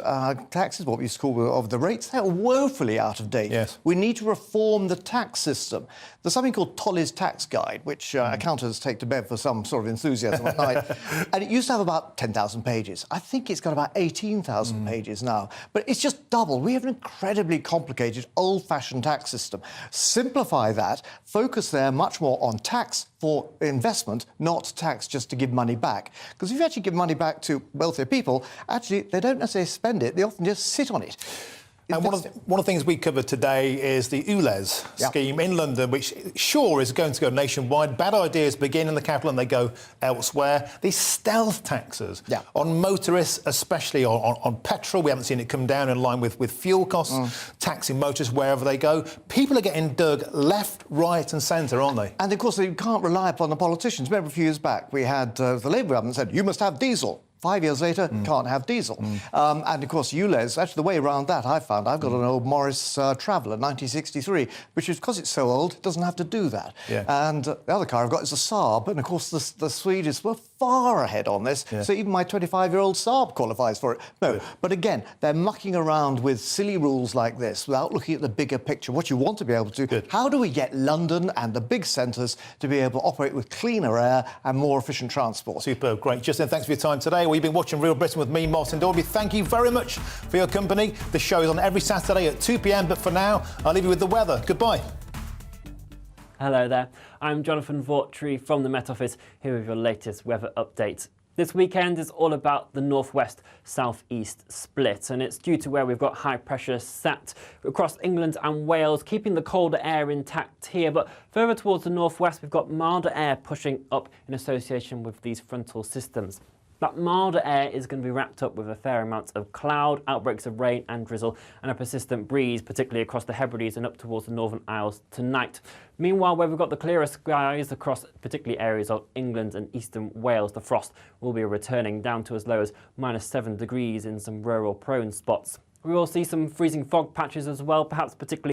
Speaker 21: taxes, what we used to call of the rates? They're woefully out of date. Yes. We need to reform the tax system. There's something called Tolley's Tax Guide, which accountants take to bed for some sort of enthusiasm at night. And it used to have about 10,000 pages. I think it's got about 18,000 pages now. But it's just double. We have an incredibly complicated, old-fashioned tax system. Simplify that, focus there much more on tax for investment, not tax just to give money back. Because if you actually give money back to wealthier people, actually they don't necessarily spend it, they often just sit on it.
Speaker 10: And one of the things we covered today is the ULEZ scheme in London, which sure is going to go nationwide. Bad ideas begin in the capital and they go elsewhere. These stealth taxes on motorists, especially on petrol. We haven't seen it come down in line with fuel costs, taxing motorists wherever they go. People are getting dug left, right and centre, aren't they?
Speaker 21: And of course, you can't rely upon the politicians. Remember a few years back, we had the Labour government said, you must have diesel. 5 years later, can't have diesel. And of course, ULEZ, actually the way around that, I've got an old Morris Traveller, 1963, which is, because it's so old, it doesn't have to do that. And the other car I've got is a Saab, and of course the Swedes were far ahead on this, so even my 25-year-old Saab qualifies for it. No, but again, they're mucking around with silly rules like this without looking at the bigger picture, what you want to be able to do. How do we get London and the big centres to be able to operate with cleaner air and more efficient transport?
Speaker 10: Superb, great. Justin, thanks for your time today. We've been watching Real Britain with me, Martin Dorby. Thank you very much for your company. The show is on every Saturday at 2 p.m, but for now, I'll leave you with the weather. Goodbye.
Speaker 1: Hello there. I'm Jonathan Vaughtry from the Met Office, here with your latest weather update. This weekend is all about the northwest-southeast split, and it's due to where we've got high pressure sat across England and Wales, keeping the colder air intact here. But further towards the northwest, we've got milder air pushing up in association with these frontal systems. That milder air is going to be wrapped up with a fair amount of cloud, outbreaks of rain and drizzle, and a persistent breeze, particularly across the Hebrides and up towards the Northern Isles tonight. Meanwhile, where we've got the clearer skies across particularly areas of England and eastern Wales, the frost will be returning down to as low as -7 degrees in some rural prone spots. We will see some freezing fog patches as well, perhaps particularly